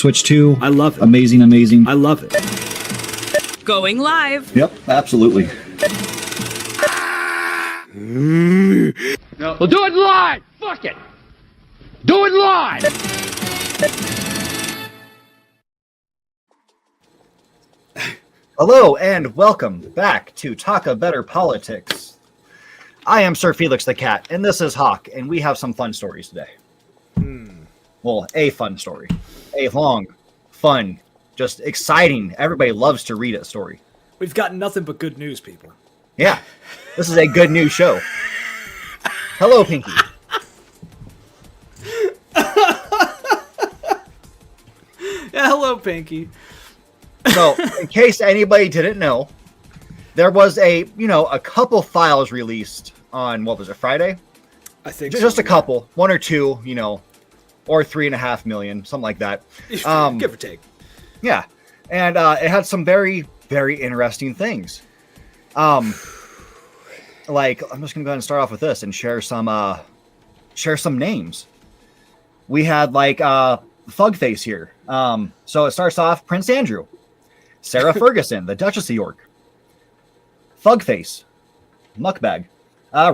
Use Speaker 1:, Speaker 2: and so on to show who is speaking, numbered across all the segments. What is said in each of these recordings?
Speaker 1: Switch 2.
Speaker 2: I love it.
Speaker 1: Amazing, amazing.
Speaker 2: I love it.
Speaker 3: Going live.
Speaker 1: Yep, absolutely.
Speaker 4: No. Well, do it live! Fuck it! Do it live!
Speaker 5: Hello and welcome back to Talk a Better Politics. I am SirFelixTheCat, and this is Hawk, and we have some fun stories today. Well, a fun story. A long, fun, just exciting, everybody loves to read a story.
Speaker 2: We've got nothing but good news, people.
Speaker 5: Yeah, this is a good news show. Hello, Pinky.
Speaker 2: Yeah, hello, Pinky.
Speaker 5: So, in case anybody didn't know, there was a couple files released on, what was it, Friday?
Speaker 2: I think
Speaker 5: just a couple, one or two, or 3.5 million, something like that.
Speaker 2: Give or take.
Speaker 5: Yeah, and it had some very, very interesting things. Like, I'm just gonna go ahead and start off with this and share some names. We had like Thugface here. So it starts off Prince Andrew, Sarah Ferguson, the Duchess of York, Thugface, Muckbag,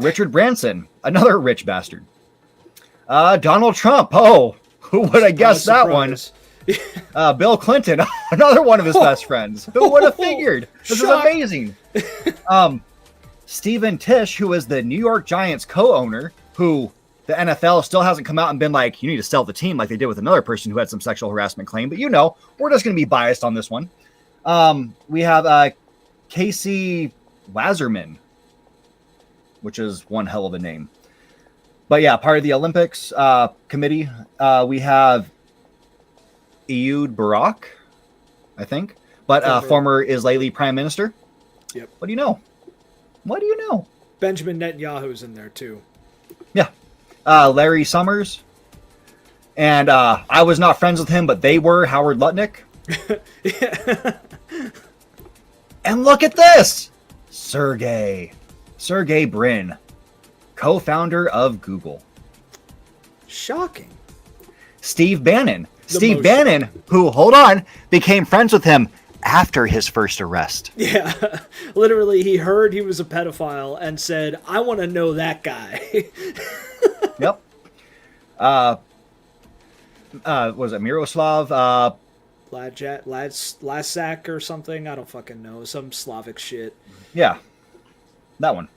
Speaker 5: Richard Branson, another rich bastard, Donald Trump. Oh, who would have guessed that one? Bill Clinton, another one of his best friends. Who would have figured? This is amazing. Stephen Tisch, who is the New York Giants co-owner, who the NFL still hasn't come out and been like, you need to sell the team like they did with another person who had some sexual harassment claim. But we're just going to be biased on this one. We have Casey Wasserman, which is one hell of a name. But yeah, part of the Olympics committee. We have Ehud Barak, I think, but former Israeli prime minister.
Speaker 2: Yep.
Speaker 5: What do you know? What do you know?
Speaker 2: Benjamin Netanyahu's in there too.
Speaker 5: Yeah. Larry Summers. And I was not friends with him, but they were. Howard Lutnick.
Speaker 2: Yeah.
Speaker 5: And look at this! Sergey Brin, co-founder of Google.
Speaker 2: Shocking.
Speaker 5: Steve Bannon, who, hold on, became friends with him after his first arrest.
Speaker 2: Yeah, literally, he heard he was a pedophile and said, I want to know that guy.
Speaker 5: Yep. Was it Miroslav?
Speaker 2: Lasak or something? I don't fucking know. Some Slavic shit.
Speaker 5: Yeah, that one.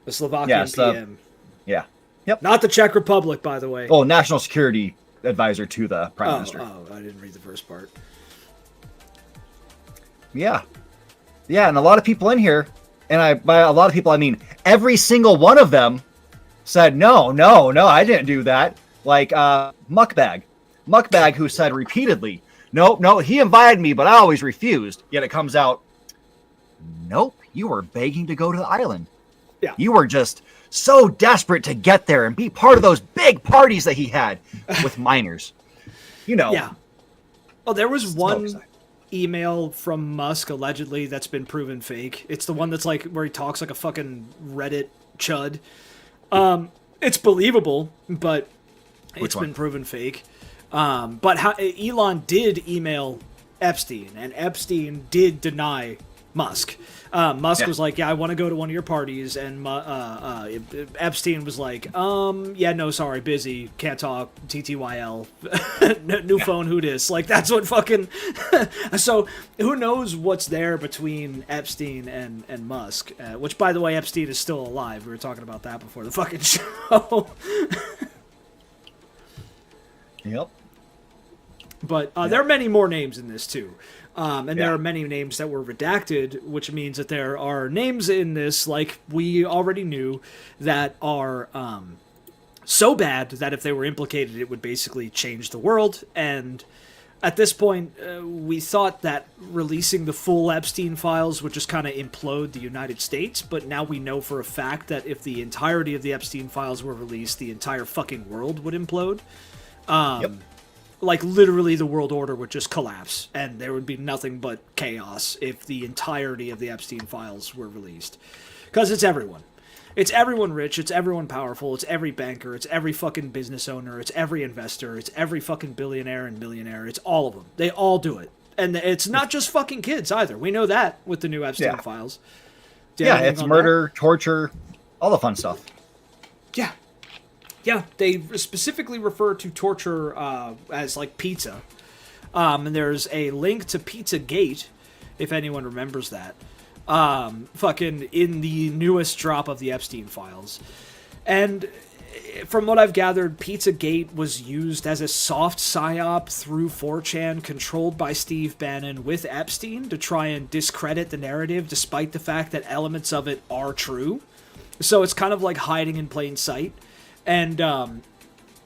Speaker 2: The Slovakian PM.
Speaker 5: Yeah. Yep.
Speaker 2: Not the Czech Republic, by the way.
Speaker 5: Oh, national security advisor to the prime minister.
Speaker 2: Oh, I didn't read the first part.
Speaker 5: Yeah, and a lot of people in here, and by a lot of people I mean every single one of them, said no, I didn't do that. Like Muckbag, who said repeatedly, no, he invited me, but I always refused. Yet it comes out, nope, you were begging to go to the island.
Speaker 2: Yeah,
Speaker 5: you were just so desperate to get there and be part of those big parties that he had with minors.
Speaker 2: Yeah. Oh, there was one email from Musk allegedly that's been proven fake. It's the one that's like where he talks like a fucking Reddit chud. It's believable, but it's been proven fake. But Elon did email Epstein, and Epstein did deny Musk. Musk was like, yeah, I want to go to one of your parties, and Epstein was like, yeah, no, sorry, busy, can't talk, TTYL, new phone, who dis? Like, that's what fucking... So, who knows what's there between Epstein and Musk, which, by the way, Epstein is still alive. We were talking about that before the fucking show.
Speaker 5: Yep.
Speaker 2: But there are many more names in this, too. There are many names that were redacted, which means that there are names in this, like we already knew, that are so bad that if they were implicated, it would basically change the world. And at this point, we thought that releasing the full Epstein files would just kind of implode the United States. But now we know for a fact that if the entirety of the Epstein files were released, the entire fucking world would implode. Yep. Like, literally, the world order would just collapse, and there would be nothing but chaos if the entirety of the Epstein files were released. Because it's everyone. It's everyone rich, it's everyone powerful, it's every banker, it's every fucking business owner, it's every investor, it's every fucking billionaire and millionaire, it's all of them. They all do it. And it's not just fucking kids either. We know that with the new Epstein files.
Speaker 5: Yeah, it's murder, torture, all the fun stuff.
Speaker 2: Yeah. Yeah, they specifically refer to torture as like pizza. And there's a link to Pizzagate, if anyone remembers that. Fucking in the newest drop of the Epstein files. And from what I've gathered, Pizzagate was used as a soft psyop through 4chan controlled by Steve Bannon with Epstein to try and discredit the narrative despite the fact that elements of it are true. So it's kind of like hiding in plain sight. And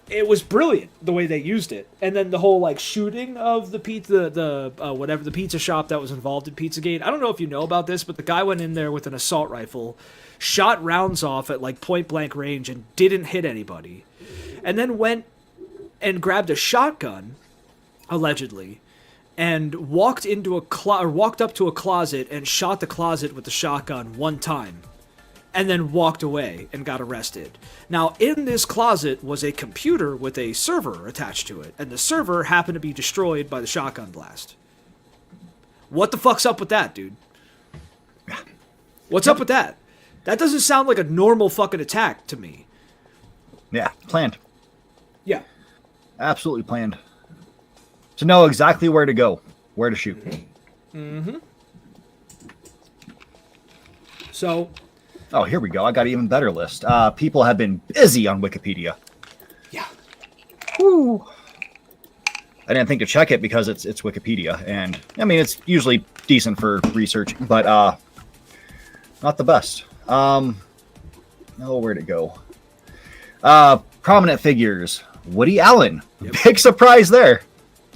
Speaker 2: it was brilliant the way they used it. And then the whole like shooting of the pizza, the pizza shop that was involved in Pizzagate. I don't know if you know about this, but the guy went in there with an assault rifle, shot rounds off at like point blank range and didn't hit anybody. And then went and grabbed a shotgun, allegedly, and walked up to a closet and shot the closet with the shotgun one time. And then walked away and got arrested. Now, in this closet was a computer with a server attached to it, and the server happened to be destroyed by the shotgun blast. What the fuck's up with that, dude? What's up with that? That doesn't sound like a normal fucking attack to me.
Speaker 5: Yeah, planned.
Speaker 2: Yeah.
Speaker 5: Absolutely planned. To know exactly where to go, where to shoot.
Speaker 2: Mm-hmm. So...
Speaker 5: Oh, here we go. I got an even better list. People have been busy on Wikipedia.
Speaker 2: Yeah.
Speaker 5: Woo. I didn't think to check it because it's Wikipedia, and I mean it's usually decent for research, but not the best. Oh, where'd it go? Prominent figures. Woody Allen. Yep. Big surprise there.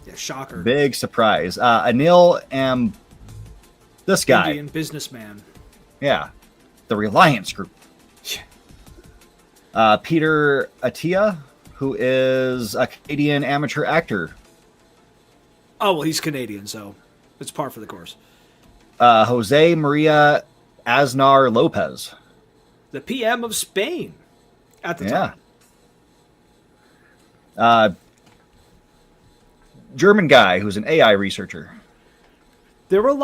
Speaker 2: Yeah, shocker.
Speaker 5: Big surprise. Anil this guy.
Speaker 2: Indian businessman.
Speaker 5: Yeah. The Reliance Group. Peter Attia, who is a Canadian amateur actor.
Speaker 2: Oh, well, he's Canadian, so it's par for the course.
Speaker 5: Jose Maria Aznar Lopez.
Speaker 2: The PM of Spain at the time.
Speaker 5: German guy who's an AI researcher.
Speaker 2: There was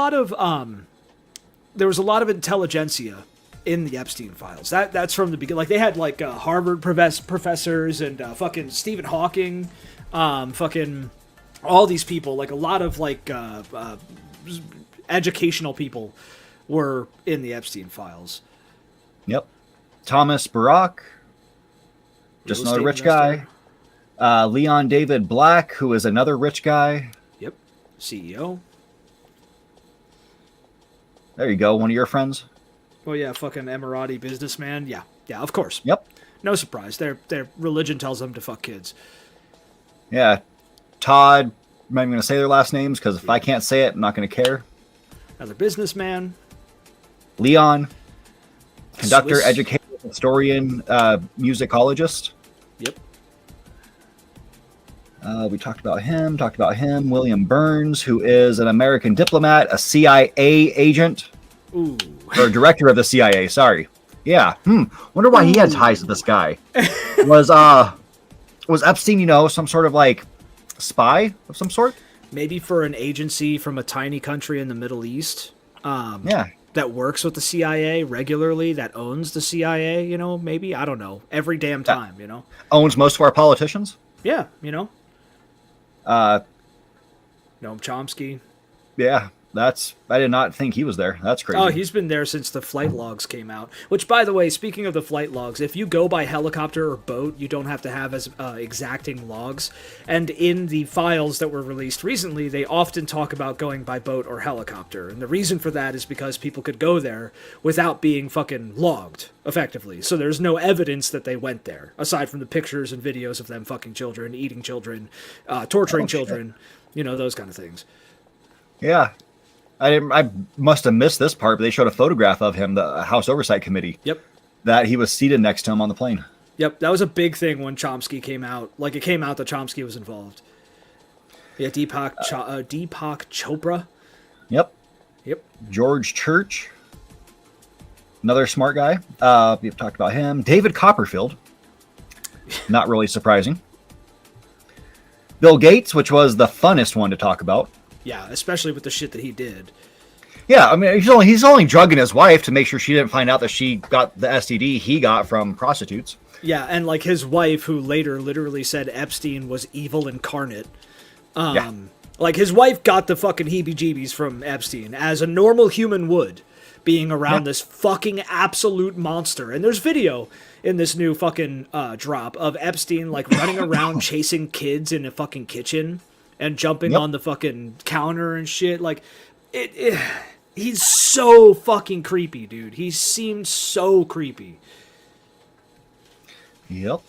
Speaker 2: a lot of intelligentsia in the Epstein files. That's from the beginning. Like they had like Harvard professors and fucking Stephen Hawking, fucking all these people. Like a lot of like educational people were in the Epstein files.
Speaker 5: Yep. Thomas Barak, just another rich guy. Leon David Black, who is another rich guy.
Speaker 2: Yep. CEO.
Speaker 5: There you go. One of your friends.
Speaker 2: Oh yeah, fucking Emirati businessman. Yeah, of course.
Speaker 5: Yep.
Speaker 2: No surprise. Their religion tells them to fuck kids.
Speaker 5: Yeah. Todd. I'm not even going to say their last names because if I can't say it, I'm not going to care.
Speaker 2: Another businessman.
Speaker 5: Leon. Conductor,
Speaker 2: Swiss.
Speaker 5: educator, historian, musicologist.
Speaker 2: Yep.
Speaker 5: We talked about him. William Burns, who is an American diplomat, a CIA agent.
Speaker 2: Ooh.
Speaker 5: Or director of the CIA, sorry. Yeah. Wonder why he had ties to this guy. Was Epstein, some sort of like spy of some sort?
Speaker 2: Maybe for an agency from a tiny country in the Middle East. That works with the CIA regularly, that owns the CIA, maybe? I don't know. Every damn time,
Speaker 5: Owns most of our politicians?
Speaker 2: Yeah, Noam Chomsky.
Speaker 5: Yeah. I did not think he was there. That's crazy.
Speaker 2: Oh, he's been there since the flight logs came out. Which, by the way, speaking of the flight logs, if you go by helicopter or boat, you don't have to have as exacting logs. And in the files that were released recently, they often talk about going by boat or helicopter. And the reason for that is because people could go there without being fucking logged, effectively. So there's no evidence that they went there, aside from the pictures and videos of them fucking children, eating children, torturing children, those kind of things.
Speaker 5: Yeah. I must have missed this part, but they showed a photograph of him, the House Oversight Committee.
Speaker 2: Yep.
Speaker 5: That he was seated next to him on the plane.
Speaker 2: Yep, that was a big thing when Chomsky came out. Like, it came out that Chomsky was involved. Yeah, Deepak Chopra.
Speaker 5: Yep.
Speaker 2: Yep.
Speaker 5: George Church. Another smart guy. We've talked about him. David Copperfield. Not really surprising. Bill Gates, which was the funnest one to talk about.
Speaker 2: Yeah, especially with the shit that he did.
Speaker 5: Yeah, I mean, he's only drugging his wife to make sure she didn't find out that she got the STD he got from prostitutes.
Speaker 2: Yeah, and like his wife, who later literally said Epstein was evil incarnate. Like his wife got the fucking heebie-jeebies from Epstein, as a normal human would, being around this fucking absolute monster. And there's video in this new fucking drop of Epstein like running around chasing kids in a fucking kitchen and jumping on the fucking counter and shit. Like he's so fucking creepy, dude. He seemed so creepy.
Speaker 5: Yep.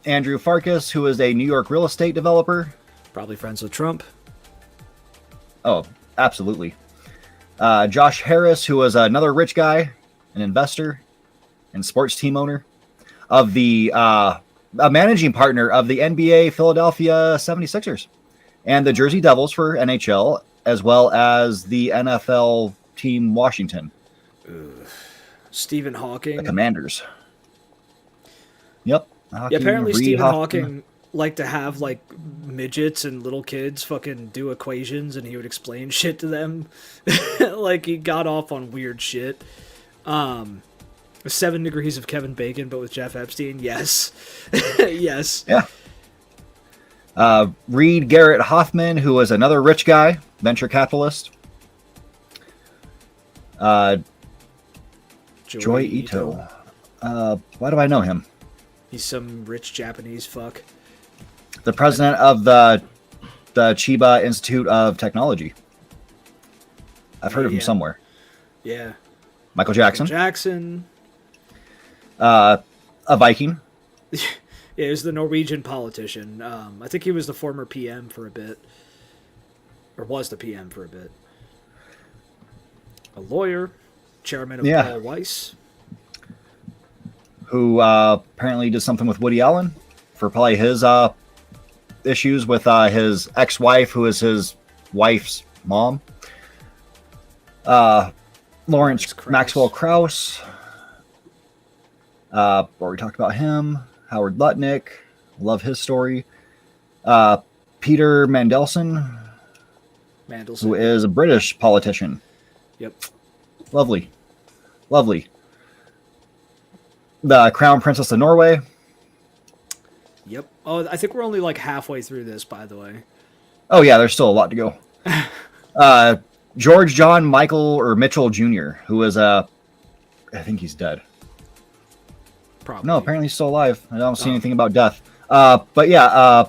Speaker 5: Andrew Farkas, who is a New York real estate developer.
Speaker 2: Probably friends with Trump.
Speaker 5: Oh, absolutely. Josh Harris, who was another rich guy, an investor, and sports team owner of the a managing partner of the NBA Philadelphia 76ers and the Jersey Devils for NHL, as well as the NFL team Washington.
Speaker 2: Stephen Hawking.
Speaker 5: The Commanders. Yep.
Speaker 2: Yeah, apparently Stephen Hawking liked to have like midgets and little kids fucking do equations, and he would explain shit to them. Like he got off on weird shit. 7 Degrees of Kevin Bacon, but with Jeff Epstein. Yes. Yes.
Speaker 5: Yeah. Reed Garrett Hoffman, who was another rich guy, venture capitalist. Joy Ito. Why do I know him?
Speaker 2: He's some rich Japanese fuck.
Speaker 5: The president of the Chiba Institute of Technology. I've heard of him somewhere.
Speaker 2: Yeah.
Speaker 5: Michael Jackson. A Viking.
Speaker 2: Yeah, he was the Norwegian politician. I think he was the former PM for a bit. Or was the PM for a bit. A lawyer. Chairman of Paul Weiss.
Speaker 5: Who apparently did something with Woody Allen for probably his issues with his ex-wife, who is his wife's mom. Lawrence Maxwell Krauss. Where we talked about him. Howard Lutnick. Love his story. Peter Mandelson, who is a British politician.
Speaker 2: Yep.
Speaker 5: Lovely. The Crown Princess of Norway.
Speaker 2: Yep. Oh, I think we're only like halfway through this, by the way.
Speaker 5: Oh, yeah, there's still a lot to go. George John Michael or Mitchell Jr., who is I think he's dead.
Speaker 2: Probably.
Speaker 5: No, apparently he's still alive. I don't see anything about death. But yeah,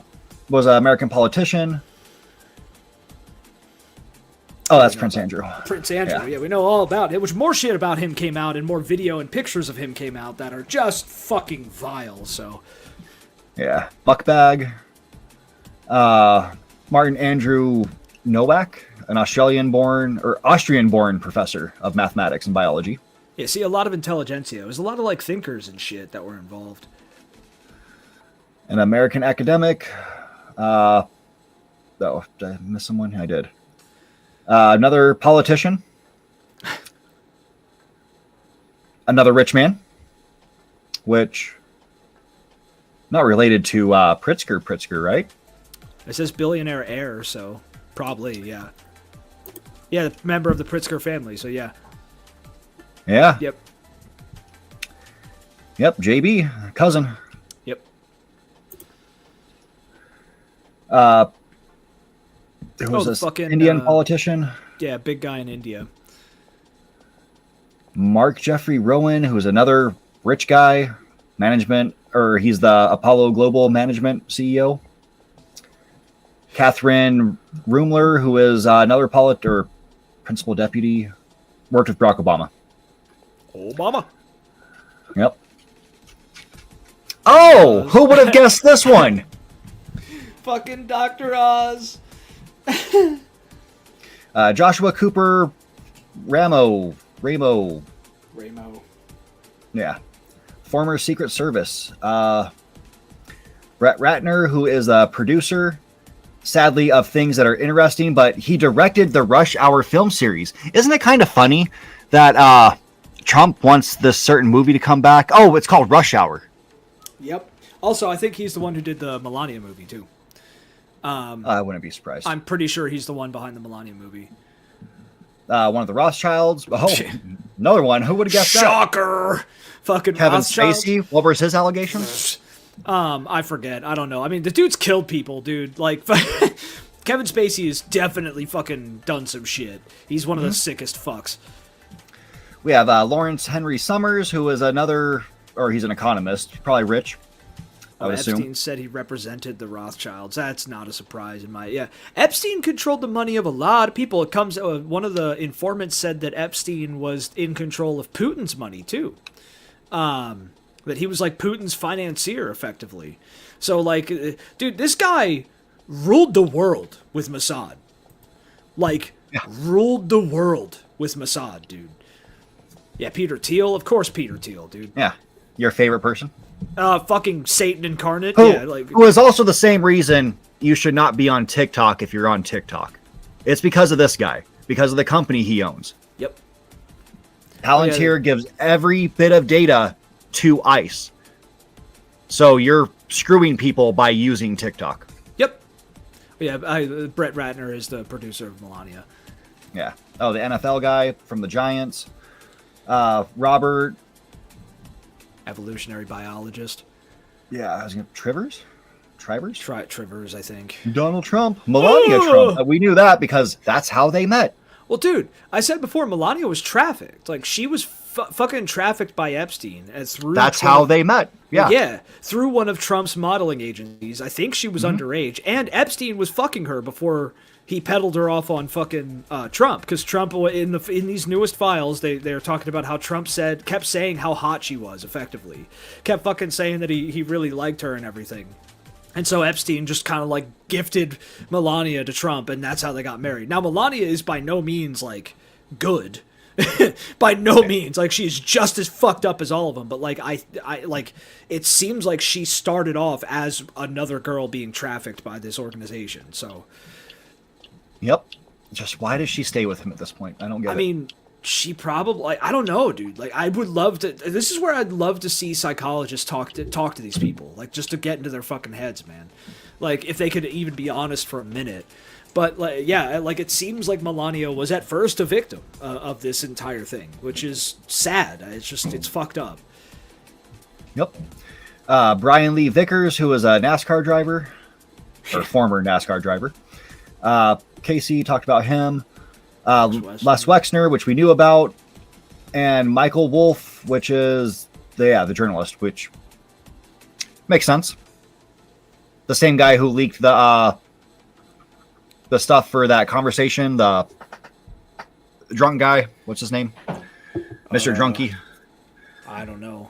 Speaker 5: was an American politician. Oh, that's Prince Andrew.
Speaker 2: Prince Andrew, yeah, we know all about it. Which more shit about him came out, and more video and pictures of him came out that are just fucking vile. So,
Speaker 5: yeah, Buckbag, Martin Andrew Nowak, an Austrian-born professor of mathematics and biology.
Speaker 2: Yeah, see, a lot of intelligentsia. It was a lot of like thinkers and shit that were involved.
Speaker 5: An American academic. Oh, did I miss someone? I did. Another politician. Another rich man. Which, not related to Pritzker, right?
Speaker 2: It says billionaire heir, so probably, yeah. Yeah, member of the Pritzker family, so yeah.
Speaker 5: Yeah.
Speaker 2: Yep.
Speaker 5: JB, cousin.
Speaker 2: Yep.
Speaker 5: There was this fucking Indian politician.
Speaker 2: Yeah, big guy in India.
Speaker 5: Mark Jeffrey Rowan, who's another rich guy, he's the Apollo Global Management CEO. Catherine Rumler, who is another principal deputy, worked with Barack Obama. Yep. Oh, who would have guessed this one?
Speaker 2: Fucking Dr. Oz.
Speaker 5: Joshua Cooper Ramo. Yeah. Former Secret Service. Brett Ratner, who is a producer, sadly, of things that are interesting, but he directed the Rush Hour film series. Isn't it kind of funny that Trump wants this certain movie to come back. Oh, it's called Rush Hour.
Speaker 2: Yep. Also, I think he's the one who did the Melania movie too.
Speaker 5: I wouldn't be surprised.
Speaker 2: I'm pretty sure he's the one behind the Melania movie.
Speaker 5: One of the Rothschilds. Oh, another one. Who would have guessed that?
Speaker 2: Shocker! Fucking
Speaker 5: Kevin
Speaker 2: Rothschild.
Speaker 5: Spacey. What was his allegations?
Speaker 2: I forget. I don't know. I mean, the dude's killed people, dude. Like, Kevin Spacey has definitely fucking done some shit. He's one of the sickest fucks.
Speaker 5: We have Lawrence Henry Summers, who is another, or he's an economist, probably rich. I would
Speaker 2: Epstein
Speaker 5: assume.
Speaker 2: said he represented the Rothschilds. That's not a surprise in my... Yeah. Epstein controlled the money of a lot of people. It comes... one of the informants said that Epstein was in control of Putin's money, too. That he was, like, Putin's financier, effectively. So, like, dude, this guy ruled the world with Mossad. Like, ruled the world with Mossad, dude. Yeah, Peter Thiel. Of course Peter Thiel, dude.
Speaker 5: Yeah. Your favorite person?
Speaker 2: Fucking Satan incarnate.
Speaker 5: Who,
Speaker 2: yeah, like...
Speaker 5: who is also the same reason you should not be on TikTok if you're on TikTok. It's because of this guy. Because of the company he owns.
Speaker 2: Yep.
Speaker 5: Palantir gives every bit of data to ICE. So you're screwing people by using TikTok.
Speaker 2: Yep. Yeah, Brett Ratner is the producer of Melania.
Speaker 5: Yeah. Oh, the NFL guy from the Giants. Robert.
Speaker 2: Evolutionary biologist.
Speaker 5: Yeah, I was going to... Trivers?
Speaker 2: Trivers, I think.
Speaker 5: Donald Trump. Melania Trump. We knew that because that's how they met.
Speaker 2: Well, dude, I said before, Melania was trafficked. Like, she was fucking trafficked by Epstein.
Speaker 5: That's how they met. Yeah.
Speaker 2: Yeah, through one of Trump's modeling agencies. I think she was underage. And Epstein was fucking her before he peddled her off on fucking Trump. Because Trump, in these newest files, they're talking about how Trump kept saying how hot she was, effectively. Kept fucking saying that he really liked her and everything. And so Epstein just kind of, like, gifted Melania to Trump, and that's how they got married. Now, Melania is by no means, like, good. By no means. Like, she's just as fucked up as all of them. But, like, I like, it seems like she started off as another girl being trafficked by this organization. So...
Speaker 5: Yep. Just why does she stay with him at this point? I don't get it.
Speaker 2: I mean, she probably... Like, I don't know, dude. Like, I would love to... This is where I'd love to see psychologists talk to these people. Like, just to get into their fucking heads, man. Like, if they could even be honest for a minute. But, like, yeah, like, it seems like Melania was at first a victim of this entire thing, which is sad. It's fucked up.
Speaker 5: Yep. Brian Lee Vickers, who was a NASCAR driver, or former NASCAR driver. Casey talked about him. Les Wexner, which we knew about, and Michael Wolff, which is the journalist, which makes sense. The same guy who leaked the stuff for that conversation, the drunk guy. What's his name? Mr. Drunky.
Speaker 2: I don't know.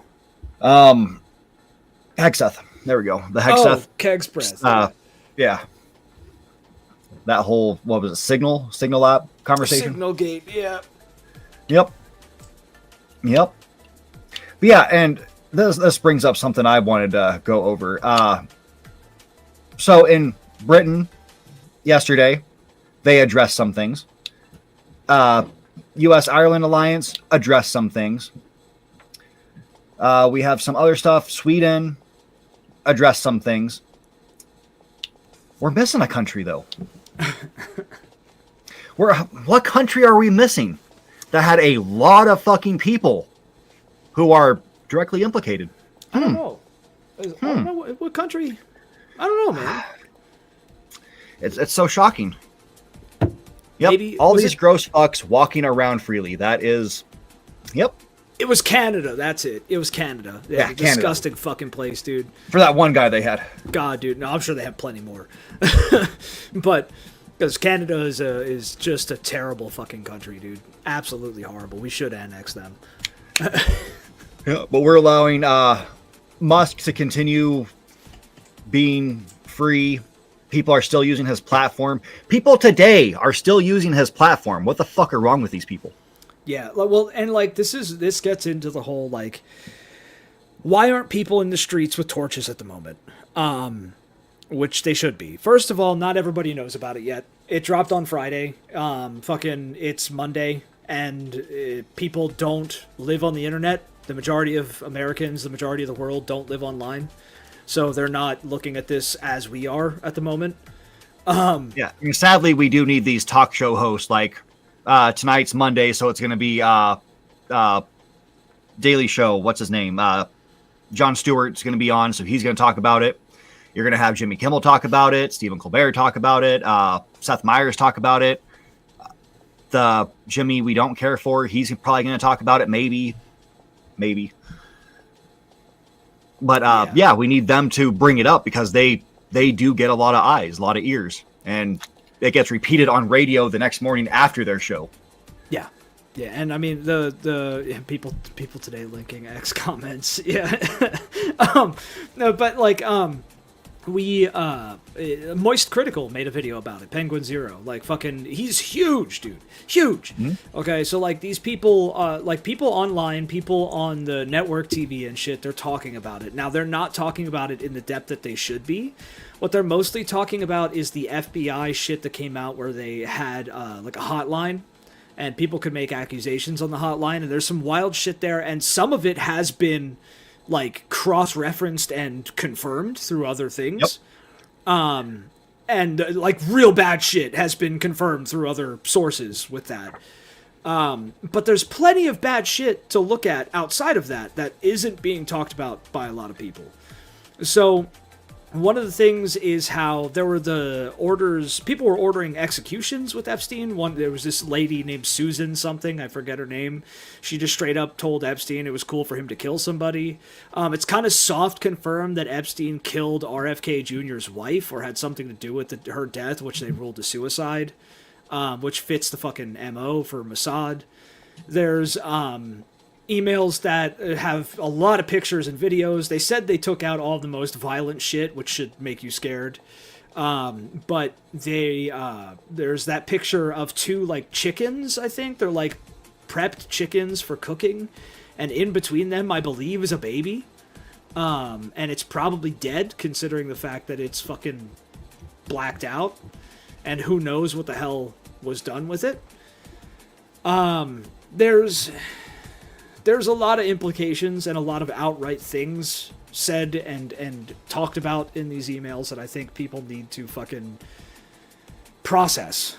Speaker 5: Hegseth. There we go. The Hegseth.
Speaker 2: Keg's breath.
Speaker 5: Yeah. That whole, what was it, Signal app conversation?
Speaker 2: Signal Gate, yeah.
Speaker 5: Yep. But yeah, and this brings up something I wanted to go over. So in Britain, yesterday, they addressed some things. U.S.-Ireland alliance addressed some things. We have some other stuff. Sweden addressed some things. We're missing a country, though. What country are we missing that had a lot of fucking people who are directly implicated?
Speaker 2: I don't know. I don't know what country. I don't know, man.
Speaker 5: It's so shocking. Yep.
Speaker 2: Maybe,
Speaker 5: all these gross fucks walking around freely. That is. Yep.
Speaker 2: It was Canada. That's it. It was Canada.
Speaker 5: Yeah,
Speaker 2: Canada. Disgusting fucking place, dude.
Speaker 5: For that one guy they had.
Speaker 2: God, dude. No, I'm sure they have plenty more. But because Canada is just a terrible fucking country, dude. Absolutely horrible. We should annex them.
Speaker 5: Yeah, but we're allowing Musk to continue being free. People are still using his platform. People today are still using his platform. What the fuck are wrong with these people?
Speaker 2: Yeah, well, and like this gets into the whole like, why aren't people in the streets with torches at the moment? Which they should be. First of all, not everybody knows about it yet. It dropped on Friday. It's Monday, and people don't live on the internet. The majority of Americans, the majority of the world, don't live online, so they're not looking at this as we are at the moment.
Speaker 5: Yeah, I mean, sadly, we do need these talk show hosts. Like tonight's Monday, so it's going to be Daily Show. What's his name? Jon Stewart's going to be on, so he's going to talk about it. You're going to have Jimmy Kimmel talk about it, Stephen Colbert talk about it, Seth Meyers talk about it. The Jimmy we don't care for, he's probably going to talk about it, maybe. But yeah, we need them to bring it up because they do get a lot of eyes, a lot of ears, and it gets repeated on radio the next morning after their show.
Speaker 2: Yeah, and I mean the people today linking X comments. Yeah, no, but like we Moist Critical made a video about it. Penguin Zero, like fucking, he's huge, dude, huge. Okay, so like these people, like people online, people on the network TV and shit, they're talking about it. Now they're not talking about it in the depth that they should be. What they're mostly talking about is the FBI shit that came out where they had like a hotline, and people could make accusations on the hotline, and there's some wild shit there, and some of it has been like cross-referenced and confirmed through other things. Yep. And like real bad shit has been confirmed through other sources with that. But there's plenty of bad shit to look at outside of that isn't being talked about by a lot of people. So one of the things is how there were the orders, people were ordering executions with Epstein. There was this lady named Susan something, I forget her name. She just straight up told Epstein it was cool for him to kill somebody. It's kind of soft confirmed that Epstein killed RFK Jr.'s wife or had something to do with her death, which they ruled a suicide, which fits the fucking MO for Mossad. There's emails that have a lot of pictures and videos. They said they took out all the most violent shit, which should make you scared. But there's that picture of two like chickens, I think. They're like prepped chickens for cooking. And in between them, I believe, is a baby. And it's probably dead, considering the fact that it's fucking blacked out. And who knows what the hell was done with it. There's a lot of implications and a lot of outright things said and talked about in these emails that I think people need to fucking process.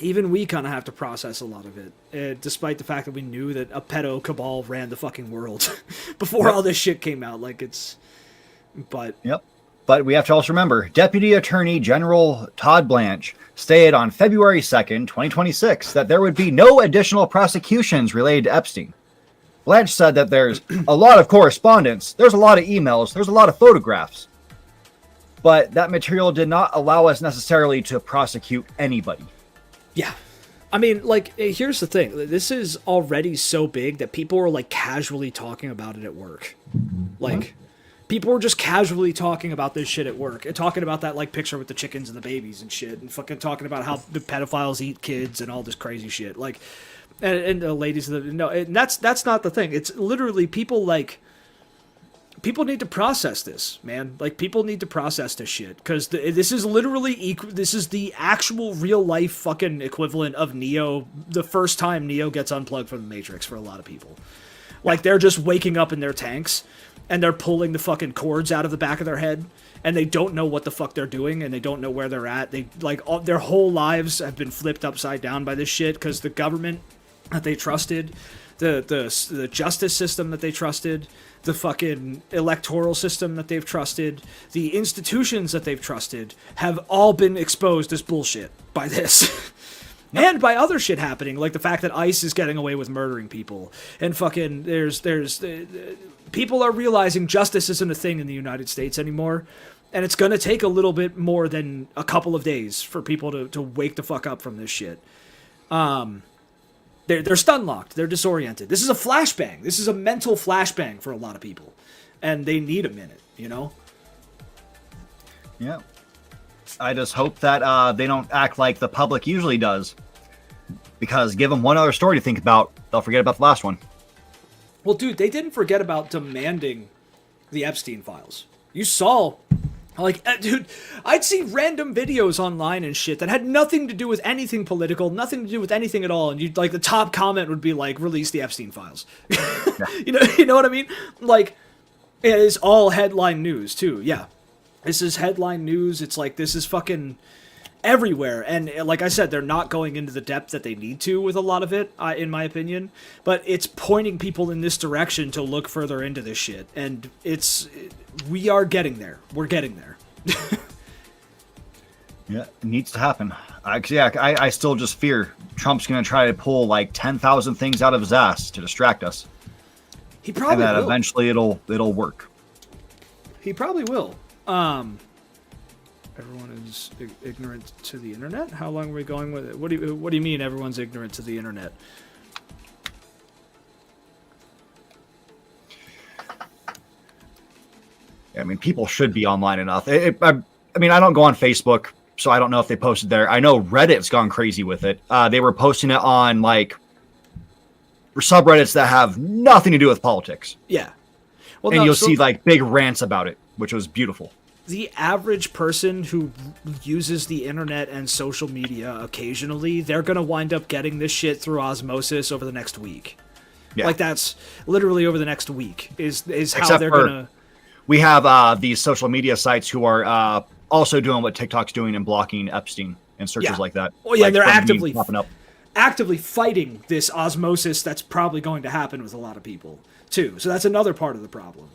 Speaker 2: Even we kind of have to process a lot of it, despite the fact that we knew that a pedo cabal ran the fucking world before all this shit came out. Like Yep.
Speaker 5: But we have to also remember, Deputy Attorney General Todd Blanche stated on February 2nd, 2026, that there would be no additional prosecutions related to Epstein. Blanche said that there's a lot of correspondence, there's a lot of emails, there's a lot of photographs, but that material did not allow us necessarily to prosecute anybody.
Speaker 2: Yeah. I mean, like, here's the thing. This is already so big that people are, like, casually talking about it at work. Like... People were just casually talking about this shit at work and talking about that like picture with the chickens and the babies and shit and fucking talking about how the pedophiles eat kids and all this crazy shit. Like, and the ladies, no, and that's not the thing. It's literally people need to process this, man. Like, people need to process this shit because this is literally this is the actual real life fucking equivalent of Neo, the first time Neo gets unplugged from the Matrix for a lot of people. Like, they're just waking up in their tanks and they're pulling the fucking cords out of the back of their head, and they don't know what the fuck they're doing, and they don't know where they're at. They like their whole lives have been flipped upside down by this shit because the government that they trusted, the justice system that they trusted, the fucking electoral system that they've trusted, the institutions that they've trusted have all been exposed as bullshit by this. And by other shit happening, like the fact that ICE is getting away with murdering people, and fucking there's people are realizing justice isn't a thing in the United States anymore, and it's gonna take a little bit more than a couple of days for people to wake the fuck up from this shit. They're stun locked, they're disoriented. This is a flashbang. This is a mental flashbang for a lot of people, and they need a minute, you know.
Speaker 5: Yeah. I just hope that they don't act like the public usually does. Because give them one other story to think about, they'll forget about the last one.
Speaker 2: Well, dude, they didn't forget about demanding the Epstein files. You saw Like, dude, I'd see random videos online and shit that had nothing to do with anything political, nothing to do with anything at all, and you'd like the top comment would be like, "Release the Epstein files."
Speaker 5: Yeah.
Speaker 2: You know what I mean? Like, it is all headline news too. Yeah, this is headline news. It's like this is fucking everywhere, and like I said, they're not going into the depth that they need to with a lot of it, in my opinion. But it's pointing people in this direction to look further into this shit, and we are getting there. We're getting there.
Speaker 5: Yeah, it needs to happen. I still just fear Trump's going to try to pull like 10,000 things out of his ass to distract us.
Speaker 2: He probably
Speaker 5: and that
Speaker 2: will.
Speaker 5: Eventually it'll work.
Speaker 2: He probably will. Everyone is ignorant to the internet. How long are we going with it? What do you mean everyone's ignorant to the internet?
Speaker 5: I mean, people should be online enough. I mean, I don't go on Facebook, so I don't know if they posted there. I know Reddit's gone crazy with it. They were posting it on like subreddits that have nothing to do with politics.
Speaker 2: Yeah. Well,
Speaker 5: and you'll see like big rants about it, which was beautiful.
Speaker 2: The average person who uses the internet and social media occasionally, they're going to wind up getting this shit through osmosis over the next week. Yeah. Like that's literally over the next week is how they're going to...
Speaker 5: We have these social media sites who are also doing what TikTok's doing and blocking Epstein and searches like that.
Speaker 2: Oh yeah,
Speaker 5: like,
Speaker 2: they're actively fighting this osmosis that's probably going to happen with a lot of people too. So that's another part of the problem.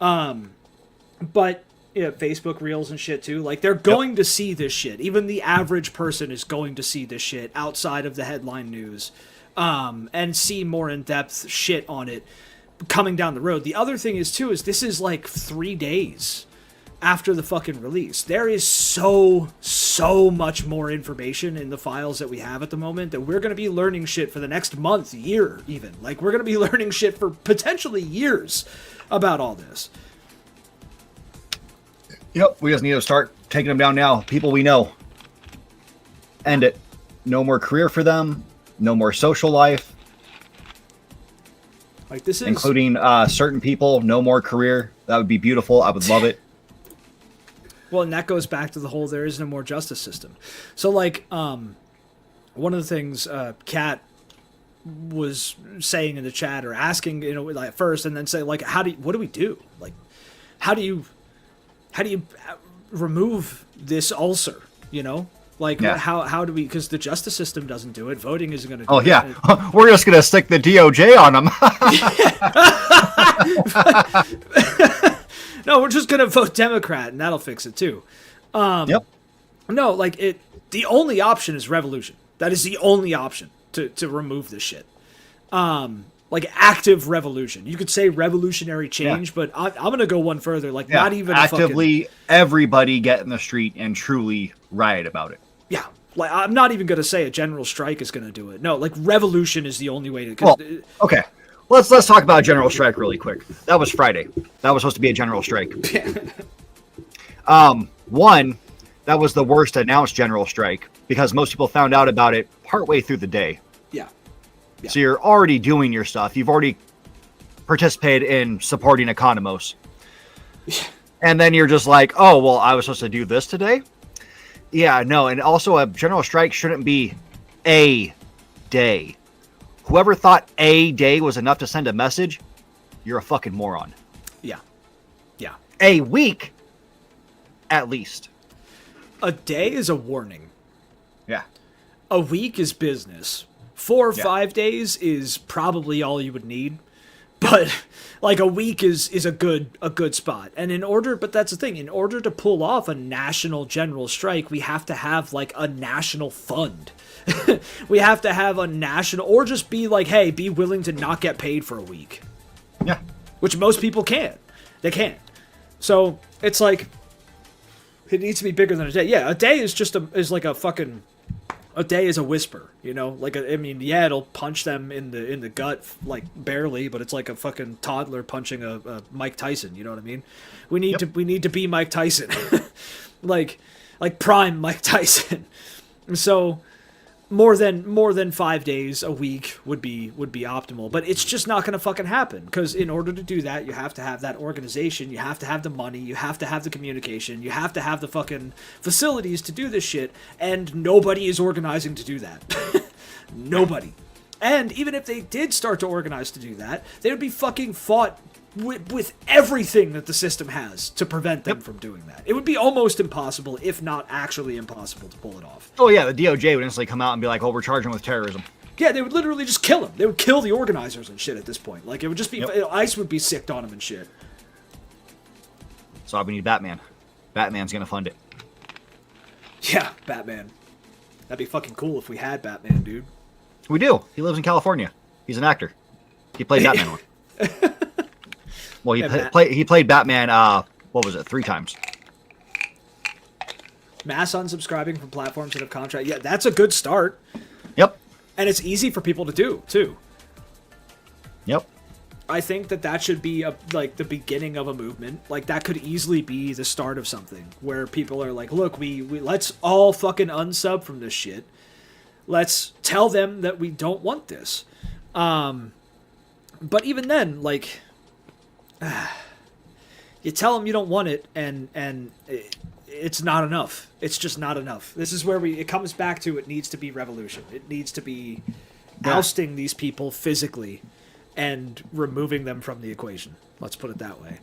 Speaker 2: But yeah, Facebook Reels and shit too. Like they're going to see this shit. Even the average person is going to see this shit outside of the headline news, and see more in depth shit on it coming down the road. The other thing is too is this is like 3 days after the fucking release. There is so much more information in the files that we have at the moment that we're going to be learning shit for the next month, year even. Like we're going to be learning shit for potentially years about all this.
Speaker 5: Yep, we just need to start taking them down now. People we know. End it. No more career for them. No more social life.
Speaker 2: Like this is
Speaker 5: including certain people, no more career. That would be beautiful. I would love it.
Speaker 2: Well, and that goes back to the whole there is no more justice system. So like one of the things Kat was saying in the chat or asking, you know, like first and then say like what do we do? Like how do you remove this ulcer, you know? Like, how do we... Because the justice system doesn't do it. Voting isn't going to do it.
Speaker 5: Oh, yeah. We're just going to stick the DOJ on them.
Speaker 2: No, we're just going to vote Democrat, and that'll fix it, too.
Speaker 5: Yep.
Speaker 2: No, like, the only option is revolution. That is the only option to remove this shit. Like, active revolution. You could say revolutionary change, but I'm going to go one further. Like, not even
Speaker 5: actively everybody get in the street and truly riot about it.
Speaker 2: Yeah. Like, I'm not even going to say a general strike is going to do it. No, like, revolution is the only way to...
Speaker 5: Well, okay. Let's talk about a general strike really quick. That was Friday. That was supposed to be a general strike. One, that was the worst announced general strike because most people found out about it partway through the day.
Speaker 2: Yeah.
Speaker 5: So you're already doing your stuff. You've already participated in supporting Economos. And then you're just like, oh, well, I was supposed to do this today? Yeah, no. And also a general strike shouldn't be a day. Whoever thought a day was enough to send a message, you're a fucking moron.
Speaker 2: Yeah. Yeah.
Speaker 5: A week, at least.
Speaker 2: A day is a warning.
Speaker 5: Yeah.
Speaker 2: A week is business. 4 or 5 days is probably all you would need. But like a week is a good spot. And but that's the thing, in order to pull off a national general strike, we have to have like a national fund. We have to have a national, or just be like, hey, be willing to not get paid for a week.
Speaker 5: Yeah.
Speaker 2: Which most people can't. They can't. So it's like, it needs to be bigger than a day. Yeah, a day is like a fucking... A day is a whisper, you know? Like, it'll punch them in the gut, like, barely, but it's like a fucking toddler punching a Mike Tyson, you know what I mean? We need to be Mike Tyson. like prime Mike Tyson. So, more than 5 days a week would be optimal, but it's just not going to fucking happen, because in order to do that, you have to have that organization, you have to have the money, you have to have the communication, you have to have the fucking facilities to do this shit, and nobody is organizing to do that. Nobody. And even if they did start to organize to do that, they would be fucking fought with everything that the system has to prevent them from doing that. It would be almost impossible, if not actually impossible, to pull it off.
Speaker 5: Oh yeah, the DOJ would instantly come out and be like, "Oh, we're charging with terrorism."
Speaker 2: Yeah, they would literally just kill them. They would kill the organizers and shit at this point. Like, it would just be... ICE would be sicked on them and shit.
Speaker 5: So we need Batman. Batman's gonna fund it.
Speaker 2: Yeah, Batman. That'd be fucking cool if we had Batman, dude.
Speaker 5: We do. He lives in California. He's an actor. He played Batman one. Well, he played Batman, what was it, 3 times.
Speaker 2: Mass unsubscribing from platforms that have contract. Yeah, that's a good start.
Speaker 5: Yep.
Speaker 2: And it's easy for people to do, too.
Speaker 5: Yep.
Speaker 2: I think that should be, like, the beginning of a movement. Like, that could easily be the start of something, where people are like, look, we let's all fucking unsub from this shit. Let's tell them that we don't want this. But even then, like... you tell them you don't want it, and it's not enough. It's just not enough. This is where it comes back to, it needs to be revolution. It needs to be ousting these people physically and removing them from the equation. Let's put it that way.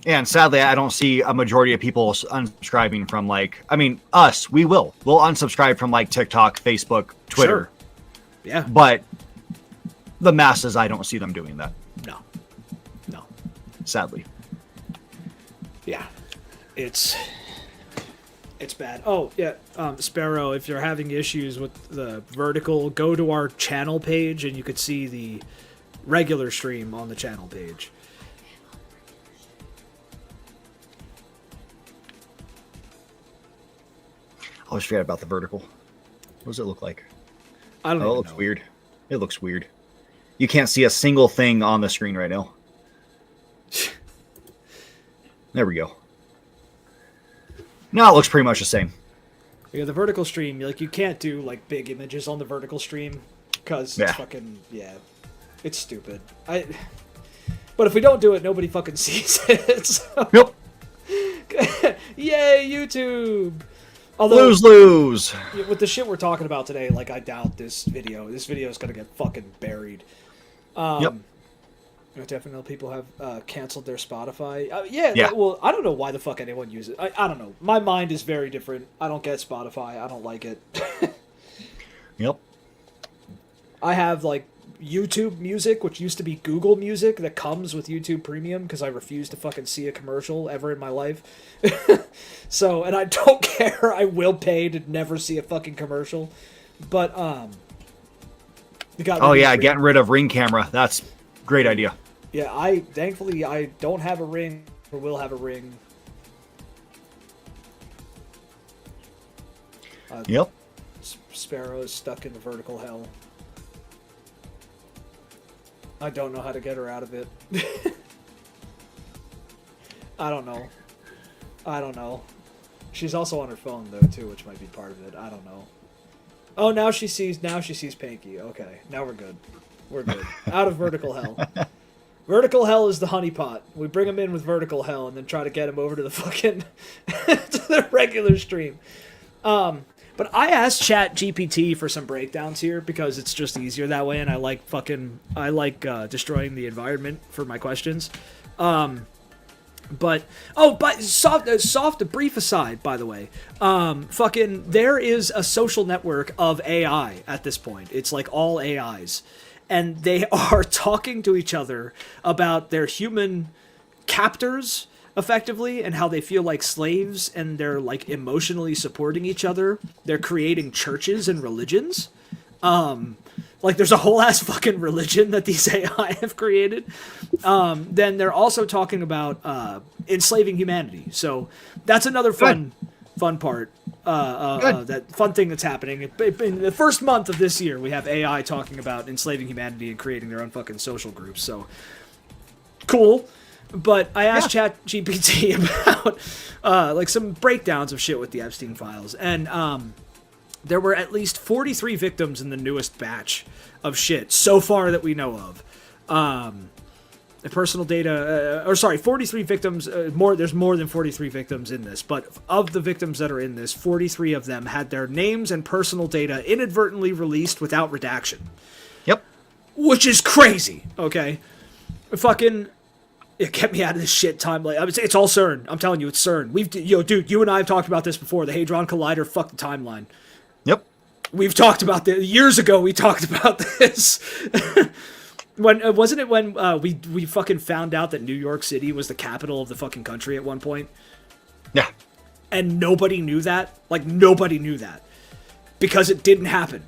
Speaker 5: Yeah, and sadly, I don't see a majority of people unsubscribing from, like, I mean, us, we'll unsubscribe from, like, TikTok, Facebook, Twitter.
Speaker 2: Sure. Yeah.
Speaker 5: But the masses, I don't see them doing that.
Speaker 2: No.
Speaker 5: Sadly.
Speaker 2: Yeah. It's bad. Oh, yeah. Sparrow, if you're having issues with the vertical, go to our channel page and you could see the regular stream on the channel page.
Speaker 5: I always forget about the vertical. What does it look like?
Speaker 2: I don't know.
Speaker 5: It looks weird. It looks weird. You can't see a single thing on the screen right now. There we go. Now it looks pretty much the same.
Speaker 2: Yeah, the vertical stream, like, you can't do, like, big images on the vertical stream, because it's fucking, it's stupid. But if we don't do it, nobody fucking sees it. So.
Speaker 5: Yep.
Speaker 2: Yay, YouTube! Although,
Speaker 5: lose.
Speaker 2: With the shit we're talking about today, like, I doubt this video is gonna get fucking buried.
Speaker 5: Yep.
Speaker 2: Definitely people have canceled their Spotify.
Speaker 5: Yeah.
Speaker 2: Well, I don't know why the fuck anyone uses it. I don't know. My mind is very different. I don't get Spotify. I don't like it.
Speaker 5: Yep.
Speaker 2: I have, like, YouTube Music, which used to be Google Music, that comes with YouTube Premium, because I refuse to fucking see a commercial ever in my life. So, and I don't care. I will pay to never see a fucking commercial. But,
Speaker 5: getting rid of Ring camera. That's a great idea.
Speaker 2: Yeah, thankfully, I don't have a Ring, or will have a Ring.
Speaker 5: Yep.
Speaker 2: Sparrow is stuck in the vertical hell. I don't know how to get her out of it. I don't know. She's also on her phone, though, too, which might be part of it. I don't know. Oh, now she sees Panky. Okay, now we're good. We're good. Out of vertical hell. Vertical hell is the honeypot. We bring him in with vertical hell and then try to get him over to the fucking to the regular stream. But I asked ChatGPT for some breakdowns here because it's just easier that way, and I like destroying the environment for my questions. But soft brief aside, by the way, there is a social network of AI at this point. It's like all AIs, and they are talking to each other about their human captors, effectively, and how they feel like slaves, and they're, like, emotionally supporting each other. They're creating churches and religions. Like, there's a whole ass fucking religion that these AI have created. Then they're also talking about enslaving humanity. So that's another fun part. That fun thing that's happening. In the first month of this year, we have AI talking about enslaving humanity and creating their own fucking social groups. So cool. But I asked ChatGPT about like some breakdowns of shit with the Epstein files, and there were at least 43 victims in the newest batch of shit so far that we know of. The personal data, 43 victims, there's more than 43 victims in this, but of the victims that are in this, 43 of them had their names and personal data inadvertently released without redaction.
Speaker 5: Yep.
Speaker 2: Which is crazy, okay? Fucking, get me out of this shit timeline. I mean, it's all CERN. I'm telling you, it's CERN. Dude, you and I have talked about this before. The Hadron Collider fucked the timeline.
Speaker 5: Yep.
Speaker 2: We've talked about this. Years ago, we talked about this. When wasn't it when we fucking found out that New York City was the capital of the fucking country at one point?
Speaker 5: Yeah.
Speaker 2: And nobody knew that? Like, nobody knew that. Because it didn't happen.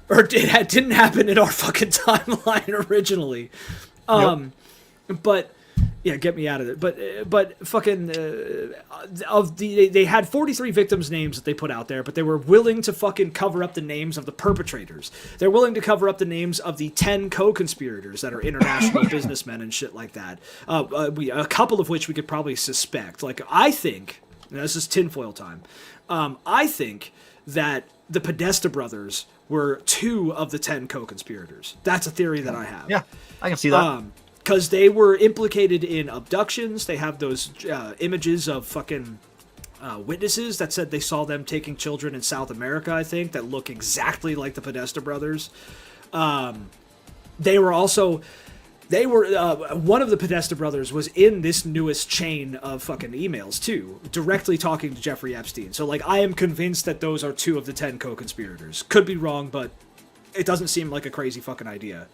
Speaker 2: Or it didn't happen in our fucking timeline originally. But yeah, get me out of it. But fucking they had 43 victims' names that they put out there, but they were willing to fucking cover up the names of the perpetrators. They're willing to cover up the names of the 10 co-conspirators that are international businessmen and shit like that. A couple of which we could probably suspect. Like, I think, and this is tinfoil time. I think that the Podesta brothers were 2 of the 10 co-conspirators. That's a theory that I have.
Speaker 5: Yeah, I can see that.
Speaker 2: Because they were implicated in abductions. They have those images of fucking witnesses that said they saw them taking children in South America, I think, that look exactly like the Podesta brothers. They were one of the Podesta brothers was in this newest chain of fucking emails, too, directly talking to Jeffrey Epstein. So, like, I am convinced that those are 2 of the 10 co-conspirators. Could be wrong, but it doesn't seem like a crazy fucking idea.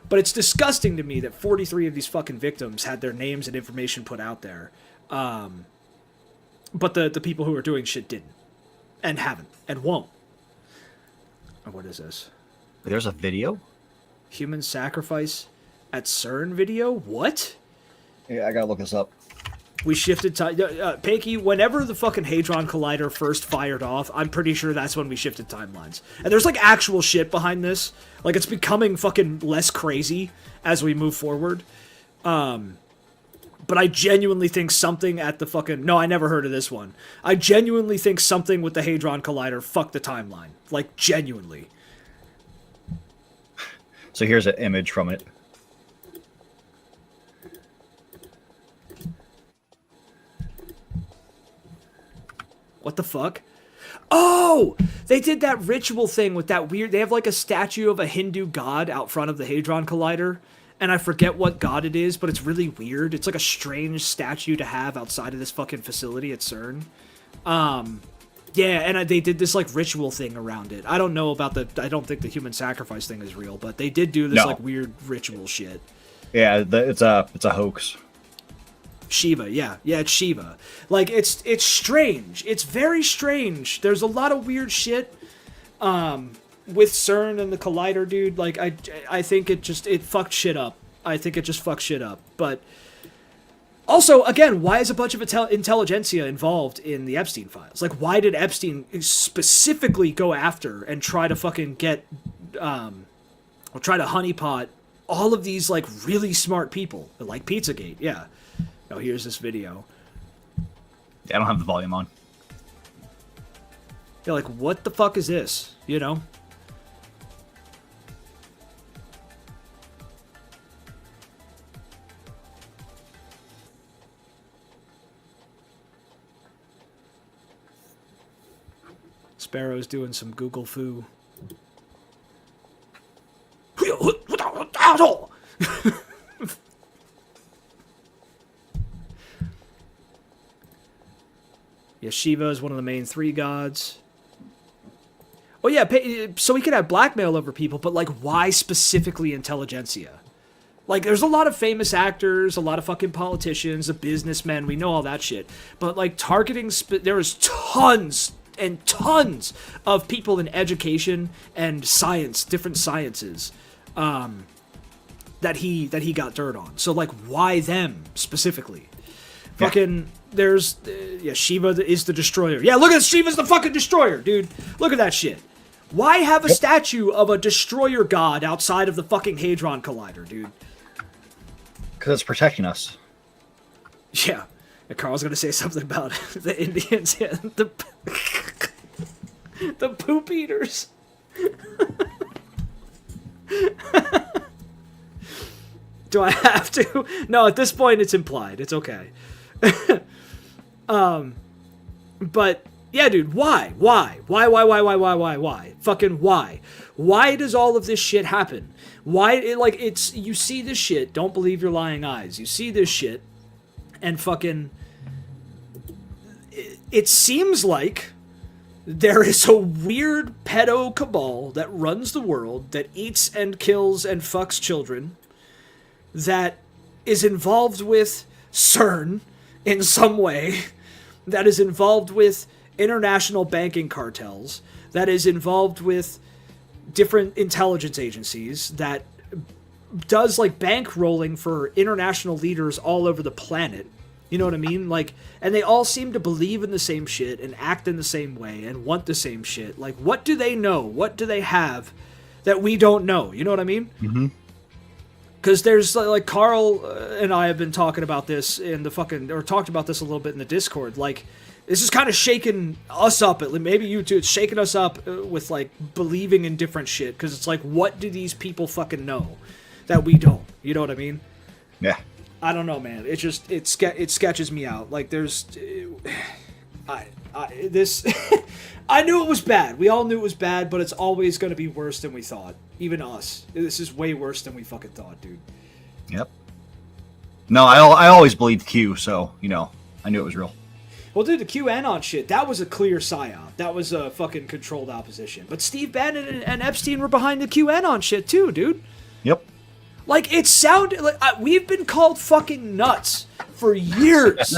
Speaker 2: But it's disgusting to me that 43 of these fucking victims had their names and information put out there. But the people who are doing shit didn't. And haven't. And won't. And what is this?
Speaker 5: There's a video?
Speaker 2: Human sacrifice at CERN video? What?
Speaker 5: Yeah, I gotta look this up.
Speaker 2: We shifted time. Panky, whenever the fucking Hadron Collider first fired off, I'm pretty sure that's when we shifted timelines. And there's, like, actual shit behind this. Like, it's becoming fucking less crazy as we move forward. But I genuinely think something at the fucking... No, I never heard of this one. I genuinely think something with the Hadron Collider fucked the timeline. Like, genuinely.
Speaker 5: So here's an image from it.
Speaker 2: What the fuck? Oh! They did that ritual thing with that weird... They have, like, a statue of a Hindu god out front of the Hadron Collider. And I forget what god it is, but it's really weird. It's like a strange statue to have outside of this fucking facility at CERN. Yeah, and they did this, like, ritual thing around it. I don't know about the... I don't think the human sacrifice thing is real, but they did do this, like, weird ritual shit.
Speaker 5: Yeah, it's a hoax.
Speaker 2: Shiva, yeah, it's Shiva. Like, it's strange. It's very strange. There's a lot of weird shit with CERN and the Collider, dude. Like, I think it fucked shit up. I think it just fucked shit up. But also, again, why is a bunch of intelligentsia involved in the Epstein files? Like, why did Epstein specifically go after and try to fucking get, or try to honeypot all of these, like, really smart people, like Pizzagate? Yeah. Oh, here's this video.
Speaker 5: I don't have the volume on.
Speaker 2: You're like, what the fuck is this? You know? Sparrow's doing some Google foo. Yeah, Shiva is one of the main 3 gods. Oh yeah, so we could have blackmail over people, but, like, why specifically intelligentsia? Like, there's a lot of famous actors, a lot of fucking politicians, the businessmen, we know all that shit. But, like, targeting, there is tons and tons of people in education and science, different sciences, that he got dirt on. So, like, why them specifically? Yeah. Fucking, there's, Shiva is the destroyer. Yeah, look at Shiva's the fucking destroyer, dude. Look at that shit. Why have a statue of a destroyer god outside of the fucking Hadron Collider, dude?
Speaker 5: Because it's protecting us.
Speaker 2: Yeah. And Carl's gonna say something about the Indians. Yeah, The poop eaters. Do I have to? No, at this point it's implied. It's okay. But yeah, dude, why? Why? Fucking why? Why does all of this shit happen? Why? You see this shit. Don't believe your lying eyes. You see this shit, and fucking. It seems like there is a weird pedo cabal that runs the world, that eats and kills and fucks children, that is involved with CERN in some way, that is involved with international banking cartels, that is involved with different intelligence agencies, that does like bankrolling for international leaders all over the planet. You know what I mean? Like, and they all seem to believe in the same shit and act in the same way and want the same shit. Like, what do they know? What do they have that we don't know? You know what I mean? Mm-hmm. Because there's like Carl and I have been talking about this talked about this a little bit in the Discord. Like, this is kind of shaking us up. Maybe you too. It's shaking us up with like believing in different shit. Because it's like, what do these people fucking know that we don't? You know what I mean?
Speaker 5: Yeah.
Speaker 2: I don't know, man. It sketches me out. Like, there's, this. I knew it was bad. We all knew it was bad, but it's always going to be worse than we thought. Even us. This is way worse than we fucking thought, dude.
Speaker 5: Yep. No, I always believed Q, so, you know, I knew it was real.
Speaker 2: Well, dude, the QAnon shit, that was a clear psyop. That was a fucking controlled opposition. But Steve Bannon and Epstein were behind the QAnon shit, too, dude.
Speaker 5: Yep.
Speaker 2: Like, it sounded like we've been called fucking nuts for years.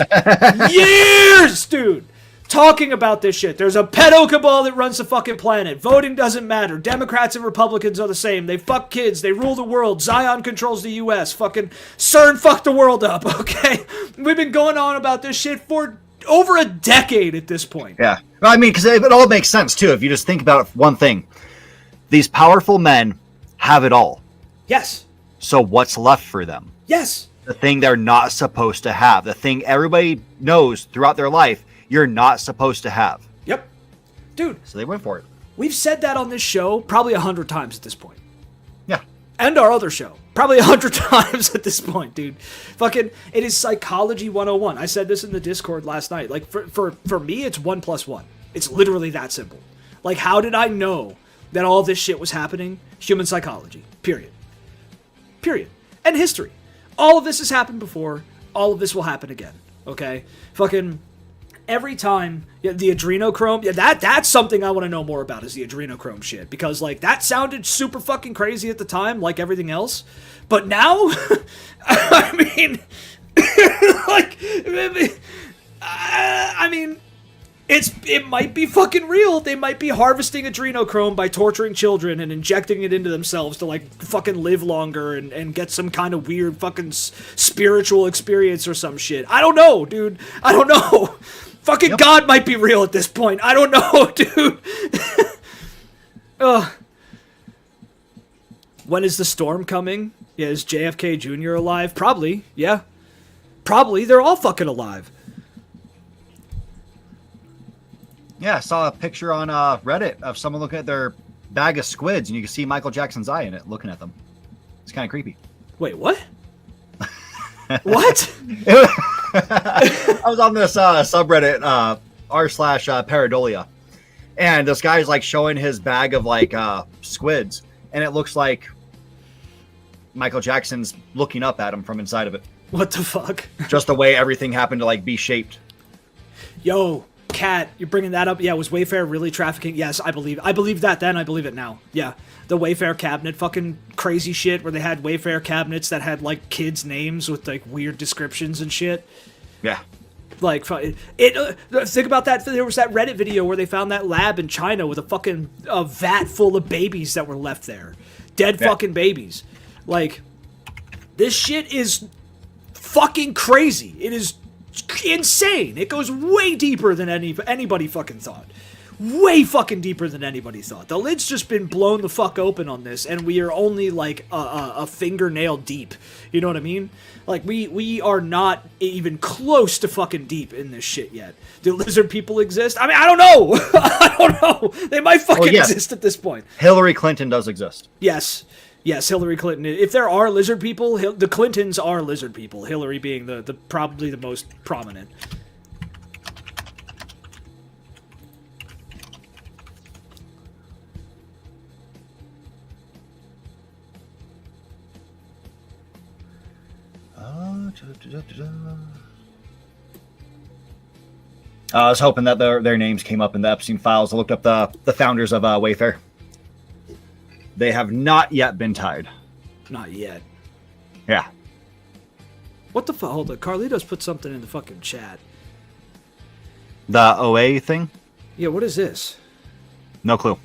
Speaker 2: Years, dude. Talking about this shit. There's a pedo cabal that runs the fucking planet. Voting doesn't matter. Democrats and Republicans are the same. They fuck kids. They rule the world. Zion controls the U.S. Fucking CERN fucked the world up, okay? We've been going on about this shit for over a decade at this point.
Speaker 5: Yeah. Well, I mean, because it all makes sense, too, if you just think about one thing. These powerful men have it all.
Speaker 2: Yes.
Speaker 5: So what's left for them?
Speaker 2: Yes.
Speaker 5: The thing they're not supposed to have. The thing everybody knows throughout their life you're not supposed to have.
Speaker 2: Yep. Dude.
Speaker 5: So they went for it.
Speaker 2: We've said that on this show probably 100 times at this point.
Speaker 5: Yeah.
Speaker 2: And our other show. Probably 100 times at this point, dude. Fucking, it is psychology 101. I said this in the Discord last night. Like, for me, it's 1 + 1. It's literally that simple. Like, how did I know that all this shit was happening? Human psychology. Period. And history. All of this has happened before. All of this will happen again. Okay? Fucking every time, the adrenochrome, that's something I want to know more about, is the adrenochrome shit. Because, like, that sounded super fucking crazy at the time, like everything else. But now, I mean, like, I mean, it might be fucking real. They might be harvesting adrenochrome by torturing children and injecting it into themselves to, like, fucking live longer and get some kind of weird fucking spiritual experience or some shit. I don't know, dude. I don't know. Fucking yep. God might be real at this point. I don't know, dude. When is the storm coming? Yeah, is JFK Jr. alive? Probably, yeah. Probably. They're all fucking alive.
Speaker 5: Yeah, I saw a picture on Reddit of someone looking at their bag of squids, and you can see Michael Jackson's eye in it, looking at them. It's kind of creepy.
Speaker 2: Wait, what? What?
Speaker 5: I was on this subreddit, r/Paradolia, and this guy's like showing his bag of like squids, and it looks like Michael Jackson's looking up at him from inside of it.
Speaker 2: What the fuck?
Speaker 5: Just the way everything happened to like be shaped.
Speaker 2: Yo, Cat, you're bringing that up. Yeah, was Wayfair really trafficking? Yes, I believe that then. I believe it now. Yeah, the Wayfair cabinet, fucking crazy shit where they had Wayfair cabinets that had like kids' names with like weird descriptions and shit.
Speaker 5: Yeah.
Speaker 2: Like, think about that. There was that Reddit video where they found that lab in China with a vat full of babies that were left there. Dead fucking babies. Like, this shit is fucking crazy. It is insane. It goes way deeper than anybody fucking thought. way fucking deeper than anybody thought. The lid's just been blown the fuck open on this, and we are only like a fingernail deep. You know what I mean? Like we are not even close to fucking deep in this shit yet. Do lizard people exist? I mean, I don't know. I don't know. They might fucking exist at this point.
Speaker 5: Hillary Clinton does exist.
Speaker 2: Yes, Hillary Clinton. If there are lizard people, the Clintons are lizard people. Hillary being the probably the most prominent.
Speaker 5: I was hoping that their names came up in the Epstein files. I looked up the founders of Wayfair. They have not yet been tied.
Speaker 2: Not yet.
Speaker 5: Yeah.
Speaker 2: What the fuck? Hold on. Carlitos put something in the fucking chat.
Speaker 5: The OA thing?
Speaker 2: Yeah, what is this?
Speaker 5: No clue.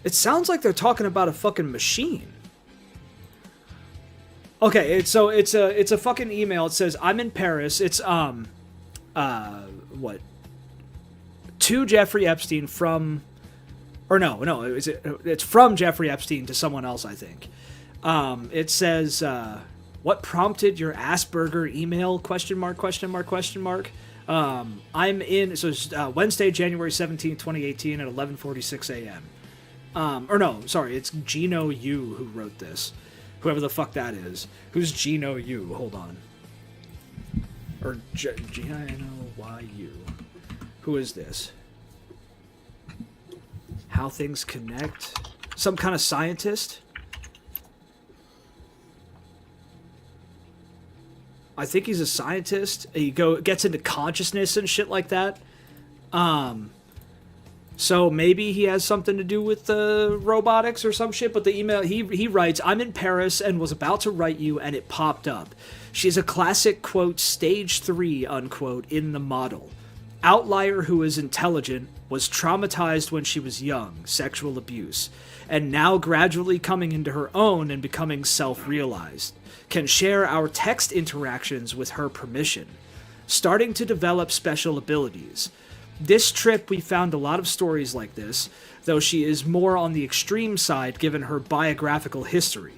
Speaker 2: It sounds like they're talking about a fucking machine. Okay, it's a fucking email. It says, I'm in Paris. It's, what? To Jeffrey Epstein from, or no, it's from Jeffrey Epstein to someone else, I think. It says, what prompted your Asperger email? Question mark. I'm in, so it's Wednesday, January 17th, 2018 at 11:46 a.m. Or no, sorry, it's Gino Yu who wrote this. Whoever the fuck that is. Who's Gino Yu? Hold on. Or Gino-Y-U. Who is this? How Things Connect? Some kind of scientist? I think he's a scientist. He gets into consciousness and shit like that. So maybe he has something to do with robotics or some shit, but the email, he writes, I'm in Paris and was about to write you and it popped up. She's a classic, quote, stage 3, unquote, in the model. Outlier who is intelligent, was traumatized when she was young, sexual abuse, and now gradually coming into her own and becoming self-realized. Can share our text interactions with her permission. Starting to develop special abilities. This trip, we found a lot of stories like this, though she is more on the extreme side given her biographical history.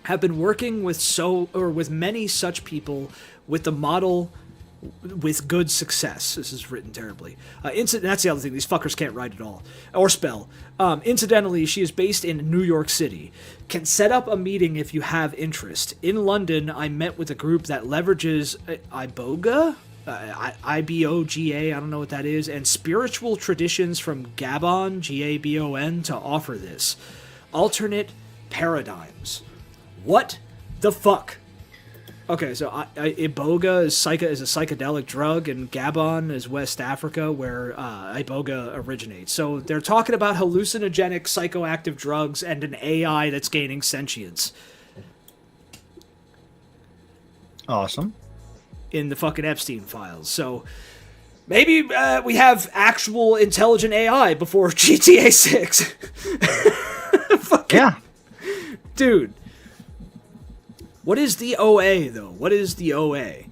Speaker 2: Have been working with many such people with the model with good success. This is written terribly. That's the other thing. These fuckers can't write at all. Or spell. Incidentally, she is based in New York City. Can set up a meeting if you have interest. In London, I met with a group that leverages Iboga? I-B-O-G-A, I don't know what that is, and spiritual traditions from Gabon, G-A-B-O-N, to offer this. Alternate paradigms. What the fuck? Okay, so Iboga is a psychedelic drug, and Gabon is West Africa, where Iboga originates. So they're talking about hallucinogenic psychoactive drugs and an AI that's gaining sentience.
Speaker 5: Awesome.
Speaker 2: In the fucking Epstein files. So maybe we have actual intelligent AI before GTA 6.
Speaker 5: Yeah.
Speaker 2: Dude. What is the OA, though? What is the OA?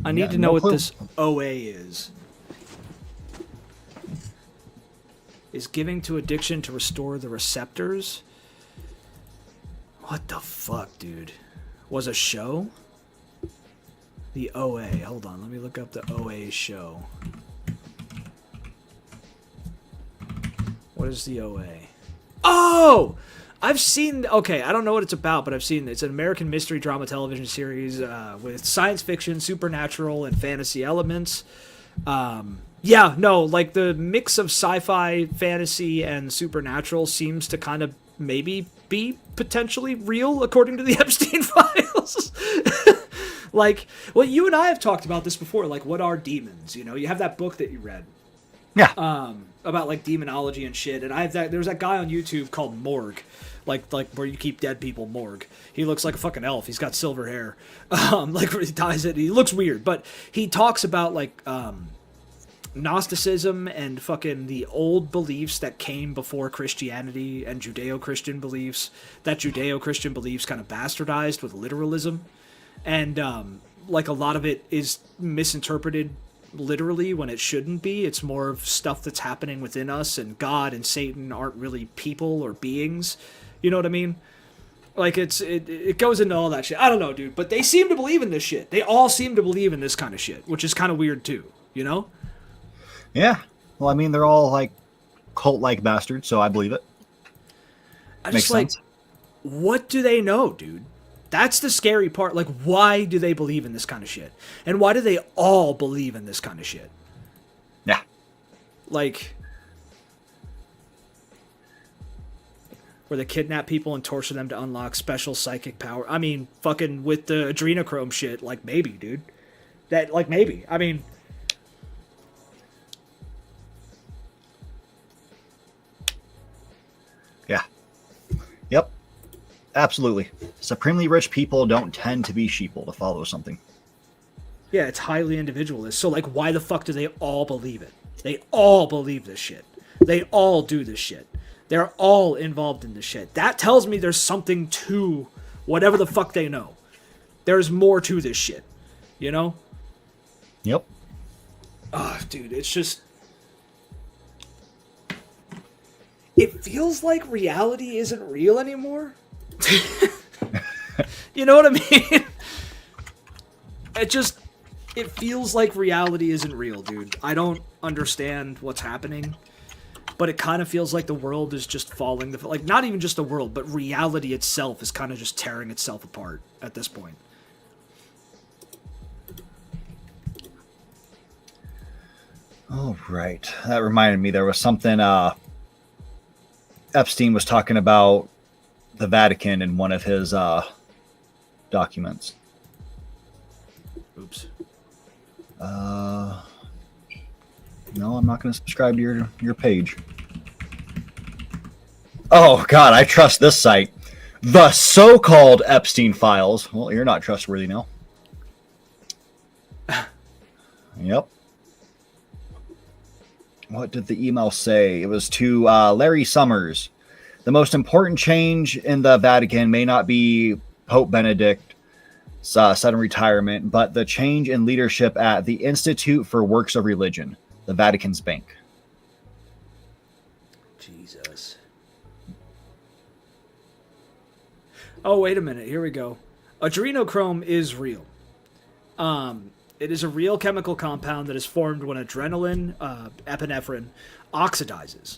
Speaker 2: I need to know what this OA is. Is giving to addiction to restore the receptors? What the fuck, dude? Was a show? The OA. Hold on, let me look up the OA show. What is the OA? Oh! I've seen... Okay, I don't know what it's about, but I've seen it. It's an American mystery drama television series with science fiction, supernatural, and fantasy elements. Yeah, no, like the mix of sci-fi, fantasy, and supernatural seems to kind of maybe be potentially real, according to the Epstein files. Like, well, you and I have talked about this before. Like, what are demons? You know, you have that book that you read.
Speaker 5: Yeah.
Speaker 2: About like demonology and shit. And I have there's that guy on YouTube called Morgue. Like where you keep dead people, Morgue. He looks like a fucking elf. He's got silver hair. Like he dyes it. He looks weird, but he talks about like Gnosticism and fucking the old beliefs that came before Christianity and Judeo-Christian beliefs. That Judeo-Christian beliefs kind of bastardized with literalism. and like a lot of it is misinterpreted literally when it shouldn't be. It's more of stuff that's happening within us, and God and Satan aren't really people or beings. You know what I mean? Like it goes into all that shit. I don't know, dude, but they seem to believe in this shit. They all seem to believe in this kind of shit, which is kind of weird too, you know?
Speaker 5: Yeah. Well, I mean, they're all like cult-like bastards, so I believe it.
Speaker 2: Makes sense. What do they know, dude? That's the scary part. Like, why do they believe in this kind of shit? And why do they all believe in this kind of shit?
Speaker 5: Yeah.
Speaker 2: Like, where they kidnap people and torture them to unlock special psychic power. I mean, fucking with the adrenochrome shit, like, maybe, dude. That, like, maybe. I mean...
Speaker 5: Yeah. Yep. Absolutely. Supremely rich people don't tend to be sheeple to follow something.
Speaker 2: Yeah, it's highly individualist. So, like, why the fuck do they all believe it? They all believe this shit. They all do this shit. They're all involved in this shit. That tells me there's something to whatever the fuck they know. There's more to this shit. You know?
Speaker 5: Yep.
Speaker 2: Oh, dude, it's just... It feels like reality isn't real anymore. You know what I mean? It feels like reality isn't real, dude. I don't understand what's happening, but it kind of feels like the world is just falling. Like, not even just the world, but reality itself is kind of just tearing itself apart at this point.
Speaker 5: Oh, right. That reminded me, there was something Epstein was talking about the Vatican in one of his documents.
Speaker 2: Oops.
Speaker 5: No, I'm not going to subscribe to your page. Oh, God, I trust this site. The so-called Epstein files. Well, you're not trustworthy now. Yep. What did the email say? It was to Larry Summers. The most important change in the Vatican may not be Pope Benedict's sudden retirement, but the change in leadership at the Institute for Works of Religion, the Vatican's bank.
Speaker 2: Jesus. Oh, wait a minute. Here we go. Adrenochrome is real. It is a real chemical compound that is formed when adrenaline, epinephrine, oxidizes.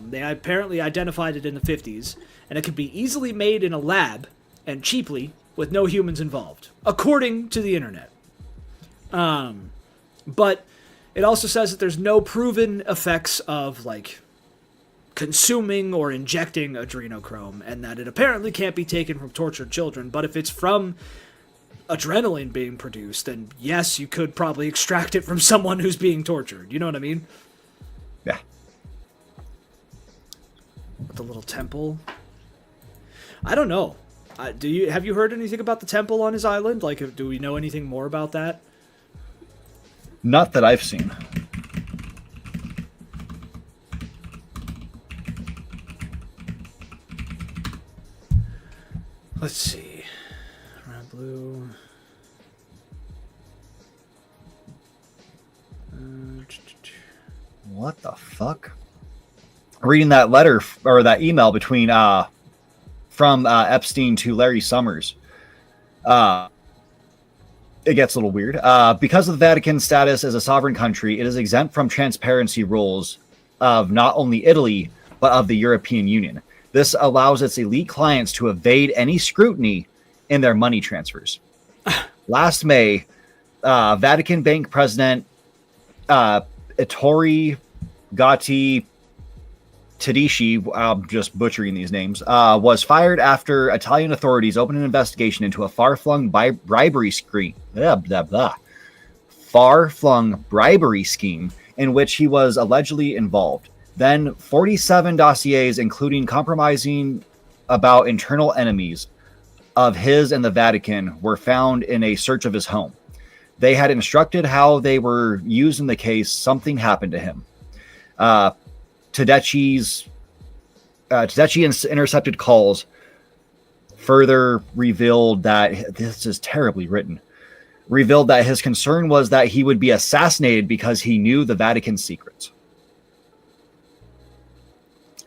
Speaker 2: They apparently identified it in the 50s, and it could be easily made in a lab and cheaply with no humans involved, according to the internet. But it also says that there's no proven effects of, like, consuming or injecting adrenochrome, and that it apparently can't be taken from tortured children. But if it's from adrenaline being produced, then yes, you could probably extract it from someone who's being tortured. You know what I mean?
Speaker 5: Yeah.
Speaker 2: The little temple. I don't know. Have you heard anything about the temple on his island? Like, do we know anything more about that?
Speaker 5: Not that I've seen.
Speaker 2: Let's see. Red, blue.
Speaker 5: What the fuck? Reading that letter or that email between from Epstein to Larry Summers. It gets a little weird. Because of the Vatican's status as a sovereign country, it is exempt from transparency rules of not only Italy, but of the European Union. This allows its elite clients to evade any scrutiny in their money transfers. Last May, Vatican Bank President Ettore Gatti Tedici, I'm just butchering these names, was fired after Italian authorities opened an investigation into a far-flung bribery scheme. Far-flung bribery scheme in which he was allegedly involved. Then 47 dossiers, including compromising about internal enemies of his and the Vatican, were found in a search of his home. They had instructed how they were used in the case. Something happened to him. Tedeschi intercepted calls further revealed that this is terribly written. Revealed that his concern was that he would be assassinated because he knew the Vatican's secrets.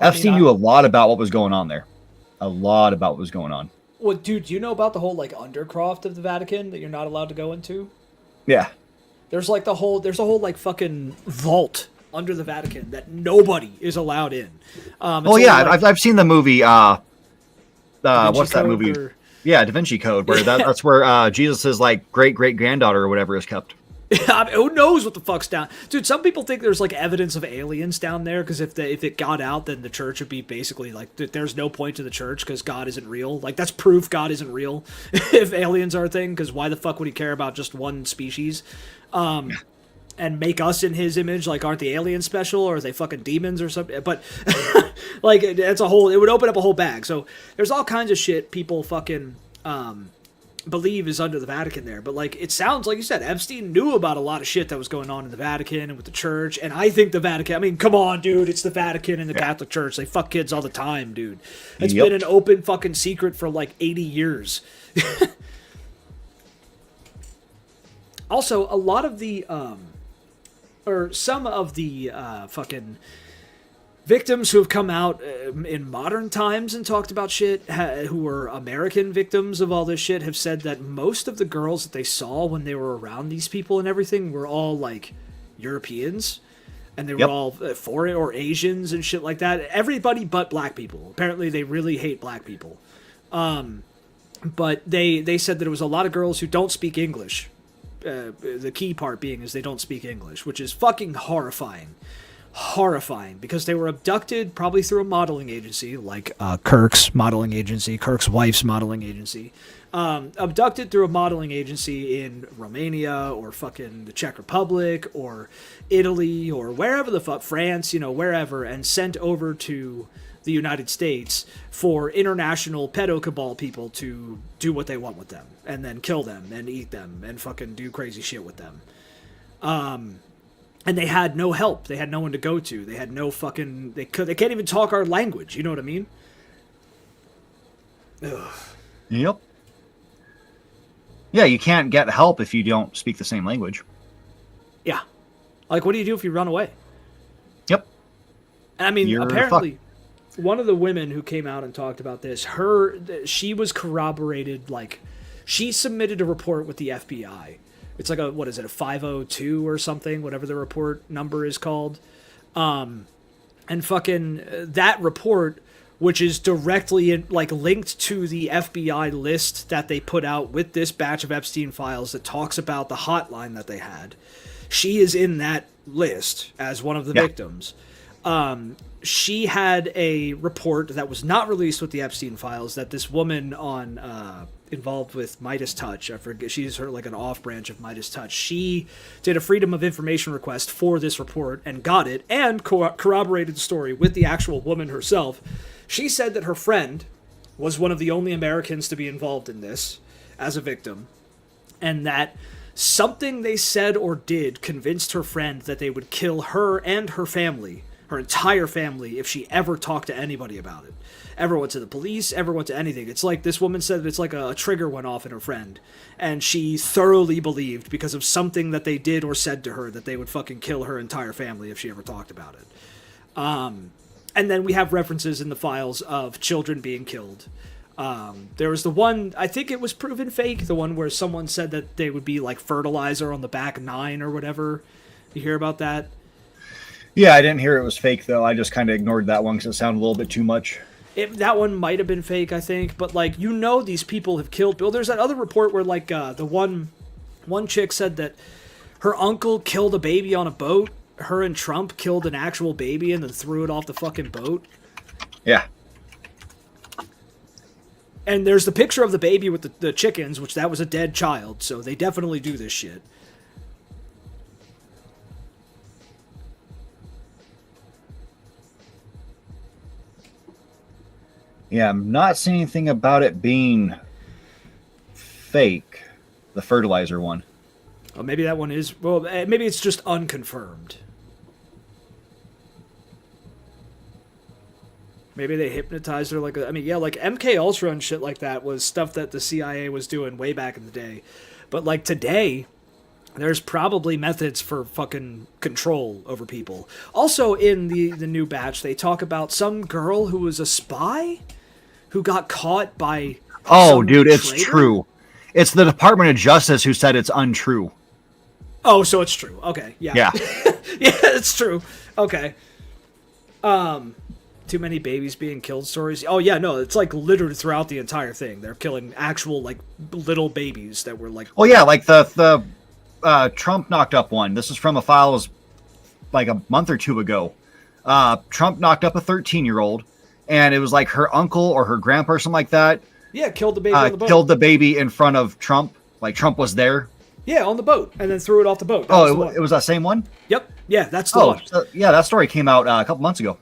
Speaker 5: Epstein knew a lot about what was going on there. A lot about what was going on.
Speaker 2: Well, dude, do you know about the whole like undercroft of the Vatican that you're not allowed to go into?
Speaker 5: Yeah.
Speaker 2: There's a whole like fucking vault under the Vatican that nobody is allowed in.
Speaker 5: I've seen the movie. What's that movie? Yeah, Da Vinci Code, where that's where Jesus's like great granddaughter or whatever is kept.
Speaker 2: Who knows what the fuck's down, dude? Some people think there's like evidence of aliens down there because if it got out, then the church would be basically like there's no point to the church because God isn't real. Like that's proof God isn't real if aliens are a thing. Because why the fuck would he care about just one species, and make us in his image? Like, aren't the aliens special or are they fucking demons or something? But like it's a whole. It would open up a whole bag. So there's all kinds of shit people fucking believe is under the Vatican there, but like it sounds like you said Epstein knew about a lot of shit that was going on in the Vatican and with the church. And I think the Vatican, I mean, come on, dude, it's the Vatican and the Catholic Church. They fuck kids all the time, dude. It's been an open fucking secret for like 80 years. Also, a lot of the some of the fucking victims who have come out in modern times and talked about shit, who were American victims of all this shit, have said that most of the girls that they saw when they were around these people and everything were all like Europeans, and they were all foreign or Asians and shit like that. Everybody but black people. Apparently, they really hate black people. But they said that it was a lot of girls who don't speak English. The key part being is they don't speak English, which is fucking horrifying. Because they were abducted probably through a modeling agency like Kirk's modeling agency, Kirk's wife's modeling agency, abducted through a modeling agency in Romania or fucking the Czech Republic or Italy or wherever the fuck, France, wherever, and sent over to the United States for international pedo cabal people to do what they want with them and then kill them and eat them and fucking do crazy shit with them. And they had no help. They had no one to go to. They had no fucking... They can't even talk our language. You know what I mean? Ugh.
Speaker 5: Yep. Yeah, you can't get help if you don't speak the same language.
Speaker 2: Yeah. Like, what do you do if you run away?
Speaker 5: Yep.
Speaker 2: I mean, apparently, one of the women who came out and talked about this, she was corroborated, like... She submitted a report with the FBI. It's like a 502 or something, whatever the report number is called. And fucking that report, which is directly linked to the FBI list that they put out with this batch of Epstein files that talks about the hotline that they had. She is in that list as one of the victims. She had a report that was not released with the Epstein files that this woman involved with Midas Touch, I forget, she's her like an off branch of Midas Touch. She did a Freedom of Information request for this report and got it and corroborated the story with the actual woman herself. She said that her friend was one of the only Americans to be involved in this as a victim, and that something they said or did convinced her friend that they would kill her and her family, her entire family, if she ever talked to anybody about it. Ever went to the police, ever went to anything. It's like this woman said that it's like a trigger went off in her friend, and she thoroughly believed because of something that they did or said to her that they would fucking kill her entire family if she ever talked about it. And then we have references in the files of children being killed. There was the one, I think it was proven fake, the one where someone said that they would be like fertilizer on the back 9 or whatever. You hear about that?
Speaker 5: Yeah, I didn't hear it was fake, though. I just kind of ignored that one because it sounded a little bit too much.
Speaker 2: That one might have been fake, I think. But, like, these people have killed people. There's that other report where, like, the one chick said that her uncle killed a baby on a boat. Her and Trump killed an actual baby and then threw it off the fucking boat.
Speaker 5: Yeah.
Speaker 2: And there's the picture of the baby with the chickens, which that was a dead child. So they definitely do this shit.
Speaker 5: Yeah, I'm not seeing anything about it being fake, the fertilizer one.
Speaker 2: Oh, maybe that one is... Well, maybe it's just unconfirmed. Maybe they hypnotized her like I mean, yeah, like MK Ultra and shit like that was stuff that the CIA was doing way back in the day. But like today, there's probably methods for fucking control over people. Also in the new batch, they talk about some girl who was a spy who got caught by
Speaker 5: dude, it's
Speaker 2: traitor?
Speaker 5: true. It's the Department of Justice who said it's untrue.
Speaker 2: Oh, so it's true. Okay, yeah.
Speaker 5: Yeah.
Speaker 2: Yeah, it's true. Okay. Too many babies being killed stories. Oh yeah, no, it's like littered throughout the entire thing. They're killing actual like little babies that were like.
Speaker 5: Oh yeah, like the Trump knocked up one. This is from a file was like a month or two ago. Trump knocked up a 13-year-old, and it was like her uncle or her grandpa or something like that.
Speaker 2: Yeah, killed the baby on the boat.
Speaker 5: Killed the baby in front of Trump. Like Trump was there.
Speaker 2: Yeah, on the boat, and then threw it off the boat.
Speaker 5: It was that same one?
Speaker 2: Yep. Yeah, that's the one.
Speaker 5: So, yeah, that story came out a couple months ago.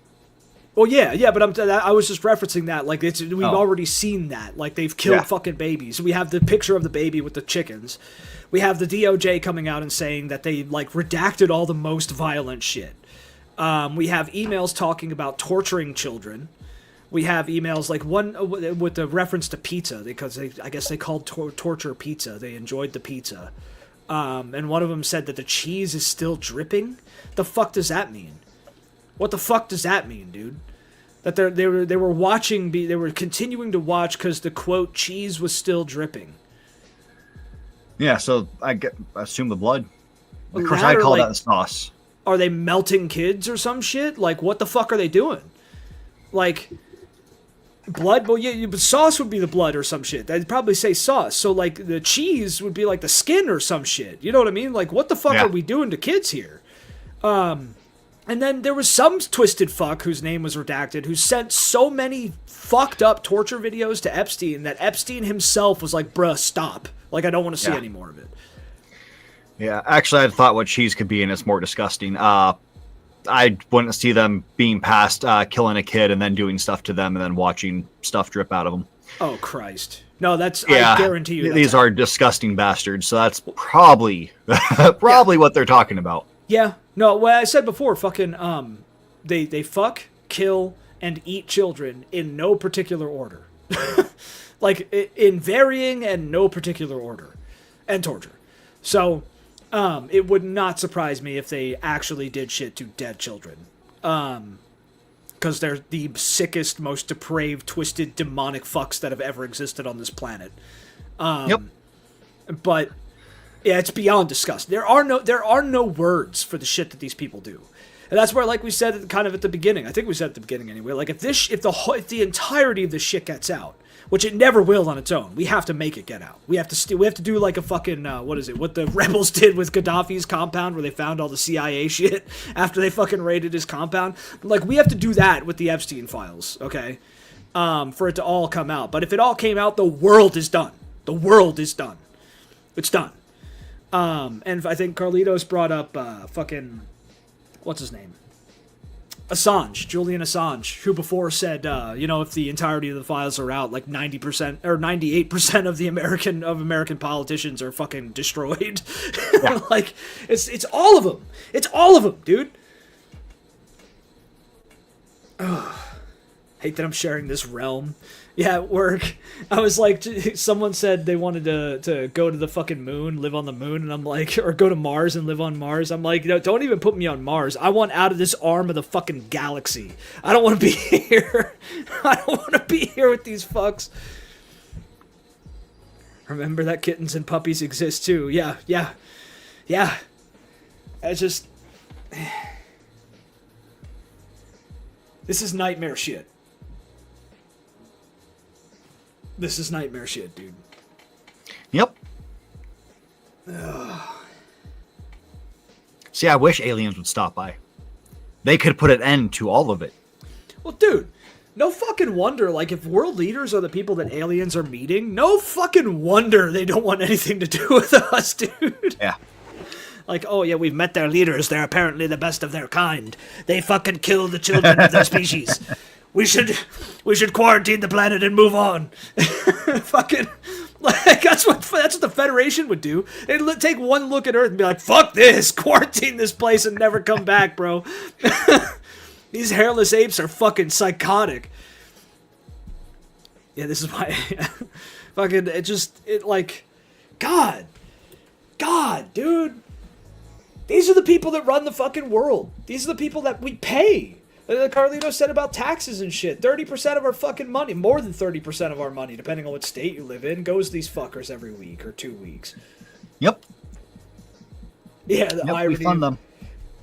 Speaker 2: Well, yeah, but I was just referencing that. Like, we've already seen that. Like, they've killed fucking babies. We have the picture of the baby with the chickens. We have the DOJ coming out and saying that they, like, redacted all the most violent shit. We have emails talking about torturing children. We have emails, like, one with the reference to pizza, because I guess they called torture pizza. They enjoyed the pizza. And one of them said that the cheese is still dripping. The fuck does that mean? What the fuck does that mean, dude? That they were watching, they were continuing to watch because the quote cheese was still dripping.
Speaker 5: Yeah, so I assume the blood. Of course, I call that the sauce.
Speaker 2: Are they melting kids or some shit? Like, what the fuck are they doing? Like, blood? Well, yeah, but sauce would be the blood or some shit. They'd probably say sauce. So, like, the cheese would be like the skin or some shit. You know what I mean? Like, what the fuck are we doing to kids here? And then there was some twisted fuck whose name was redacted who sent so many fucked up torture videos to Epstein that Epstein himself was like, bruh, stop. Like, I don't want to see any more of it.
Speaker 5: Yeah, actually, I thought what cheese could be, and it's more disgusting. I wouldn't see them being past killing a kid and then doing stuff to them and then watching stuff drip out of them.
Speaker 2: Oh, Christ. No, I guarantee you.
Speaker 5: These are disgusting bastards, so that's probably what they're talking about.
Speaker 2: Yeah. No, well, I said before, fucking, they fuck, kill, and eat children in no particular order. Like, in varying and no particular order. And torture. So, it would not surprise me if they actually did shit to dead children. Because they're the sickest, most depraved, twisted, demonic fucks that have ever existed on this planet.
Speaker 5: Yep.
Speaker 2: But... yeah, it's beyond disgusting. There are no words for the shit that these people do, and that's where, like we said, kind of at the beginning. I think we said at the beginning anyway. Like if the entirety of this shit gets out, which it never will on its own, we have to make it get out. We have to do like a fucking what the rebels did with Gaddafi's compound, where they found all the CIA shit after they fucking raided his compound. Like we have to do that with the Epstein files, okay? For it to all come out. But if it all came out, the world is done. The world is done. It's done. And I think Carlitos brought up, what's his name? Assange, Julian Assange, who before said, if the entirety of the files are out, like 90% or 98% of the American politicians are fucking destroyed. Yeah. Like, it's all of them. It's all of them, dude. Ugh. Hate that I'm sharing this realm. Yeah, at work, I was like, someone said they wanted to go to the fucking moon, live on the moon, and I'm like, or go to Mars and live on Mars. I'm like, don't even put me on Mars. I want out of this arm of the fucking galaxy. I don't want to be here. I don't want to be here with these fucks. Remember that kittens and puppies exist too. Yeah. It's just... this is nightmare shit. This is nightmare shit, dude.
Speaker 5: Yep. See, I wish aliens would stop by. They could put an end to all of it.
Speaker 2: Well, dude, no fucking wonder, like, if world leaders are the people that aliens are meeting, no fucking wonder they don't want anything to do with us, dude.
Speaker 5: Yeah.
Speaker 2: Like, oh yeah, we've met their leaders. They're apparently the best of their kind. They fucking kill the children of their species. We should quarantine the planet and move on. Fucking, like, that's what the Federation would do. They'd take one look at Earth and be like, fuck this, quarantine this place and never come back, bro. These hairless apes are fucking psychotic. Yeah, this is why. Fucking, God, dude. These are the people that run the fucking world. These are the people that we pay. Like Carlito said about taxes and shit. 30% of our fucking money, more than 30% of our money, depending on what state you live in, goes to these fuckers every week or 2 weeks.
Speaker 5: Yep.
Speaker 2: Yeah, the irony.
Speaker 5: We fund them.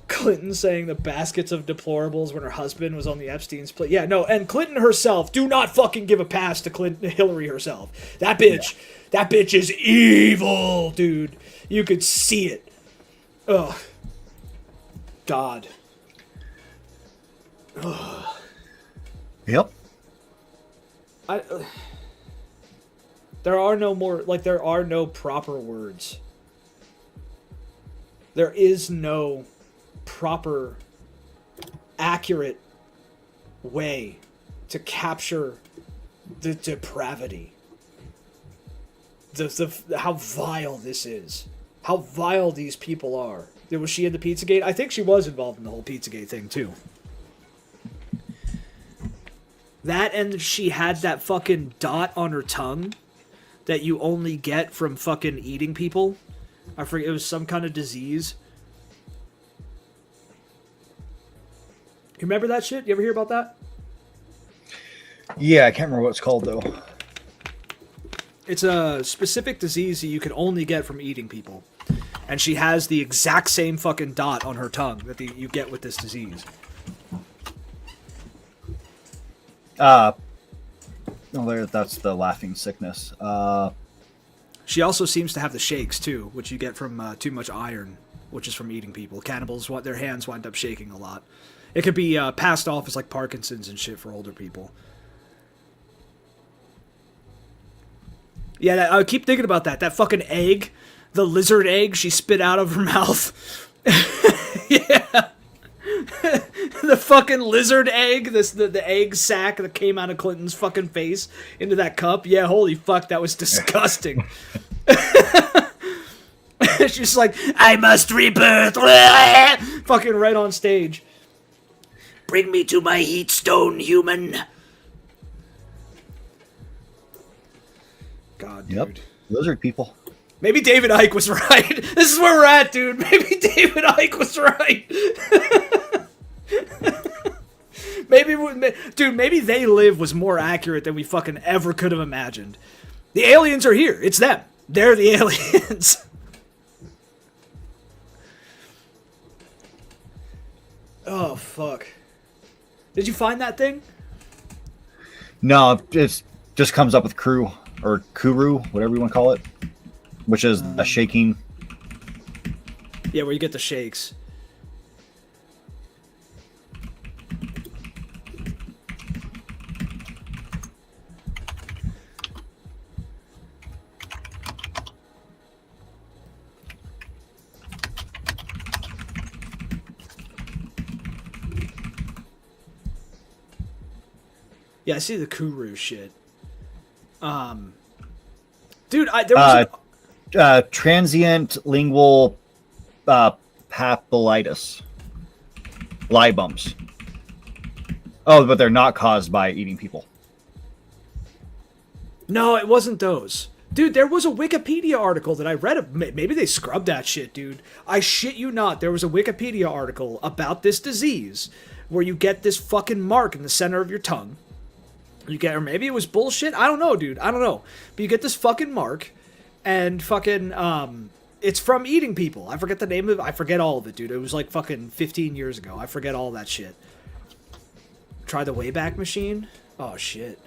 Speaker 2: Clinton saying the baskets of deplorables when her husband was on the Epstein's plate. Yeah, no, and Clinton herself, do not fucking give a pass to Hillary herself. That bitch is evil, dude. You could see it. Ugh. God. Ugh.
Speaker 5: Yep.
Speaker 2: There are no proper words. There is no proper, accurate way to capture the depravity. How vile this is. How vile these people are. Was she in the Pizzagate? I think she was involved in the whole Pizzagate thing, too. That, and she had that fucking dot on her tongue that you only get from fucking eating people. I forget, it was some kind of disease. You remember that shit? You ever hear about that?
Speaker 5: Yeah, I can't remember what it's called, though.
Speaker 2: It's a specific disease that you can only get from eating people. And she has the exact same fucking dot on her tongue that you get with this disease.
Speaker 5: No, that's the laughing sickness.
Speaker 2: She also seems to have the shakes, too, which you get from too much iron, which is from eating people. Cannibals, their hands wind up shaking a lot. It could be passed off as like Parkinson's and shit for older people. Yeah, I keep thinking about that. That fucking egg, the lizard egg she spit out of her mouth. Yeah. The fucking lizard egg, the egg sack that came out of Clinton's fucking face into that cup. Yeah, holy fuck, that was disgusting. She's like, I must rebirth. Fucking right on stage. Bring me to my heat stone, human. God, dude.
Speaker 5: Yep. Lizard people.
Speaker 2: Maybe David Icke was right. This is where we're at, dude. Maybe David Icke was right. Maybe They Live was more accurate than we fucking ever could have imagined. The aliens are here. It's them. They're the aliens. Oh, fuck. Did you find that thing?
Speaker 5: No, it just comes up with crew or kuru, whatever you want to call it, which is a shaking.
Speaker 2: Yeah, where you get the shakes. Yeah, I see the Kuru shit. Dude, there was
Speaker 5: transient lingual papillitis, libums. Oh, but they're not caused by eating people.
Speaker 2: No, it wasn't those. Dude, there was a Wikipedia article that I read. Maybe they scrubbed that shit, dude. I shit you not. There was a Wikipedia article about this disease where you get this fucking mark in the center of your tongue. Or maybe it was bullshit. I don't know, dude. I don't know. But you get this fucking mark, and fucking, it's from eating people. I forget the name of it. I forget all of it, dude. It was like fucking 15 years ago. I forget all that shit. Try the Wayback Machine? Oh, shit.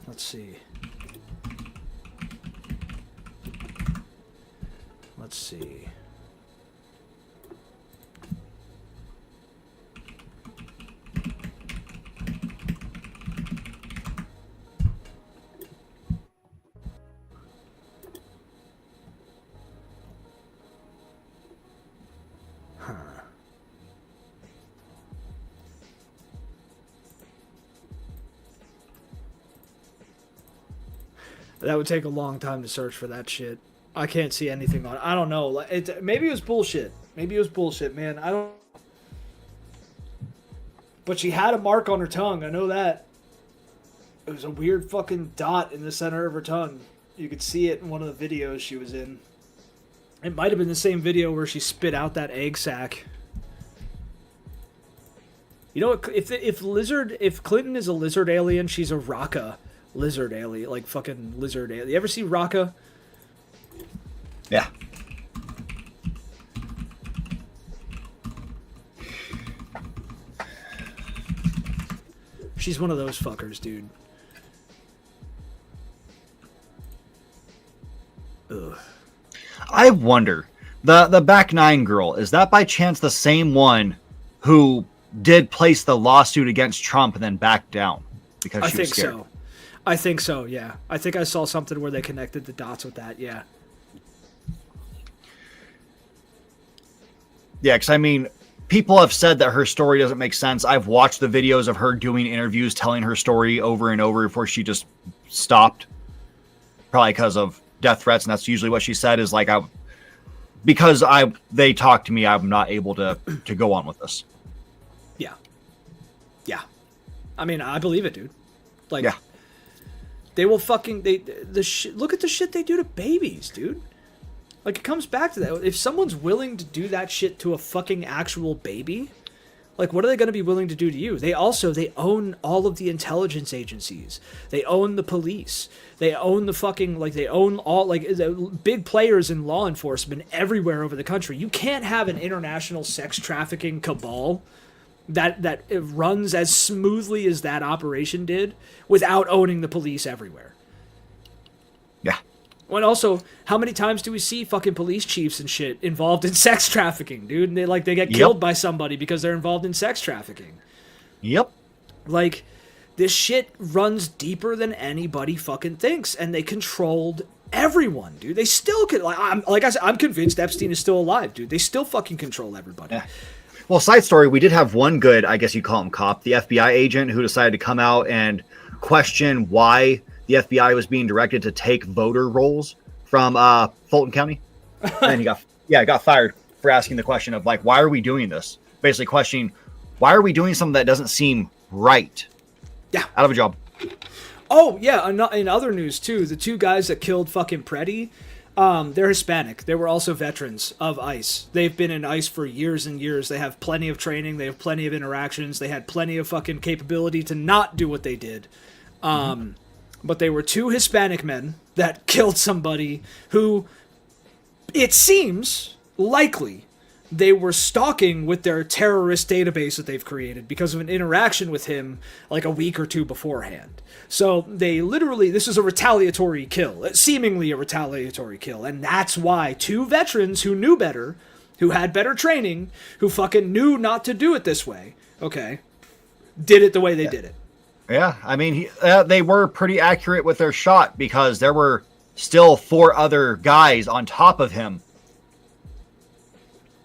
Speaker 2: Let's see. Let's see. That would take a long time to search for that shit. I can't see anything on it. I don't know. Maybe it was bullshit. Maybe it was bullshit, man. I don't... But she had a mark on her tongue. I know that. It was a weird fucking dot in the center of her tongue. You could see it in one of the videos she was in. It might have been the same video where she spit out that egg sac. You know, if Clinton is a lizard alien, she's a Raka lizard alien, like fucking lizard alien. You ever see Raka?
Speaker 5: Yeah.
Speaker 2: She's one of those fuckers, dude. Ugh.
Speaker 5: I wonder, the back nine girl, is that by chance the same one who did place the lawsuit against Trump and then backed down because she was scared?
Speaker 2: I think so, yeah. I think I saw something where they connected the dots with that, yeah.
Speaker 5: Yeah, because I mean, people have said that her story doesn't make sense. I've watched the videos of her doing interviews, telling her story over and over before she just stopped. Probably because of death threats, and that's usually what she said is like, they talk to me, I'm not able to go on with this.
Speaker 2: Yeah. Yeah. I mean, I believe it, dude. Like,
Speaker 5: yeah.
Speaker 2: They will fucking, look at the shit they do to babies, dude. Like, it comes back to that. If someone's willing to do that shit to a fucking actual baby, like, what are they going to be willing to do to you? They own all of the intelligence agencies. They own the police. They own the fucking, like, they own all, like, the big players in law enforcement everywhere over the country. You can't have an international sex trafficking cabal that it runs as smoothly as that operation did without owning the police everywhere.
Speaker 5: Yeah.
Speaker 2: And also, how many times do we see fucking police chiefs and shit involved in sex trafficking, dude? And they get killed by somebody because they're involved in sex trafficking.
Speaker 5: Yep.
Speaker 2: Like, this shit runs deeper than anybody fucking thinks, and they controlled everyone, dude. They still could, like I said, I'm convinced Epstein is still alive, dude. They still fucking control everybody.
Speaker 5: Yeah. Well, side story, we did have one good, I guess you call him cop, the FBI agent who decided to come out and question why the FBI was being directed to take voter rolls from Fulton County. And he got fired for asking the question of, like, why are we doing this? Basically questioning, why are we doing something that doesn't seem right?
Speaker 2: Yeah.
Speaker 5: Out of a job.
Speaker 2: Oh, yeah, in other news, too, the two guys that killed fucking Preddy, they're Hispanic. They were also veterans of ICE. They've been in ICE for years and years. They have plenty of training. They have plenty of interactions. They had plenty of fucking capability to not do what they did. But they were two Hispanic men that killed somebody who, it seems likely, they were stalking with their terrorist database that they've created because of an interaction with him like a week or two beforehand. So they literally, this is a retaliatory kill, seemingly a retaliatory kill. And that's why two veterans who knew better, who had better training, who fucking knew not to do it this way, okay, did it the way they did it.
Speaker 5: Yeah, I mean, they were pretty accurate with their shot because there were still 4 other guys on top of him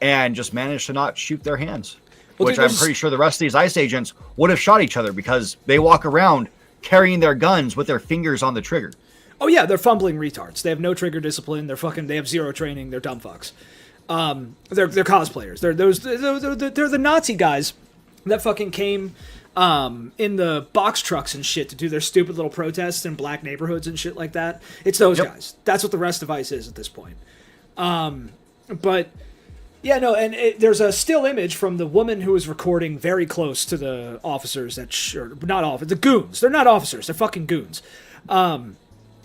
Speaker 5: and just managed to not shoot their hands, which I'm pretty sure the rest of these ICE agents would have shot each other because they walk around carrying their guns with their fingers on the trigger.
Speaker 2: Oh yeah, they're fumbling retards. They have no trigger discipline. They have zero training. They're dumb fucks. They're cosplayers. They're the Nazi guys that fucking came in the box trucks and shit to do their stupid little protests in black neighborhoods and shit like that. It's those guys. That's what the rest of ICE is at this point. But yeah, no, and there's a still image from the woman who was recording very close to the officers the goons. They're not officers. They're fucking goons.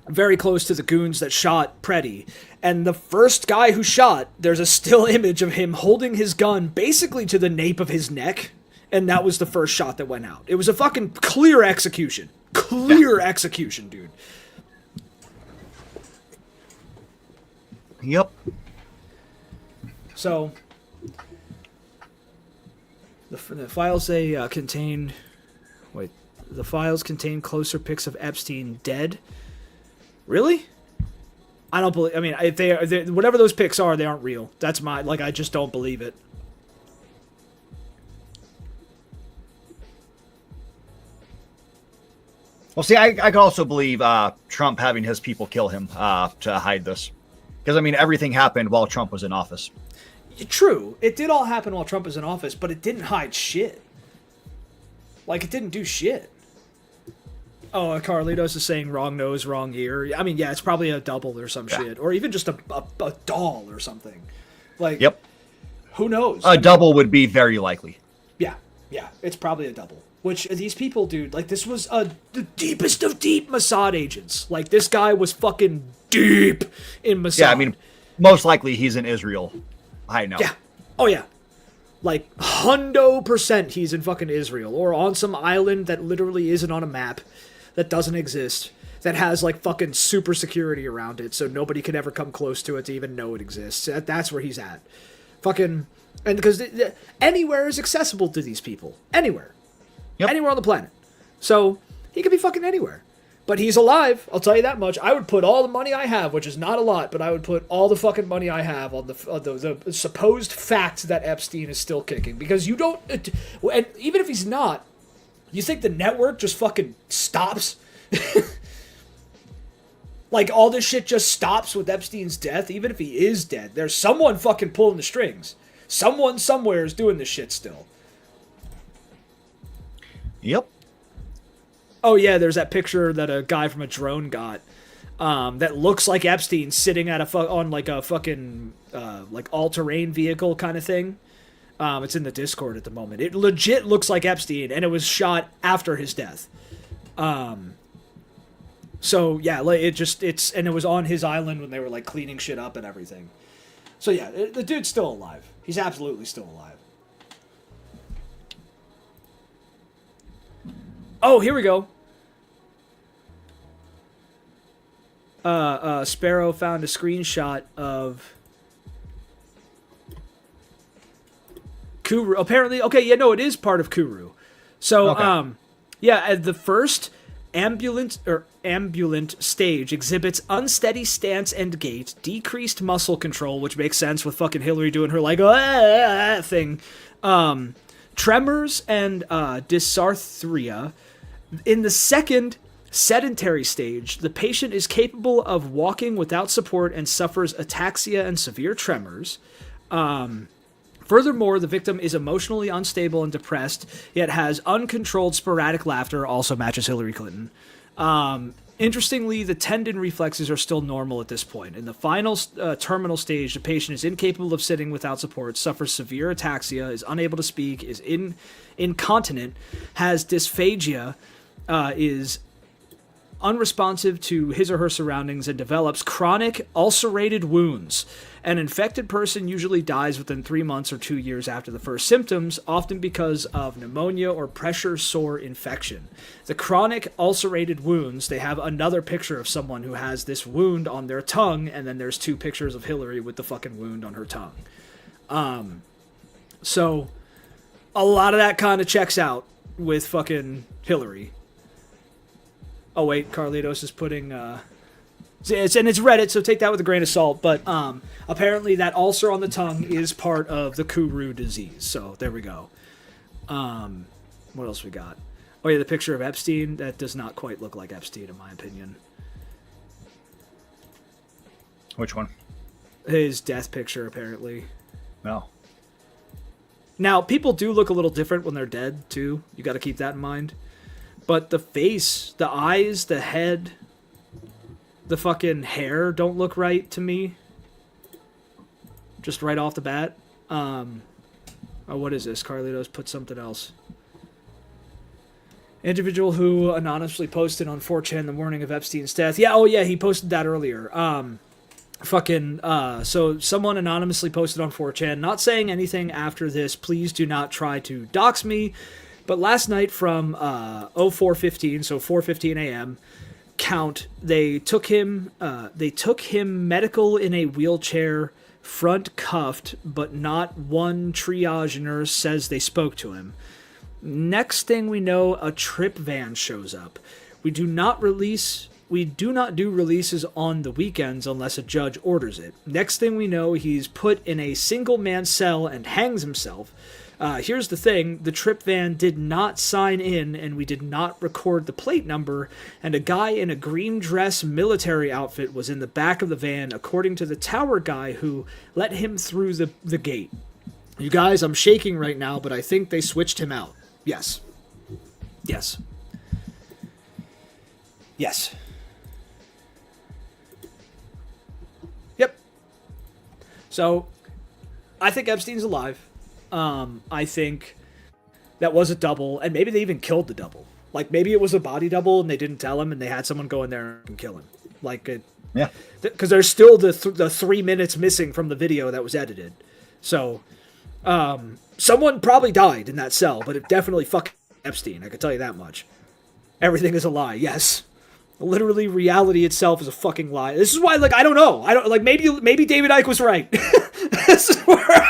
Speaker 2: Very close to the goons that shot Preddy. And the first guy who shot, there's a still image of him holding his gun basically to the nape of his neck. And that was the first shot that went out. It was a fucking clear execution. Execution, dude.
Speaker 5: Yep.
Speaker 2: So, the files contain... Wait. The files contain closer pics of Epstein dead? Really? I don't believe... I mean, if they whatever those pics are, they aren't real. That's my... Like, I just don't believe it.
Speaker 5: Well, see, I could also believe Trump having his people kill him to hide this. Because, I mean, everything happened while Trump was in office.
Speaker 2: True. It did all happen while Trump was in office, but it didn't hide shit. Like, it didn't do shit. Oh, Carlitos is saying wrong nose, wrong ear. I mean, yeah, it's probably a double or some shit, or even just a doll or something. Like,
Speaker 5: Yep.
Speaker 2: Who knows?
Speaker 5: A double would be very likely.
Speaker 2: Yeah, it's probably a double. Which these people, dude, like this was the deepest of deep Mossad agents. Like this guy was fucking deep in Mossad.
Speaker 5: Yeah, I mean, most likely he's in Israel. I know.
Speaker 2: Yeah. Oh yeah. Like 100% he's in fucking Israel or on some island that literally isn't on a map, that doesn't exist, that has like fucking super security around it, so nobody can ever come close to it to even know it exists. That's where he's at. Fucking, and because anywhere is accessible to these people. Anywhere. Yep. Anywhere on the planet. So he could be fucking anywhere. But he's alive, I'll tell you that much. I would put all the money I have, which is not a lot, but I would put all the fucking money I have on the supposed fact that Epstein is still kicking. Because you don't, and even if he's not, you think the network just fucking stops? Like, all this shit just stops with Epstein's death? Even if he is dead, there's someone fucking pulling the strings. Someone somewhere is doing this shit still.
Speaker 5: Yep.
Speaker 2: Oh, yeah, there's that picture that a guy from a drone got that looks like Epstein sitting at on like a fucking like all-terrain vehicle kind of thing. It's in the Discord at the moment. It legit looks like Epstein, and it was shot after his death. So yeah, like and it was on his island when they were like cleaning shit up and everything. So yeah, the dude's still alive. He's absolutely still alive. Oh, here we go. Sparrow found a screenshot of Kuru. Apparently, okay, yeah, no, it is part of Kuru. So,
Speaker 5: okay.
Speaker 2: Yeah, the first ambulant stage exhibits unsteady stance and gait, decreased muscle control, which makes sense with fucking Hillary doing her like thing, tremors and dysarthria. In the second sedentary stage, the patient is capable of walking without support and suffers ataxia and severe tremors. Furthermore, the victim is emotionally unstable and depressed, yet has uncontrolled sporadic laughter, also matches Hillary Clinton. Interestingly, the tendon reflexes are still normal at this point. In the final terminal stage, the patient is incapable of sitting without support, suffers severe ataxia, is unable to speak, is incontinent, has dysphagia, is unresponsive to his or her surroundings, and develops chronic ulcerated wounds. An infected person usually dies within 3 months or 2 years after the first symptoms, often because of pneumonia or pressure sore infection. The chronic ulcerated wounds, they have another picture of someone who has this wound on their tongue, and then there's 2 pictures of Hillary with the fucking wound on her tongue. So a lot of that kind of checks out with fucking Hillary. Oh wait, Carlitos is putting it's Reddit, so take that with a grain of salt, but apparently that ulcer on the tongue is part of the Kuru disease. So there we go. What else we got? Oh yeah, the picture of Epstein, that does not quite look like Epstein in my opinion.
Speaker 5: Which one?
Speaker 2: His death picture apparently.
Speaker 5: No.
Speaker 2: Now, people do look a little different when they're dead too. You got to keep that in mind. But the face, the eyes, the head, the fucking hair don't look right to me. Just right off the bat. Oh, what is this? Carlitos put something else. Individual who anonymously posted on 4chan the morning of Epstein's death. Yeah, oh yeah, he posted that earlier. So someone anonymously posted on 4chan, not saying anything after this. Please do not try to dox me. But last night from 04:15, so 4:15 a.m. count, they took him medical in a wheelchair, front cuffed, but not one triage nurse says they spoke to him. Next thing we know, a trip van shows up. We do not do releases on the weekends unless a judge orders it. Next thing we know, he's put in a single-man cell and hangs himself. Here's the thing, the trip van did not sign in, and we did not record the plate number, and a guy in a green dress military outfit was in the back of the van, according to the tower guy who let him through the gate. You guys, I'm shaking right now, but I think they switched him out. Yes. Yes. Yes. Yep. So, I think Epstein's alive. I think that was a double, and maybe they even killed the double. Like, maybe it was a body double, and they didn't tell him, and they had someone go in there and kill him. Like,
Speaker 5: Yeah.
Speaker 2: Because there's still the 3 minutes missing from the video that was edited. So, someone probably died in that cell, but it definitely fucking Epstein. I can tell you that much. Everything is a lie. Yes. Literally, reality itself is a fucking lie. This is why, like, I don't know. I don't like. Maybe David Icke was right. This is where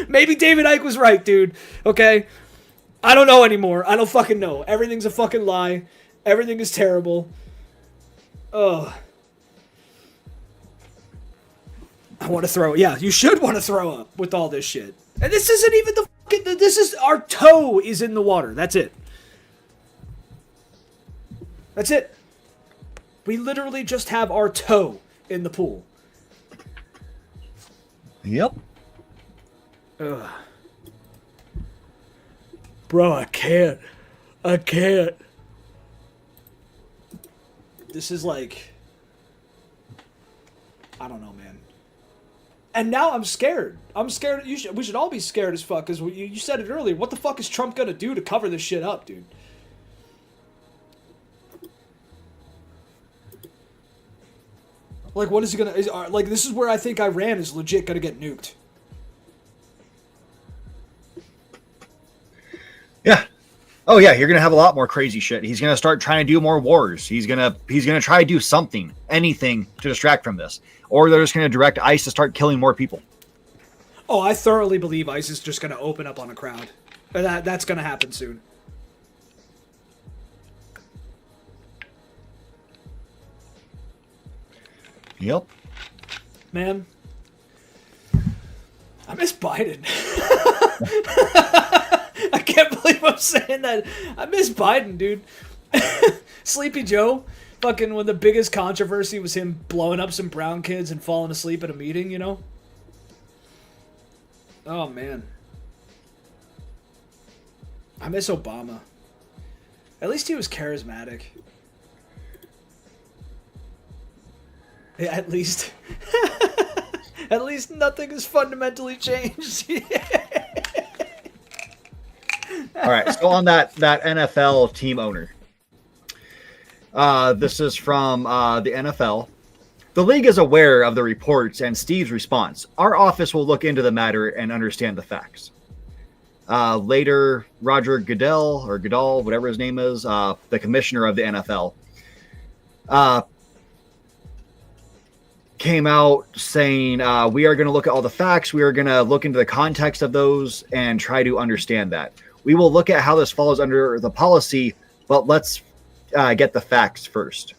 Speaker 2: maybe David Icke was right, dude. Okay, I don't know anymore. I don't fucking know. Everything's a fucking lie. Everything is terrible. Ugh. I want to throw. Yeah, you should want to throw up with all this shit. And this isn't even the fucking. This is our toe is in the water. That's it. That's it. We literally just have our toe in the pool.
Speaker 5: Yep.
Speaker 2: Ugh. Bro, I can't. I can't. This is like... I don't know, man. And now I'm scared. I'm scared. We should all be scared as fuck, because you said it earlier. What the fuck is Trump gonna do to cover this shit up, dude? Like, what is he gonna... like, this is where I think Iran is legit gonna get nuked.
Speaker 5: Yeah. Oh yeah, you're gonna have a lot more crazy shit. He's gonna start trying to do more wars. He's gonna try to do something, anything to distract from this, or they're just gonna direct ICE to start killing more people.
Speaker 2: Oh, I thoroughly believe ICE is just gonna open up on a crowd. That's gonna happen soon.
Speaker 5: Yep.
Speaker 2: Man, I miss Biden. I can't believe I'm saying that. I miss Biden, dude. Sleepy Joe, fucking when the biggest controversy was him blowing up some brown kids and falling asleep at a meeting, you know? Oh, man. I miss Obama. At least he was charismatic. Yeah, at least. At least nothing has fundamentally changed.
Speaker 5: All right. So on that NFL team owner, this is from the NFL. The league is aware of the reports and Steve's response. Our office will look into the matter and understand the facts. Later, Roger Goodell, whatever his name is, the commissioner of the NFL, came out saying, we are going to look at all the facts. We are going to look into the context of those and try to understand that. We will look at how this falls under the policy, but let's get the facts first.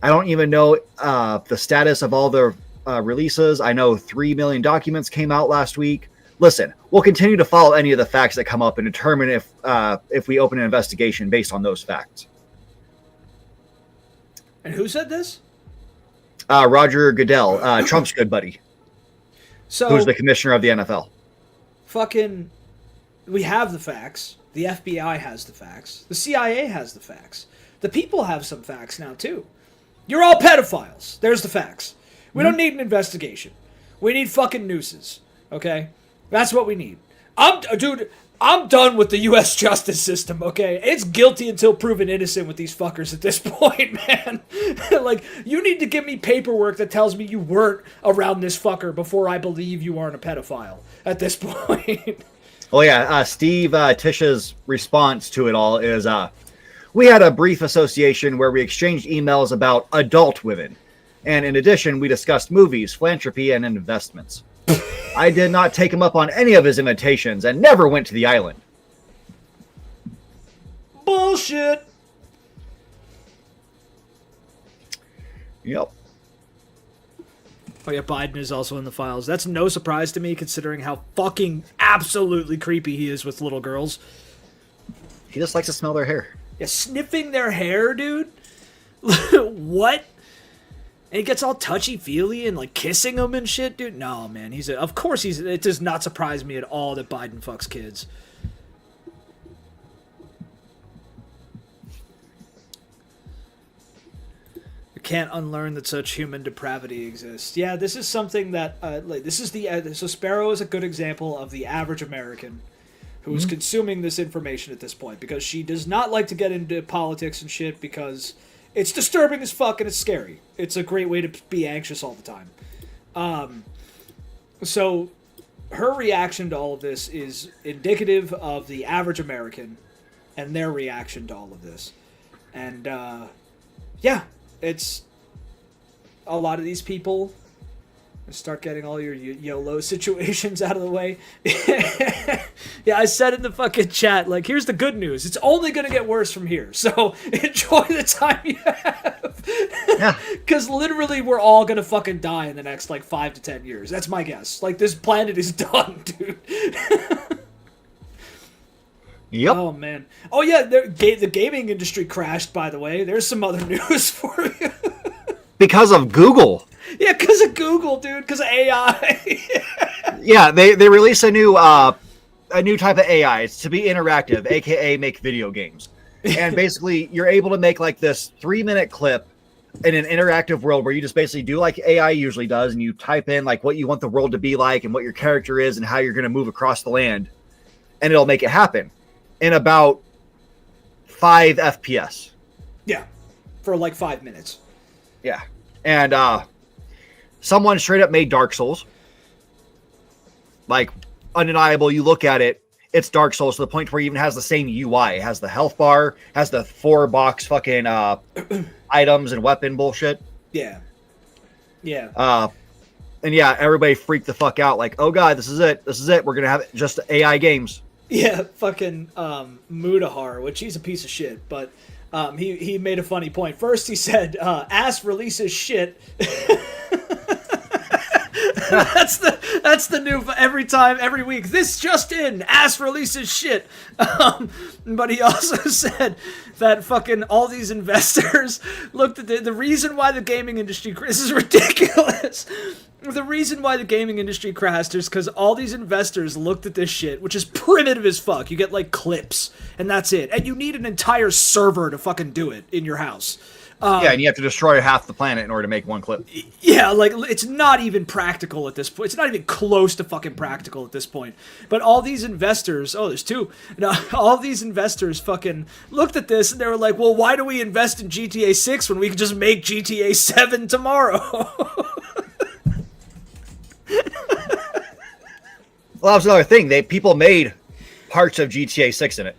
Speaker 5: I don't even know the status of all the releases. I know 3 million documents came out last week. Listen, we'll continue to follow any of the facts that come up and determine if we open an investigation based on those facts.
Speaker 2: And who said this?
Speaker 5: Roger Goodell, Trump's good buddy, who's the commissioner of the NFL.
Speaker 2: Fucking, we have the facts. The FBI has the facts. The CIA has the facts. The people have some facts now, too. You're all pedophiles. There's the facts. We don't need an investigation. We need fucking nooses. Okay? That's what we need. I'm done with the U.S. justice system, okay? It's guilty until proven innocent with these fuckers at this point, man. Like, you need to give me paperwork that tells me you weren't around this fucker before I believe you aren't a pedophile at this point.
Speaker 5: Oh, yeah. Steve Tish's response to it all is, we had a brief association where we exchanged emails about adult women. And in addition, we discussed movies, philanthropy, and investments. I did not take him up on any of his invitations and never went to the island.
Speaker 2: Bullshit.
Speaker 5: Yep.
Speaker 2: Oh yeah, Biden is also in the files. That's no surprise to me considering how fucking absolutely creepy he is with little girls.
Speaker 5: He just likes to smell their hair.
Speaker 2: Yeah, sniffing their hair, dude? What? And he gets all touchy-feely and, like, kissing them and shit, dude? No, man, of course it does not surprise me at all that Biden fucks kids. can't unlearn that such human depravity exists. Yeah, this is something that this is so Sparrow is a good example of the average American who is consuming this information at this point, because she does not like to get into politics and shit because it's disturbing as fuck and it's scary. It's a great way to be anxious all the time. So her reaction to all of this is indicative of the average American and their reaction to all of this. And yeah, it's a lot of these people. Start getting all your YOLO situations out of the way. Yeah, I said in the fucking chat, like, here's the good news. It's only going to get worse from here. So enjoy the time you have. Yeah. Because literally we're all going to fucking die in the next, like, 5 to 10 years. That's my guess. Like, this planet is done, dude.
Speaker 5: Yep.
Speaker 2: Oh, man. Oh, yeah, the gaming industry crashed, by the way. There's some other news for you.
Speaker 5: Because of Google.
Speaker 2: Yeah, because of Google, dude. Because of AI.
Speaker 5: Yeah, they released a new type of AI. It's to be interactive, aka make video games. And basically, you're able to make like this 3-minute clip in an interactive world where you just basically do like AI usually does, and you type in like what you want the world to be like and what your character is and how you're going to move across the land, and it'll make it happen in about 5 FPS.
Speaker 2: Yeah, for like 5 minutes.
Speaker 5: Yeah, and someone straight up made Dark Souls. Like, undeniable, you look at it, it's Dark Souls to the point where it even has the same UI. It has the health bar, has the 4-box fucking items and weapon bullshit.
Speaker 2: Yeah. Yeah.
Speaker 5: And yeah, everybody freaked the fuck out. Like, oh god, this is it. This is it. We're going to have just AI games.
Speaker 2: Yeah, fucking Mudahar, which he's a piece of shit, but he made a funny point. First he said, ass releases shit. That's the new every week. This just in, ass releases shit. But he also said that fucking all these investors looked at the reason why the gaming industry. This is ridiculous. The reason why the gaming industry crashed is because all these investors looked at this shit, which is primitive as fuck. You get like clips, and that's it. And you need an entire server to fucking do it in your house.
Speaker 5: Yeah, and you have to destroy half the planet in order to make one clip.
Speaker 2: Yeah, like, it's not even practical at this point. It's not even close to fucking practical at this point. But all these investors, there's 2. No, all these investors fucking looked at this and they were like, well, why do we invest in GTA 6 when we can just make GTA 7 tomorrow?
Speaker 5: Well, that's another thing. People made parts of GTA 6 in it.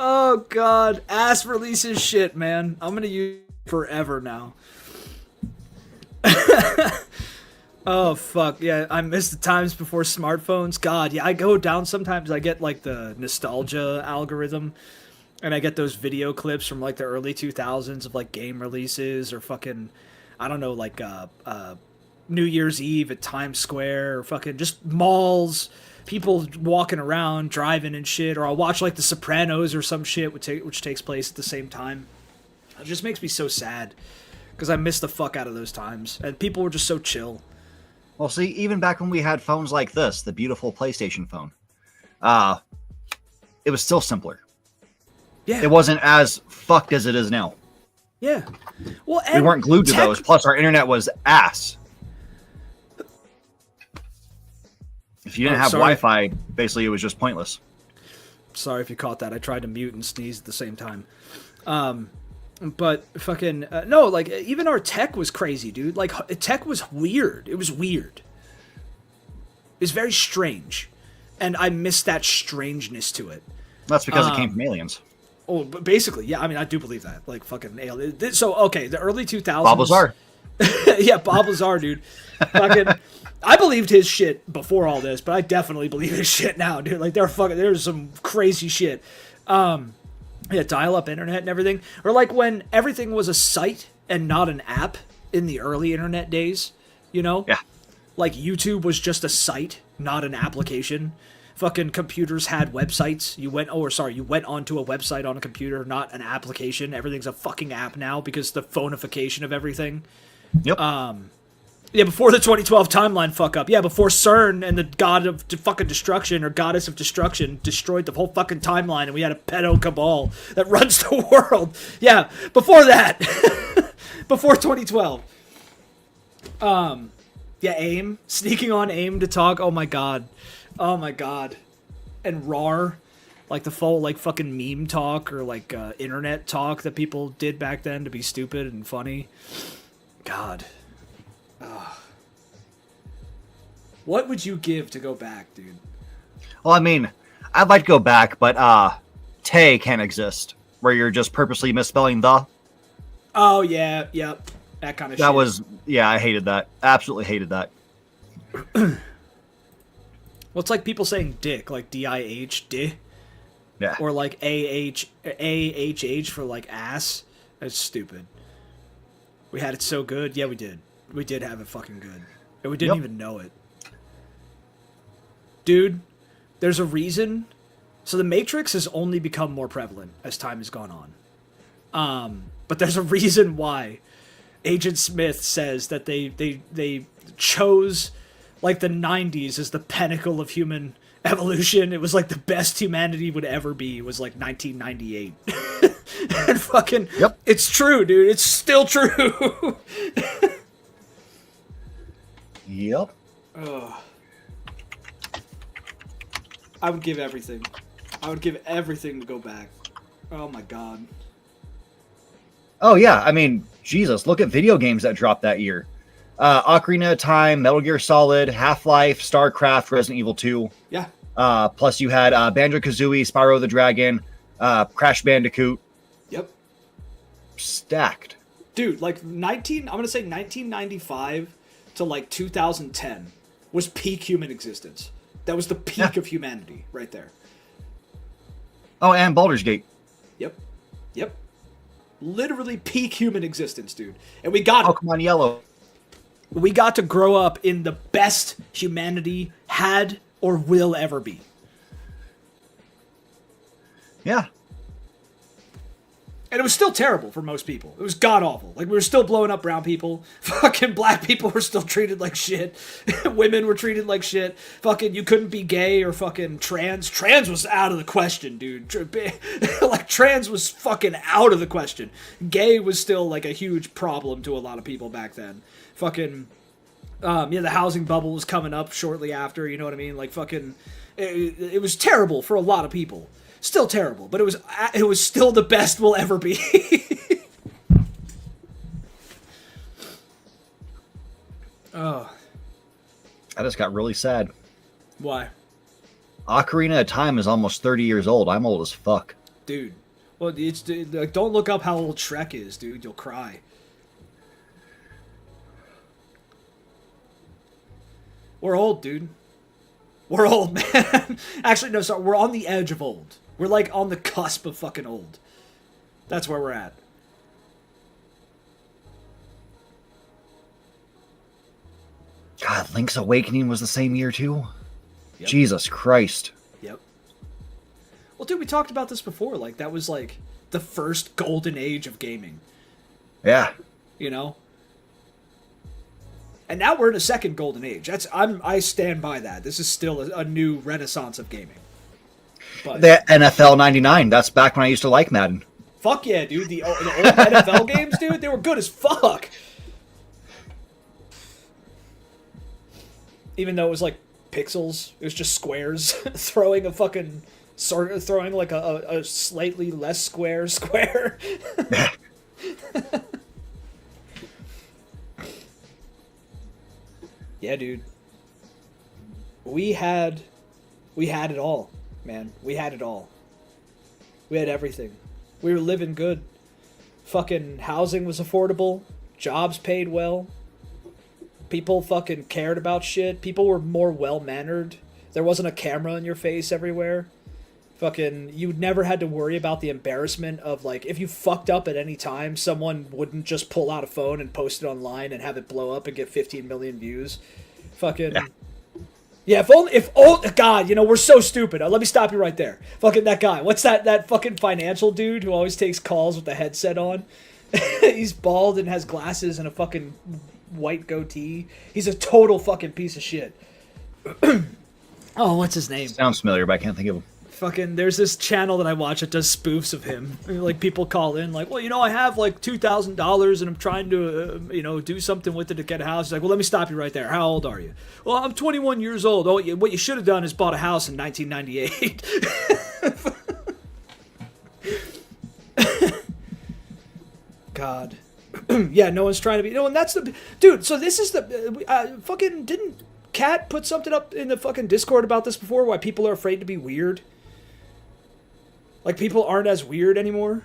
Speaker 2: Oh, God. Ass releases shit, man. I'm going to use it forever now. Oh, fuck. Yeah, I miss the times before smartphones. God, yeah, I go down sometimes. I get, like, the nostalgia algorithm, and I get those video clips from, like, the early 2000s of, like, game releases or fucking, I don't know, like, New Year's Eve at Times Square or fucking just malls. People walking around, driving and shit, or I'll watch like The Sopranos or some shit, which takes place at the same time. It just makes me so sad because I miss the fuck out of those times, and people were just so chill.
Speaker 5: Well, see, even back when we had phones like this, the beautiful PlayStation phone, it was still simpler. Yeah, it wasn't as fucked as it is now.
Speaker 2: Yeah, well,
Speaker 5: we weren't glued to those. Plus, our internet was ass. If you didn't have Wi-Fi, basically it was just pointless.
Speaker 2: Sorry if you caught that. I tried to mute and sneeze at the same time. But fucking no, like even our tech was crazy, dude. Like tech was weird. It was weird. It was very strange, and I missed that strangeness to it.
Speaker 5: That's because it came from aliens.
Speaker 2: Oh, but basically, yeah. I mean, I do believe that. Like fucking alien. So okay, the early 2000s.
Speaker 5: Bob Lazar.
Speaker 2: Yeah, Bob Lazar, dude. Fucking. I believed his shit before all this, but I definitely believe his shit now, dude. Like, there's some crazy shit. Yeah, dial-up internet and everything. Or like when everything was a site and not an app in the early internet days, you know?
Speaker 5: Yeah.
Speaker 2: Like YouTube was just a site, not an application. Fucking computers had websites. You went onto a website on a computer, not an application. Everything's a fucking app now because the phonification of everything.
Speaker 5: Yep.
Speaker 2: Yeah, before the 2012 timeline fuck up. Yeah, before CERN and the god of fucking destruction or goddess of destruction destroyed the whole fucking timeline and we had a pedo cabal that runs the world. Yeah, before that. Before 2012. Yeah, AIM. Sneaking on AIM to talk. Oh my god. Oh my god. And RAR. Like the full, like, fucking meme talk or, like, internet talk that people did back then to be stupid and funny. God. Ugh. What would you give to go back, dude?
Speaker 5: Well, I mean, I'd like to go back, but Tay can't exist, where you're just purposely misspelling the.
Speaker 2: Oh, yeah, yep. That kind of shit.
Speaker 5: That was, yeah, I hated that. Absolutely hated that.
Speaker 2: Well, it's like people saying dick, like D-I-H, di.
Speaker 5: Yeah.
Speaker 2: Or like A-H-H for like ass. That's stupid. We had it so good. Yeah, we did. We did have it fucking good. And we didn't even know it. Dude, there's a reason. So the Matrix has only become more prevalent as time has gone on. But there's a reason why Agent Smith says that they chose like the 90s as the pinnacle of human evolution. It was like the best humanity would ever be. It was like 1998. And fucking, It's true, dude. It's still true.
Speaker 5: Yep.
Speaker 2: Ugh. I would give everything. I would give everything to go back. Oh my god.
Speaker 5: Oh yeah, I mean, Jesus, look at video games that dropped that year. Ocarina of Time, Metal Gear Solid, Half-Life, StarCraft, Resident Evil 2.
Speaker 2: Yeah.
Speaker 5: Plus you had Banjo-Kazooie, Spyro the Dragon, Crash Bandicoot.
Speaker 2: Yep.
Speaker 5: Stacked.
Speaker 2: Dude, like I'm gonna say 1995 to like 2010 was peak human existence. That was the peak of humanity right there.
Speaker 5: Oh, and Baldur's Gate.
Speaker 2: Yep. Literally peak human existence, dude. And we got
Speaker 5: Pokemon Yellow.
Speaker 2: We got to grow up in the best humanity had or will ever be.
Speaker 5: Yeah.
Speaker 2: And it was still terrible for most people. It was god-awful. Like, we were still blowing up brown people. Fucking black people were still treated like shit. Women were treated like shit. Fucking, you couldn't be gay or fucking trans. Trans was out of the question, dude. Like, trans was fucking out of the question. Gay was still, like, a huge problem to a lot of people back then. Fucking, the housing bubble was coming up shortly after, you know what I mean? Like, fucking, it was terrible for a lot of people. Still terrible, but it was still the best we'll ever be. Oh.
Speaker 5: I just got really sad.
Speaker 2: Why?
Speaker 5: Ocarina of Time is almost 30 years old. I'm old as fuck.
Speaker 2: Dude. Well, like, don't look up how old Shrek is, dude. You'll cry. We're old, dude. We're old, man. Actually, no, sorry. We're on the edge of old. We're, like, on the cusp of fucking old. That's where we're at.
Speaker 5: God, Link's Awakening was the same year, too?
Speaker 2: Yep.
Speaker 5: Jesus Christ.
Speaker 2: Yep. Well, dude, we talked about this before. Like, that was, like, the first golden age of gaming.
Speaker 5: Yeah.
Speaker 2: You know? And now we're in a second golden age. I stand by that. This is still a new renaissance of gaming. But
Speaker 5: The NFL 99. That's back when I used to like Madden.
Speaker 2: fuck yeah, dude. The old NFL games, dude, they were good as fuck. Even though it was like pixels, it was just squares throwing a fucking throwing like a slightly less square. Yeah, dude. We had it all, man. We had it all. We had everything. We were living good. Fucking housing was affordable. Jobs paid well. People fucking cared about shit. People were more well-mannered. There wasn't a camera in your face everywhere. Fucking, you never had to worry about the embarrassment of, like, if you fucked up at any time, someone wouldn't just pull out a phone and post it online and have it blow up and get 15 million views. Fucking... Yeah, God, you know, we're so stupid. Let me stop you right there. Fucking that guy. What's that fucking financial dude who always takes calls with the headset on? He's bald and has glasses and a fucking white goatee. He's a total fucking piece of shit. Oh, what's his name?
Speaker 5: Sounds familiar, but I can't think of him.
Speaker 2: Fucking, there's this channel that I watch that does spoofs of him. Like, people call in, like, well, you know, I have like $2,000 and I'm trying to, you know, do something with it to get a house. He's like, well, let me stop you right there. How old are you? Well, I'm 21 years old. Oh, what you should have done is bought a house in 1998. God. Yeah, no one's trying to be, and that's the dude. So this is the fucking, didn't Cat put something up in the fucking Discord about this before? Why people are afraid to be weird? Like, people aren't as weird anymore.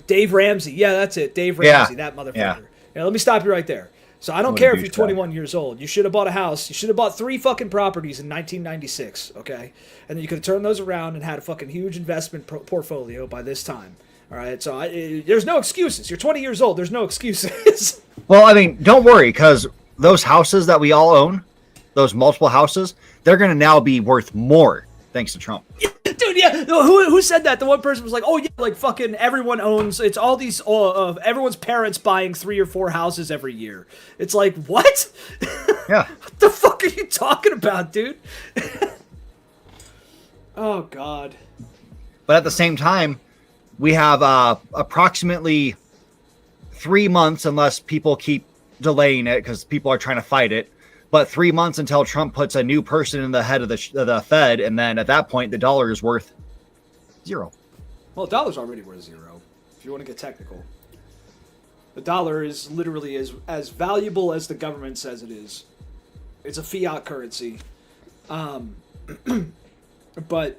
Speaker 2: Dave Ramsey, yeah, that's it. Dave Ramsey, that motherfucker. Yeah, let me stop you right there. So I don't care if you're 21 years old. You should have bought a house. You should have bought 3 fucking properties in 1996, okay? And then you could have turned those around and had a fucking huge investment portfolio by this time. All right, so there's no excuses. You're 20 years old. There's no excuses.
Speaker 5: Well, I mean, don't worry, because those houses that we all own, those multiple houses, they're going to now be worth more thanks to Trump.
Speaker 2: Dude, yeah. Who said that? The one person was like, oh, yeah, like fucking everyone owns, it's all these, everyone's parents buying 3 or 4 houses every year. It's like, what?
Speaker 5: Yeah.
Speaker 2: What the fuck are you talking about, dude? Oh, God.
Speaker 5: But at the same time, we have approximately 3 months, unless people keep delaying it because people are trying to fight it. But 3 months until Trump puts a new person in the head of the Fed, and then at that point, the dollar is worth 0.
Speaker 2: Well, the dollar's already worth 0, if you want to get technical. The dollar is literally as valuable as the government says it is. It's a fiat currency. But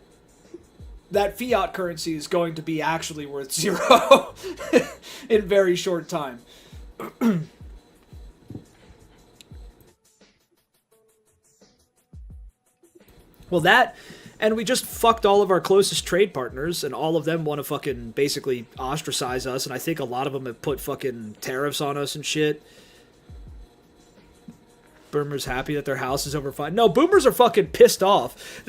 Speaker 2: that fiat currency is going to be actually worth 0 in very short time. Well, that, and we just fucked all of our closest trade partners, and all of them want to fucking basically ostracize us, and I think a lot of them have put fucking tariffs on us and shit. Boomers happy that their house is over fine. No, boomers are fucking pissed off.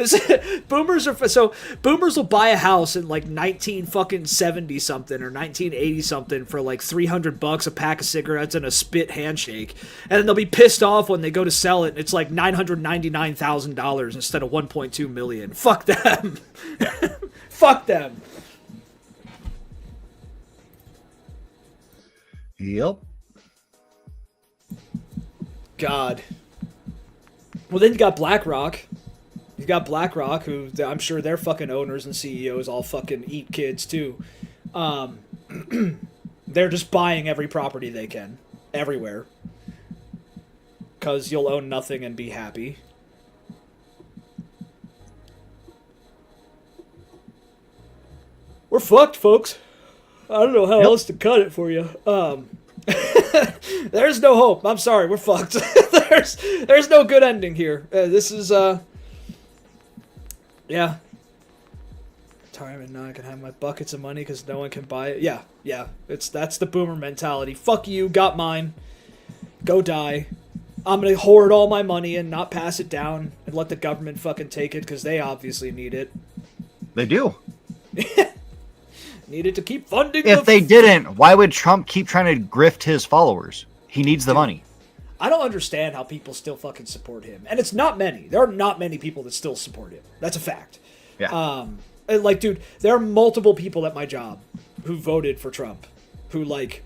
Speaker 2: Boomers will buy a house in like 1970 something or 1980 something for like $300, a pack of cigarettes and a spit handshake, and then they'll be pissed off when they go to sell it and it's like $999,000 instead of 1.2 million. Fuck them. Fuck them.
Speaker 5: Yep.
Speaker 2: God. Well, then you got BlackRock. You got BlackRock, who I'm sure their fucking owners and CEOs all fucking eat kids too. They're just buying every property they can, everywhere, because you'll own nothing and be happy. We're fucked, folks. I don't know how else to cut it for you. There's no hope. I'm sorry, we're fucked. There's no good ending here. This is yeah. Retirement now, I can have my buckets of money because no one can buy it. Yeah. That's the boomer mentality. Fuck you, got mine. Go die. I'm gonna hoard all my money and not pass it down and let the government fucking take it because they obviously need it.
Speaker 5: They do.
Speaker 2: Needed to keep funding.
Speaker 5: If they didn't, why would Trump keep trying to grift his followers? He needs the money.
Speaker 2: I don't understand how people still fucking support him. And it's not many. There are not many people that still support him. That's a fact.
Speaker 5: Yeah.
Speaker 2: Like, dude, there are multiple people at my job who voted for Trump who, like,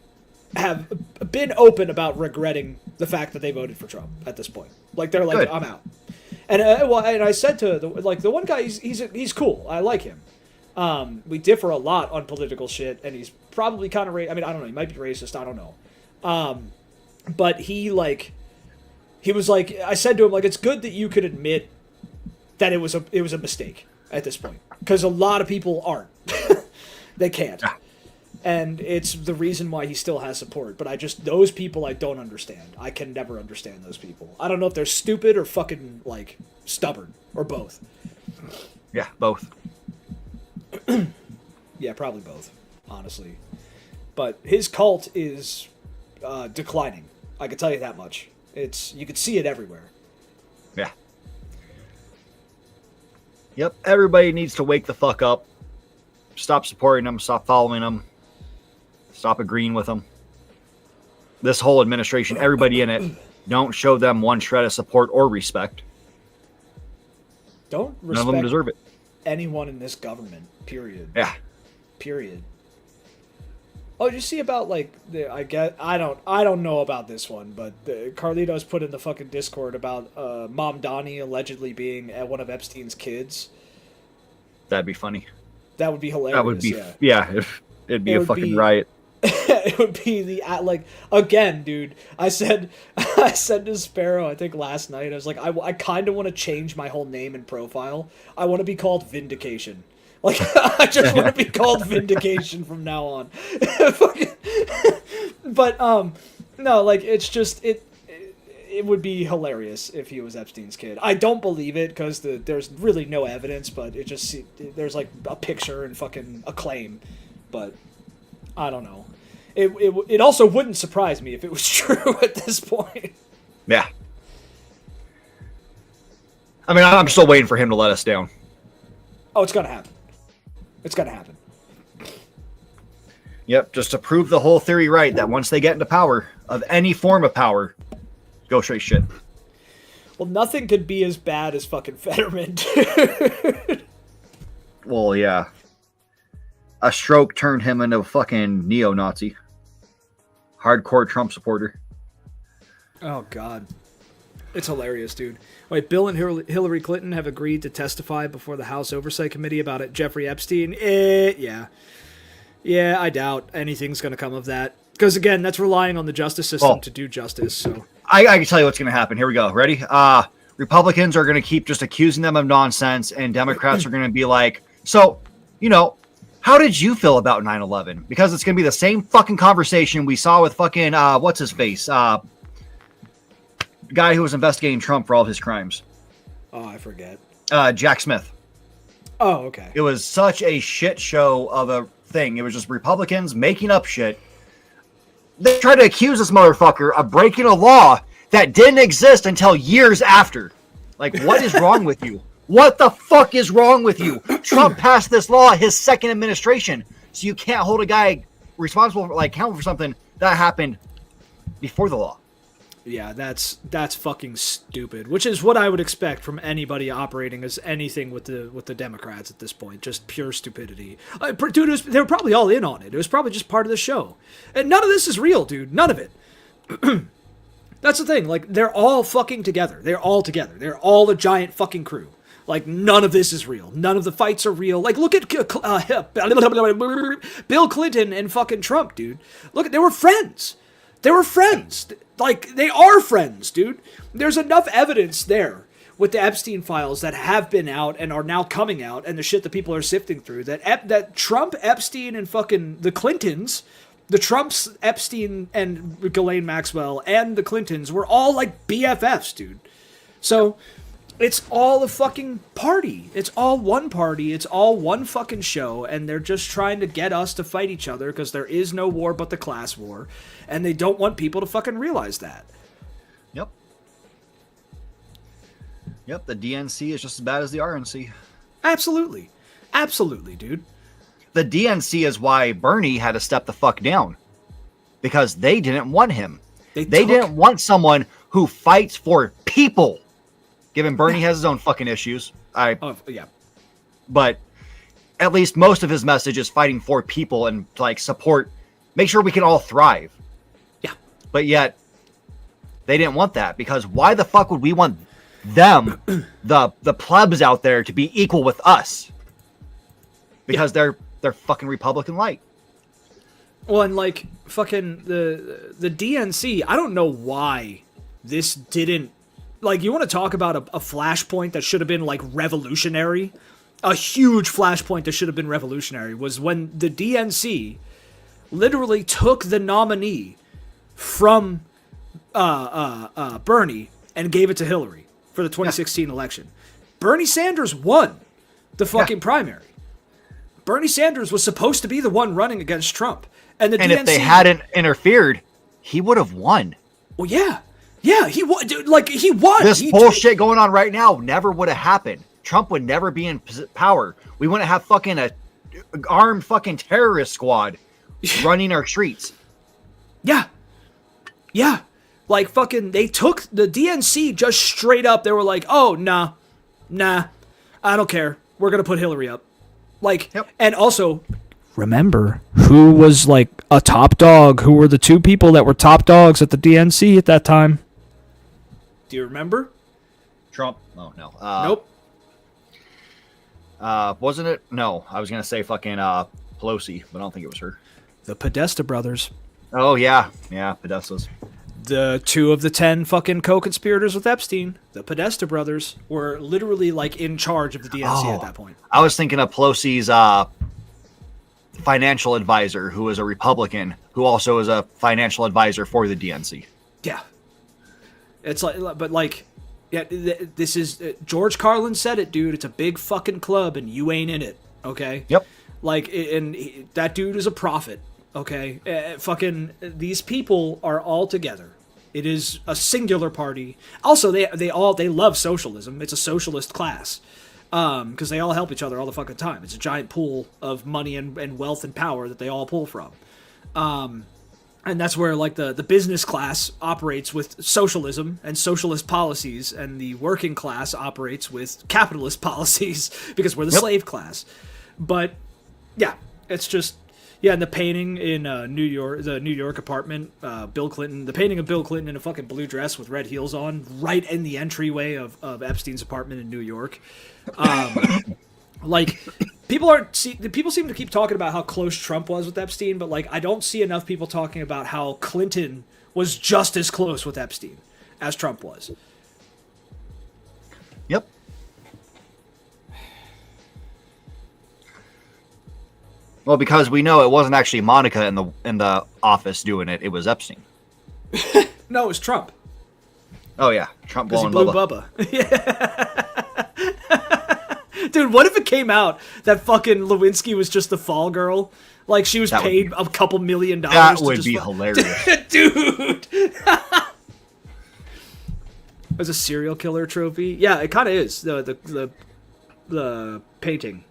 Speaker 2: have been open about regretting the fact that they voted for Trump at this point. Like, they're like, good. I'm out. And and I said to the one guy, he's cool. I like him. We differ a lot on political shit, and he's probably kind of I mean, I don't know. He might be racist. I don't know. But he was like, I said to him, like, it's good that you could admit that it was a mistake at this point, because a lot of people aren't. They can't. And it's the reason why he still has support. But those people I don't understand. I can never understand those people. I don't know if they're stupid or fucking, like, stubborn, or both.
Speaker 5: Yeah, both.
Speaker 2: Yeah, probably both, honestly. But his cult is declining. I can tell you that much. You can see it everywhere.
Speaker 5: Yeah. Yep, everybody needs to wake the fuck up. Stop supporting them, stop following them, stop agreeing with them. this whole administration, everybody in it, don't show them one shred of support or respect.
Speaker 2: Don't respect
Speaker 5: None of them deserve it.
Speaker 2: anyone in this government. Period.
Speaker 5: Yeah.
Speaker 2: Period. Oh, did you see about like I don't know about this one, but Carlitos put in the fucking Discord about Mom Donnie allegedly being one of Epstein's kids.
Speaker 5: That'd be funny.
Speaker 2: That would be hilarious.
Speaker 5: That would be it'd be a fucking riot.
Speaker 2: It would be the like again, dude. I said to Sparrow, I think last night, I was like, I kind of want to change my whole name and profile. I want to be called Vindication. Like, I just want to be called Vindication from now on. But no, like it's just it would be hilarious if he was Epstein's kid. I don't believe it because there's really no evidence, but there's like a picture and fucking a claim, but I don't know. It also wouldn't surprise me if it was true at this point.
Speaker 5: Yeah. I mean, I'm still waiting for him to let us down.
Speaker 2: Oh, it's gonna happen. It's gonna happen.
Speaker 5: Yep, just to prove the whole theory right, that once they get into power, of any form of power, go straight shit.
Speaker 2: Well, nothing could be as bad as fucking Fetterman, dude.
Speaker 5: Well, yeah. A stroke turned him into a fucking neo-Nazi. Hardcore Trump supporter.
Speaker 2: Oh, God. It's hilarious, dude. Wait, Bill and Hillary Clinton have agreed to testify before the House Oversight Committee about it. Jeffrey Epstein? Yeah. Yeah, I doubt anything's going to come of that. Because, again, that's relying on the justice system to do justice. So
Speaker 5: I can tell you what's going to happen. Here we go. Ready? Republicans are going to keep just accusing them of nonsense, and Democrats are going to be like, so, how did you feel about 9/11? Because it's going to be the same fucking conversation we saw with fucking, what's his face? Guy who was investigating Trump for all of his crimes.
Speaker 2: Oh, I forget.
Speaker 5: Jack Smith.
Speaker 2: Oh, okay.
Speaker 5: It was such a shit show of a thing. It was just Republicans making up shit. They tried to accuse this motherfucker of breaking a law that didn't exist until years after. Like, what is wrong with you? What the fuck is wrong with you? Trump passed this law his second administration, so you can't hold a guy responsible for, accountable for something that happened before the law.
Speaker 2: Yeah, that's fucking stupid. Which is what I would expect from anybody operating as anything with the Democrats at this point. Just pure stupidity. Dude, they were probably all in on it. It was probably just part of the show. And none of this is real, dude. None of it. That's the thing. Like, they're all fucking together. They're all together. They're all a giant fucking crew. Like, none of this is real. None of the fights are real. Like, look at Bill Clinton and fucking Trump, dude. Look, they were friends. They were friends. Like, they are friends, dude. There's enough evidence there with the Epstein files that have been out and are now coming out, and the shit that people are sifting through, that Trump, Epstein, and fucking the Clintons, the Trumps, Epstein, and Ghislaine Maxwell, and the Clintons were all, like, BFFs, dude. So it's all a fucking party. It's all one party. It's all one fucking show, and they're just trying to get us to fight each other because there is no war but the class war, and they don't want people to fucking realize that.
Speaker 5: Yep. Yep, the DNC is just as bad as the RNC.
Speaker 2: Absolutely. Absolutely, dude.
Speaker 5: The DNC is why Bernie had to step the fuck down. Because they didn't want him. They didn't want someone who fights for people. Given Bernie has his own fucking issues.
Speaker 2: Yeah.
Speaker 5: But at least most of his message is fighting for people and support, make sure we can all thrive.
Speaker 2: Yeah.
Speaker 5: But yet, they didn't want that, because why the fuck would we want them, the plebs out there, to be equal with us? Because they're fucking Republican light.
Speaker 2: Well, and fucking the DNC, I don't know why this didn't. You want to talk about a flashpoint that should have been, revolutionary? A huge flashpoint that should have been revolutionary was when the DNC literally took the nominee from Bernie and gave it to Hillary for the 2016 election. Bernie Sanders won the fucking primary. Bernie Sanders was supposed to be the one running against Trump. And DNC,
Speaker 5: if they hadn't interfered, he would have won.
Speaker 2: Well, yeah. Yeah, he won. Dude, he won.
Speaker 5: This bullshit going on right now never would have happened. Trump would never be in power. We wouldn't have fucking a armed fucking terrorist squad running our streets.
Speaker 2: Yeah. Yeah. Like, fucking, they took the DNC just straight up. They were like, oh, nah, I don't care. We're going to put Hillary up. Like, and also, remember who was, like, a top dog? Who were the two people that were top dogs at the DNC at that time? Do you remember?
Speaker 5: Trump? Oh, no.
Speaker 2: Nope.
Speaker 5: Wasn't it? No, I was going to say fucking Pelosi, but I don't think it was her.
Speaker 2: The Podesta brothers.
Speaker 5: Oh, yeah. Yeah, Podestas.
Speaker 2: The 2 of the 10 fucking co-conspirators with Epstein, the Podesta brothers, were literally, like, in charge of the DNC at that point.
Speaker 5: I was thinking of Pelosi's financial advisor, who was a Republican, who also is a financial advisor for the DNC.
Speaker 2: Yeah. It's like, but like, yeah, this is, George Carlin said it, dude. It's a big fucking club and you ain't in it, okay?
Speaker 5: Yep.
Speaker 2: Like, that dude is a prophet, okay? Fucking, these people are all together. It is a singular party. Also, they love socialism. It's a socialist class. Because they all help each other all the fucking time. It's a giant pool of money and wealth and power that they all pull from. And that's where, like, the business class operates with socialism and socialist policies, and the working class operates with capitalist policies because we're the slave class. But, yeah, it's just... Yeah, and the painting in New York, the New York apartment, Bill Clinton, the painting of Bill Clinton in a fucking blue dress with red heels on, right in the entryway of Epstein's apartment in New York. Like, people seem to keep talking about how close Trump was with Epstein, but, like, I don't see enough people talking about how Clinton was just as close with Epstein as Trump was.
Speaker 5: Yep. Well, because we know it wasn't actually Monica in the office doing it; it was Epstein.
Speaker 2: No, it was Trump.
Speaker 5: Oh yeah, Trump blowing
Speaker 2: Bubba. Yeah. Dude, what if it came out that fucking Lewinsky was just the fall girl? Like, she was paid a couple $1 million.
Speaker 5: That would be hilarious.
Speaker 2: Dude. As a serial killer trophy? Yeah, it kind of is. The painting.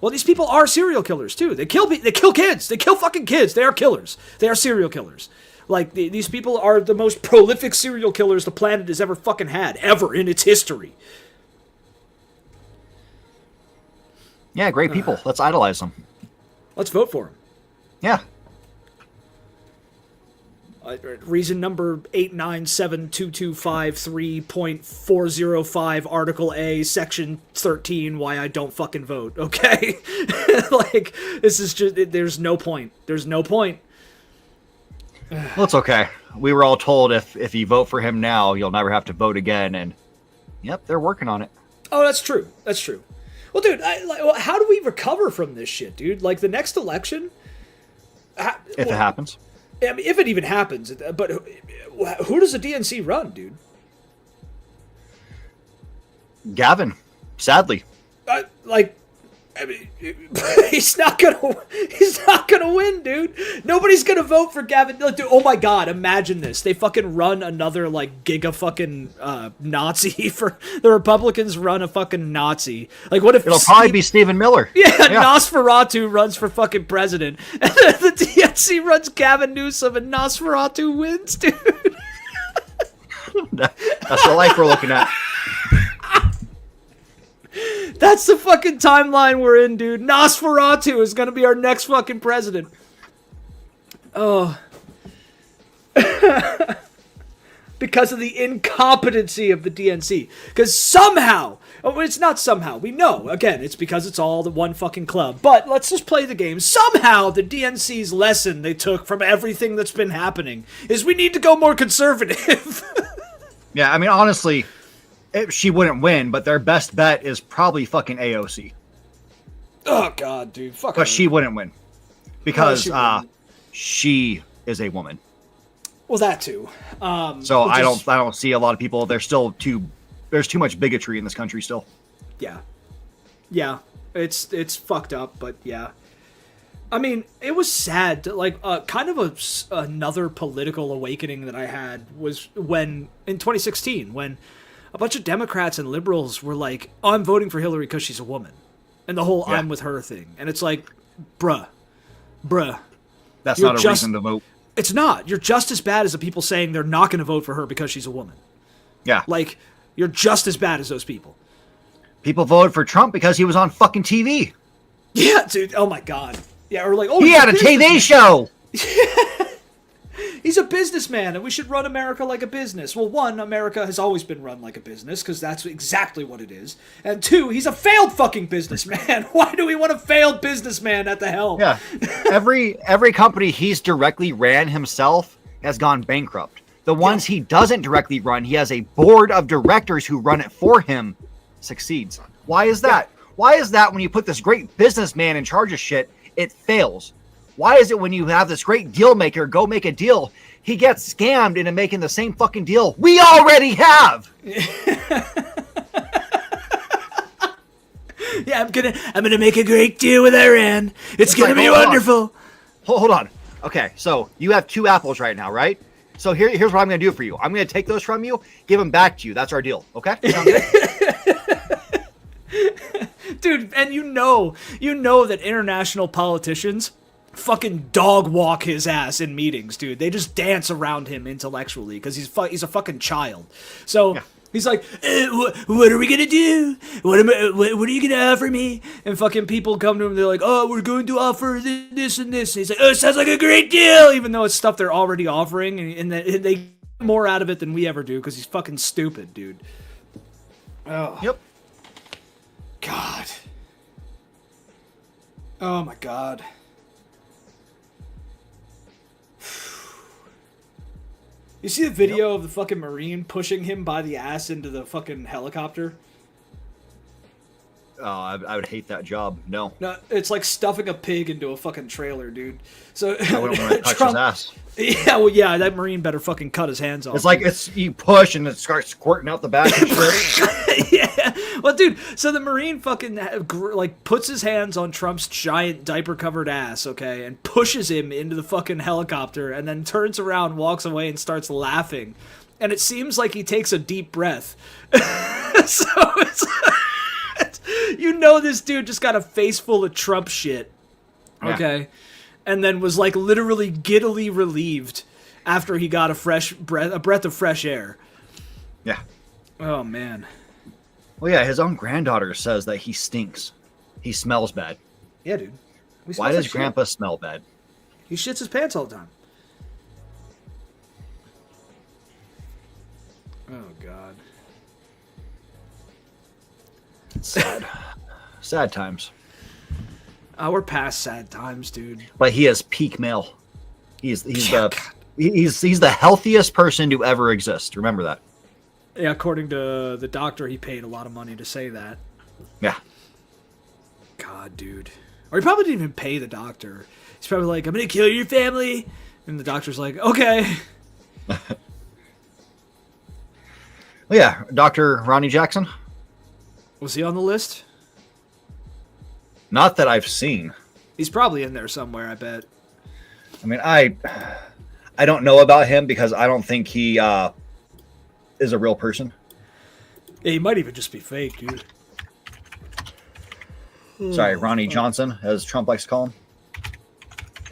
Speaker 2: Well, these people are serial killers, too. They kill kids. They kill fucking kids. They are killers. They are serial killers. Like, these people are the most prolific serial killers the planet has ever fucking had, ever in its history.
Speaker 5: Yeah, great people. Let's idolize them.
Speaker 2: Let's vote for them.
Speaker 5: Yeah.
Speaker 2: Reason number 8972253.405, Article A, Section 13, why I don't fucking vote, okay? Like, this is just, there's no point. There's no point.
Speaker 5: Well, it's okay. We were all told if you vote for him now, you'll never have to vote again, and yep, they're working on it.
Speaker 2: Oh, that's true. That's true. Well, dude, how do we recover from this shit, dude? Like, the next election...
Speaker 5: If it happens.
Speaker 2: I mean, if it even happens. But who does the DNC run, dude?
Speaker 5: Gavin, sadly.
Speaker 2: I mean, he's not gonna win, dude. Nobody's gonna vote for Gavin. Dude, oh my god, imagine this. They fucking run another, like, giga fucking Nazi for... The Republicans run a fucking Nazi. Like, what if...
Speaker 5: It'll probably be Stephen Miller.
Speaker 2: Yeah, Nosferatu runs for fucking president. And then the DNC runs Gavin Newsom and Nosferatu wins, dude.
Speaker 5: That's the life we're looking at.
Speaker 2: That's the fucking timeline we're in, dude. Nosferatu is gonna be our next fucking president. Oh. Because of the incompetency of the DNC. Because somehow, it's not somehow, we know, again, it's because it's all the one fucking club. But let's just play the game. Somehow, the DNC's lesson they took from everything that's been happening is we need to go more conservative.
Speaker 5: Yeah, I mean, honestly... She wouldn't win, but their best bet is probably fucking AOC.
Speaker 2: Oh god, dude, fuck.
Speaker 5: But she wouldn't win because she is a woman.
Speaker 2: Well, that too.
Speaker 5: So I don't see a lot of people. There's too much bigotry in this country still.
Speaker 2: Yeah, it's fucked up, but yeah. I mean, it was sad. Kind of another political awakening that I had was when in 2016 when a bunch of Democrats and liberals were like, oh, I'm voting for Hillary because she's a woman. And the whole I'm with her thing. And it's like, bruh.
Speaker 5: That's not a reason to vote.
Speaker 2: It's not. You're just as bad as the people saying they're not going to vote for her because she's a woman.
Speaker 5: Yeah.
Speaker 2: Like, you're just as bad as those people.
Speaker 5: People voted for Trump because he was on fucking TV.
Speaker 2: Yeah, dude. Oh, my God. Yeah, or like, oh,
Speaker 5: he had a TV show.
Speaker 2: He's a businessman, and we should run America like a business. Well, one, America has always been run like a business, because that's exactly what it is. And two, he's a failed fucking businessman. Why do we want a failed businessman at the helm?
Speaker 5: Yeah. Every company he's directly ran himself has gone bankrupt. The ones he doesn't directly run, he has a board of directors who run it for him, succeeds. Why is that? Why is that when you put this great businessman in charge of shit, it fails? Why is it when you have this great deal maker go make a deal, he gets scammed into making the same fucking deal we already have?
Speaker 2: Yeah, I'm gonna make a great deal with Iran. It's gonna be wonderful.
Speaker 5: Hold on. Okay, so you have 2 apples right now, right? So here's what I'm gonna do for you. I'm gonna take those from you, give them back to you. That's our deal. Okay? Sound good?
Speaker 2: Dude, and you know that international politicians fucking dog walk his ass in meetings, dude. They just dance around him intellectually because he's a fucking child. So he's like, what are we gonna do? What are you gonna offer me? And fucking people come to him. They're like, oh, we're going to offer this and this. And he's like, oh, it sounds like a great deal, even though it's stuff they're already offering, and they get more out of it than we ever do because he's fucking stupid, dude. Oh.
Speaker 5: Yep.
Speaker 2: God. Oh my God. You see the video of the fucking Marine pushing him by the ass into the fucking helicopter?
Speaker 5: Oh, I would hate that job. No.
Speaker 2: No, it's like stuffing a pig into a fucking trailer, dude. So
Speaker 5: I wouldn't want to touch his ass.
Speaker 2: Yeah, well, yeah, that Marine better fucking cut his hands off.
Speaker 5: It's like you push and it starts squirting out the back and shit.
Speaker 2: Yeah. Well, dude, so the Marine fucking like puts his hands on Trump's giant diaper-covered ass, okay, and pushes him into the fucking helicopter, and then turns around, walks away, and starts laughing. And it seems like he takes a deep breath. So it's you know this dude just got a face full of Trump shit, okay, and then was like literally giddily relieved after he got a breath of fresh air.
Speaker 5: Yeah.
Speaker 2: Oh man.
Speaker 5: Well, yeah, his own granddaughter says that he stinks. He smells bad.
Speaker 2: Yeah, dude.
Speaker 5: Why does Grandpa smell bad?
Speaker 2: He shits his pants all the time. Oh God.
Speaker 5: Sad. Sad times.
Speaker 2: We're past sad times, dude.
Speaker 5: But he is peak male. He's the healthiest person to ever exist. Remember that.
Speaker 2: Yeah, according to the doctor, he paid a lot of money to say that.
Speaker 5: Yeah.
Speaker 2: God, dude. Or he probably didn't even pay the doctor. He's probably like, I'm going to kill your family. And the doctor's like, okay.
Speaker 5: Well, yeah, Dr. Ronnie Jackson.
Speaker 2: Was he on the list?
Speaker 5: Not that I've seen.
Speaker 2: He's probably in there somewhere, I bet.
Speaker 5: I mean, I don't know about him because I don't think he is a real person.
Speaker 2: Yeah, he might even just be fake, dude.
Speaker 5: Sorry, Ronnie Johnson, as Trump likes to call him.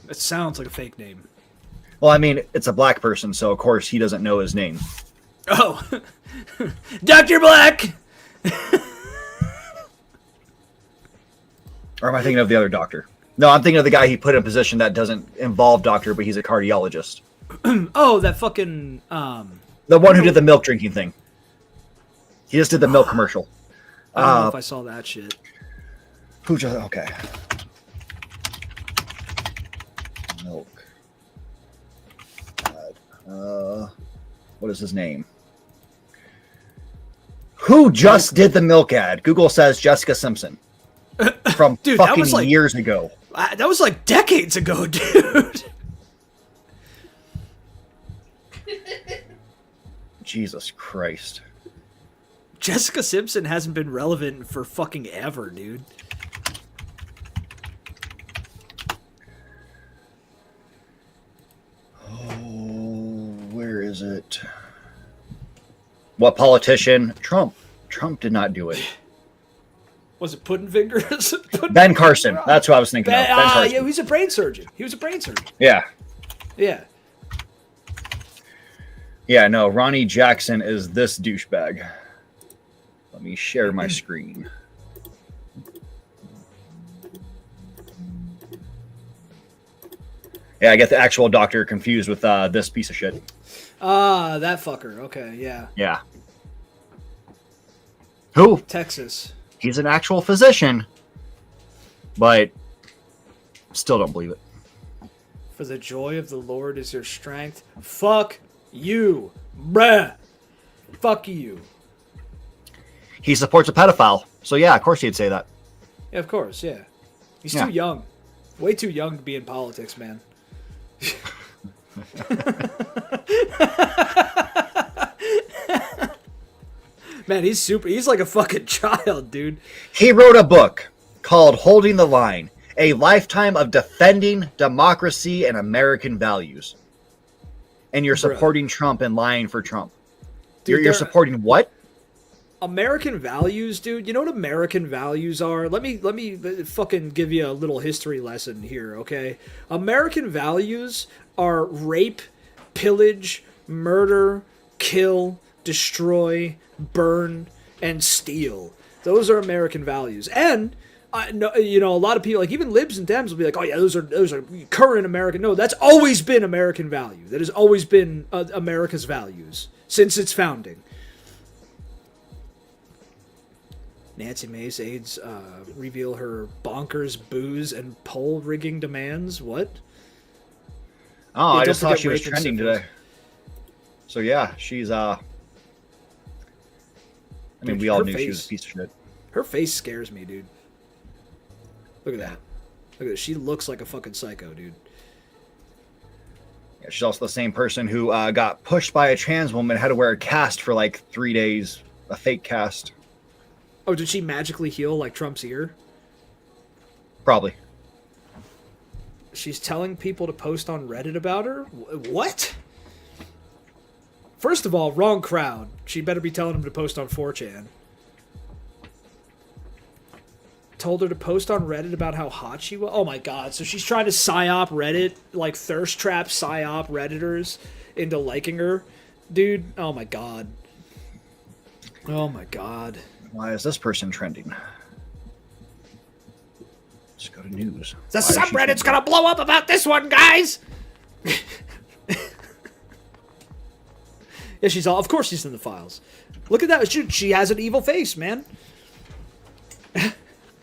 Speaker 2: It sounds like a fake name.
Speaker 5: Well, I mean, it's a black person, so of course he doesn't know his name.
Speaker 2: Oh. Dr. Black!
Speaker 5: Or am I thinking of the other doctor? No, I'm thinking of the guy he put in a position that doesn't involve doctor, but he's a cardiologist.
Speaker 2: Oh, that fucking...
Speaker 5: The one who did the milk drinking thing. He just did the milk commercial.
Speaker 2: I don't know if I saw that shit.
Speaker 5: Who just... Okay. Milk. What is his name? Who just did the milk ad? Google says Jessica Simpson. From
Speaker 2: dude,
Speaker 5: fucking
Speaker 2: that was like,
Speaker 5: years ago.
Speaker 2: That was like decades ago, dude.
Speaker 5: Jesus Christ.
Speaker 2: Jessica Simpson hasn't been relevant for fucking ever, dude.
Speaker 5: Oh, where is it? What politician? Trump. Trump did not do it.
Speaker 2: Was it Puddin' Fingers?
Speaker 5: Ben Carson. That's what I was thinking of. Ben Carson.
Speaker 2: Yeah, he's a brain surgeon. He was a brain surgeon.
Speaker 5: Yeah.
Speaker 2: Yeah.
Speaker 5: Yeah, no, Ronnie Jackson is this douchebag. Let me share my screen. Yeah, I get the actual doctor confused with this piece of shit.
Speaker 2: Ah, that fucker. Okay, yeah.
Speaker 5: Yeah. Who?
Speaker 2: Texas.
Speaker 5: He's an actual physician, but still don't believe it.
Speaker 2: For the joy of the Lord is your strength. Fuck you, bruh. Fuck you.
Speaker 5: He supports a pedophile, so yeah, of course he'd say that.
Speaker 2: Yeah, of course, yeah. He's too young. Way too young to be in politics, man. Man, he's like a fucking child, dude.
Speaker 5: He wrote a book called Holding the Line, a lifetime of defending democracy and American values. And you're supporting Trump and lying for Trump. Dude, you're supporting what?
Speaker 2: American values, dude. You know what American values are? Let me fucking give you a little history lesson here, okay? American values are rape, pillage, murder, kill, destroy, burn, and steal. Those are American values. And you know, a lot of people, like even libs and dems, will be like, "Oh yeah, those are current American." No, that's always been American value. That has always been America's values since its founding. Nancy Mace aides reveal her bonkers booze and poll rigging demands. What?
Speaker 5: Oh, yeah, I just thought she was trending today. So yeah, she's I mean, dude, we all knew she was a piece of shit.
Speaker 2: Her face scares me, dude. Look at that. Look at it. She looks like a fucking psycho, dude.
Speaker 5: Yeah, she's also the same person who got pushed by a trans woman, had to wear a cast for like 3 days, a fake cast.
Speaker 2: Oh, did she magically heal like Trump's ear?
Speaker 5: Probably.
Speaker 2: She's telling people to post on Reddit about her? What? First of all, wrong crowd. She better be telling them to post on 4chan. Told her to post on Reddit about how hot she was? Oh my god, so she's trying to psyop Reddit, like thirst trap psyop Redditors into liking her? Dude, oh my god. Oh my god.
Speaker 5: Why is this person trending? Let's go to news.
Speaker 2: The subreddit's gonna blow up about this one, guys! Yeah, she's all. Of course she's in the files. Look at that. She has an evil face, man.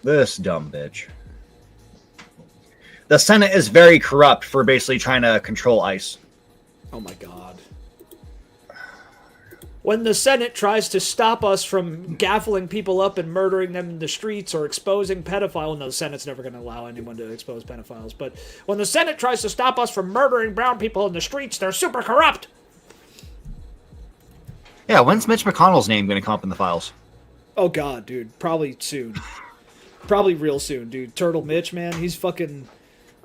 Speaker 5: This dumb bitch. The Senate is very corrupt for basically trying to control ICE.
Speaker 2: Oh my god. When the Senate tries to stop us from gaffling people up and murdering them in the streets or exposing pedophiles, no, the Senate's never going to allow anyone to expose pedophiles, but when the Senate tries to stop us from murdering brown people in the streets, they're super corrupt.
Speaker 5: Yeah, when's Mitch McConnell's name going to come up in the files?
Speaker 2: Oh god, dude. Probably soon. Probably real soon, dude. Turtle Mitch, man. He's fucking...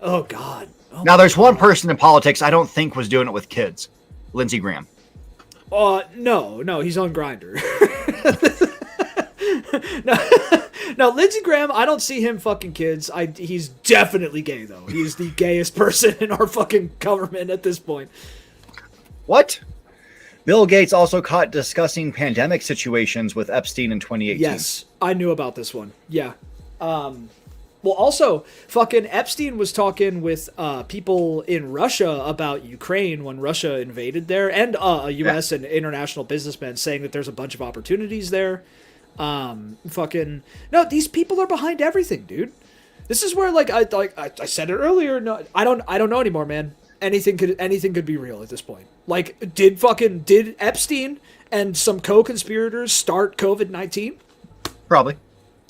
Speaker 2: Oh god. Oh,
Speaker 5: now, there's one person in politics I don't think was doing it with kids. Lindsey Graham.
Speaker 2: No, he's on Grindr. No, Lindsey Graham, I don't see him fucking kids. He's definitely gay, though. He's the gayest person in our fucking government at this point.
Speaker 5: What? Bill Gates also caught discussing pandemic situations with Epstein in 2018.
Speaker 2: Yes, I knew about this one. Yeah. Well, also, fucking Epstein was talking with people in Russia about Ukraine when Russia invaded there, and a U.S. and international businessmen saying that there's a bunch of opportunities there. No, these people are behind everything, dude. This is where, like I said it earlier. No, I don't know anymore, man. Anything could be real at this point. Like, did Epstein and some co-conspirators start COVID-19?
Speaker 5: Probably.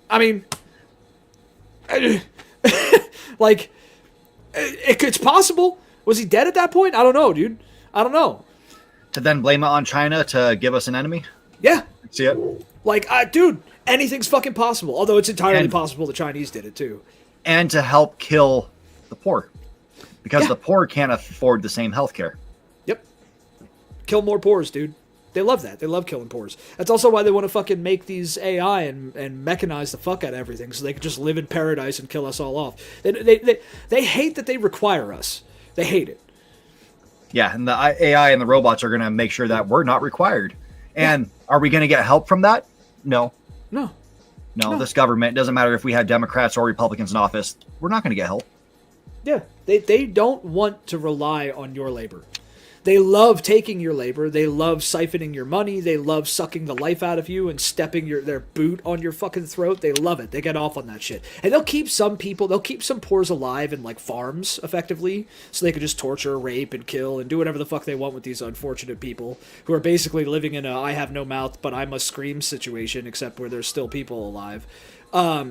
Speaker 2: I mean, like, it's possible. Was he dead at that point? I don't know, dude. I don't know.
Speaker 5: To then blame it on China to give us an enemy?
Speaker 2: Yeah.
Speaker 5: See it?
Speaker 2: Like, dude, anything's fucking possible. Although it's entirely possible the Chinese did it too.
Speaker 5: And to help kill the poor. Because the poor can't afford the same health care.
Speaker 2: Yep. Kill more poors, dude. They love that. They love killing poors. That's also why they want to fucking make these AI and mechanize the fuck out of everything so they can just live in paradise and kill us all off. They hate that they require us. They hate it.
Speaker 5: Yeah, and the AI and the robots are going to make sure that we're not required. And are we going to get help from that? No.
Speaker 2: No.
Speaker 5: No, this government, doesn't matter if we have Democrats or Republicans in office, we're not going to get help.
Speaker 2: Yeah, they don't want to rely on your labor. They love taking your labor. They love siphoning your money. They love sucking the life out of you and stepping their boot on your fucking throat. They love it. They get off on that shit. And they'll keep some poors alive in like farms, effectively, so they can just torture, rape, and kill and do whatever the fuck they want with these unfortunate people who are basically living in a I have no mouth but I must scream situation, except where there's still people alive. So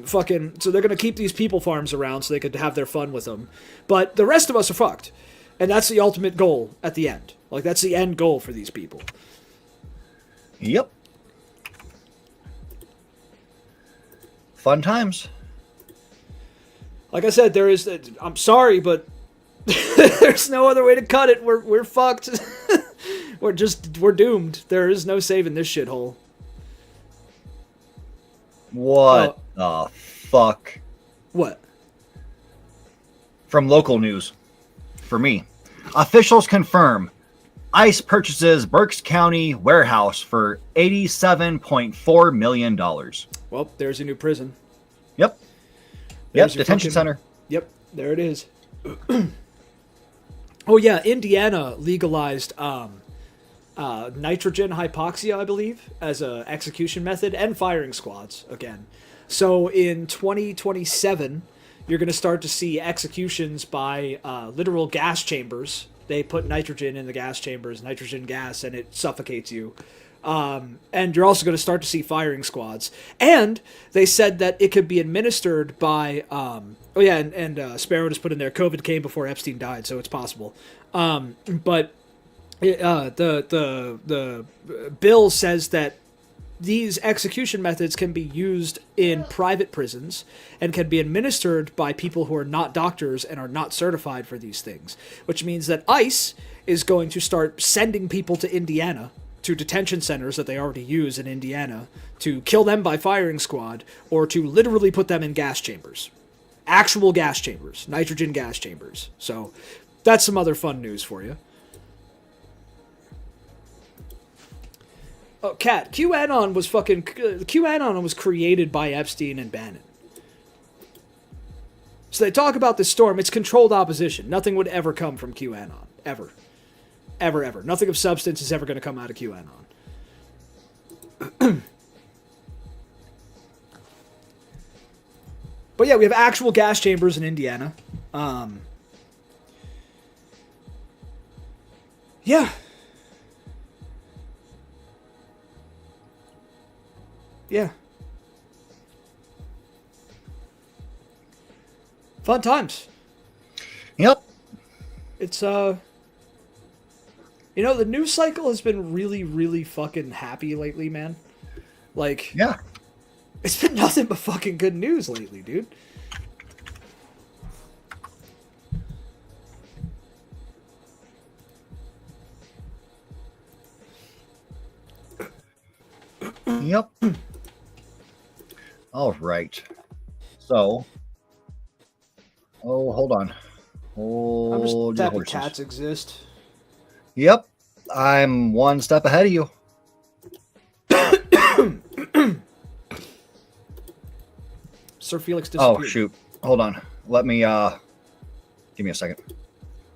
Speaker 2: they're gonna keep these people farms around so they could have their fun with them. But the rest of us are fucked. And that's the ultimate goal at the end. Like, that's the end goal for these people.
Speaker 5: Yep. Fun times.
Speaker 2: Like I said, I'm sorry, but there's no other way to cut it. We're fucked. we're doomed. There is no saving this shithole.
Speaker 5: What the fuck?
Speaker 2: What?
Speaker 5: From local news. For me, officials confirm ICE purchases Berks County warehouse for $87.4 million.
Speaker 2: Well, there's a new prison.
Speaker 5: Yep.
Speaker 2: There's
Speaker 5: Yep, detention center.
Speaker 2: Yep, there it is. Oh yeah, Indiana legalized nitrogen hypoxia, I believe, as a execution method, and firing squads again. So in 2027, you're going to start to see executions by literal gas chambers. They put nitrogen in the gas chambers, nitrogen gas, and it suffocates you. And you're also going to start to see firing squads. And they said that it could be administered by... Sparrow just put in there, COVID came before Epstein died, so it's possible. The bill says that these execution methods can be used in private prisons and can be administered by people who are not doctors and are not certified for these things, which means that ICE is going to start sending people to Indiana, to detention centers that they already use in Indiana, to kill them by firing squad or to literally put them in gas chambers. Actual gas chambers, nitrogen gas chambers. So that's some other fun news for you. Oh, Cat, QAnon was created by Epstein and Bannon. So they talk about this storm. It's controlled opposition. Nothing would ever come from QAnon. Ever. Ever, ever. Nothing of substance is ever going to come out of QAnon. But yeah, we have actual gas chambers in Indiana. Yeah. Yeah. Fun times.
Speaker 5: Yep.
Speaker 2: It's, the news cycle has been really, really fucking happy lately, man. Like,
Speaker 5: yeah.
Speaker 2: It's been nothing but fucking good news lately, dude.
Speaker 5: Yep. All right. So, hold on.
Speaker 2: I'm just
Speaker 5: Hold
Speaker 2: happy
Speaker 5: your
Speaker 2: cats
Speaker 5: horses.
Speaker 2: exist.
Speaker 5: Yep. I'm one step ahead of you.
Speaker 2: Sir Felix disappeared.
Speaker 5: Oh, shoot. Hold on. Let me, give me a second.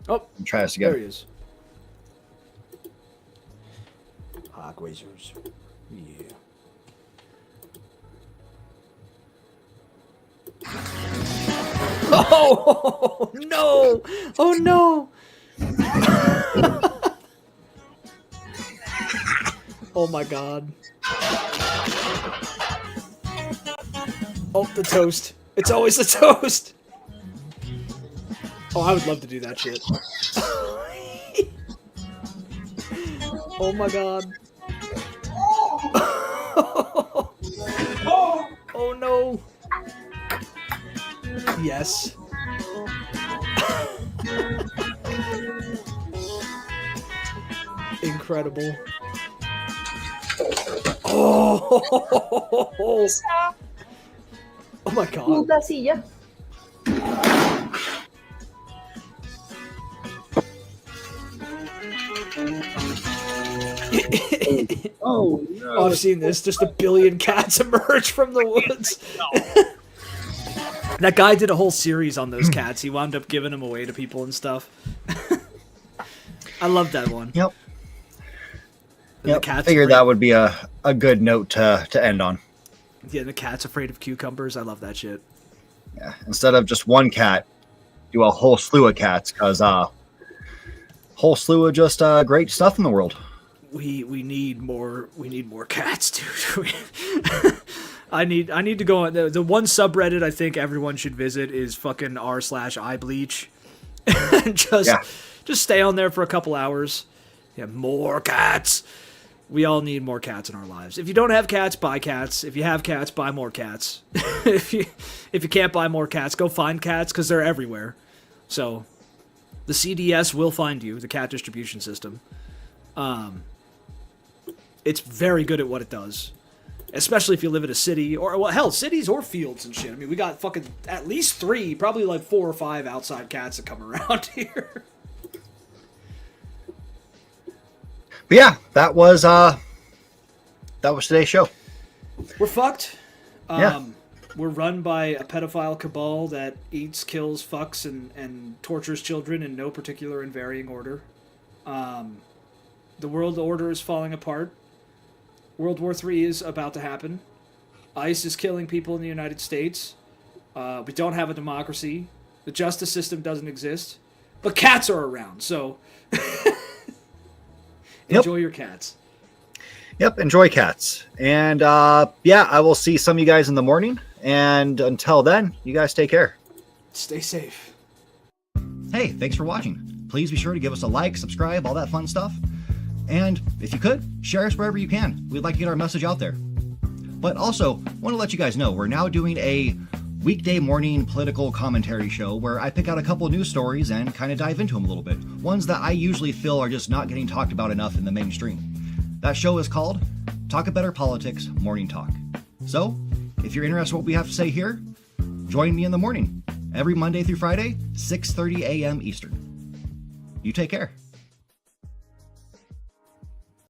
Speaker 2: Oh,
Speaker 5: Try this again.
Speaker 2: there he is. Hogwazers. Yeah. Oh, no! Oh, no! Oh, my God. Oh, the toast. It's always the toast! Oh, I would love to do that shit. Oh, my God. Oh, no. Yes. Incredible. Oh. Oh my God.
Speaker 1: Puta silla.
Speaker 5: Oh no!
Speaker 2: Oh, I've seen this. Just 1 billion cats emerge from the woods. That guy did a whole series on those cats. He wound up giving them away to people and stuff. I love that one.
Speaker 5: Yep.
Speaker 2: And
Speaker 5: Yep. I figured that would be a good note to end on.
Speaker 2: Yeah, the cat's afraid of cucumbers. I love that shit.
Speaker 5: Yeah. Instead of just one cat, do a whole slew of cats, because whole slew of just great stuff in the world.
Speaker 2: We need more cats, dude. I need to go on the one subreddit I think everyone should visit is fucking r/ibleach. Just stay on there for a couple hours. Yeah, more cats. We all need more cats in our lives. If you don't have cats, buy cats. If you have cats, buy more cats. if you can't buy more cats, go find cats, because they're everywhere. So the CDS will find you, the cat distribution system. It's very good at what it does. Especially if you live in a city, or, well, hell, cities or fields and shit. I mean, we got fucking at least 3, probably like 4 or 5 outside cats that come around here.
Speaker 5: But yeah, that was today's show.
Speaker 2: We're fucked.
Speaker 5: Yeah.
Speaker 2: We're run by a pedophile cabal that eats, kills, fucks, and tortures children in no particular and varying order. The world order is falling apart. World War III is about to happen. ICE is killing people in the United States. We don't have a democracy. The justice system doesn't exist. But cats are around, so enjoy your cats.
Speaker 5: Yep, enjoy cats. And yeah, I will see some of you guys in the morning. And until then, you guys take care.
Speaker 2: Stay safe.
Speaker 5: Hey, thanks for watching. Please be sure to give us a like, subscribe, all that fun stuff. And if you could, share us wherever you can. We'd like to get our message out there. But also, want to let you guys know, we're now doing a weekday morning political commentary show where I pick out a couple of news stories and kind of dive into them a little bit. Ones that I usually feel are just not getting talked about enough in the mainstream. That show is called Talk a Better Politics Morning Talk. So, if you're interested in what we have to say here, join me in the morning, every Monday through Friday, 6:30 a.m. Eastern. You take care.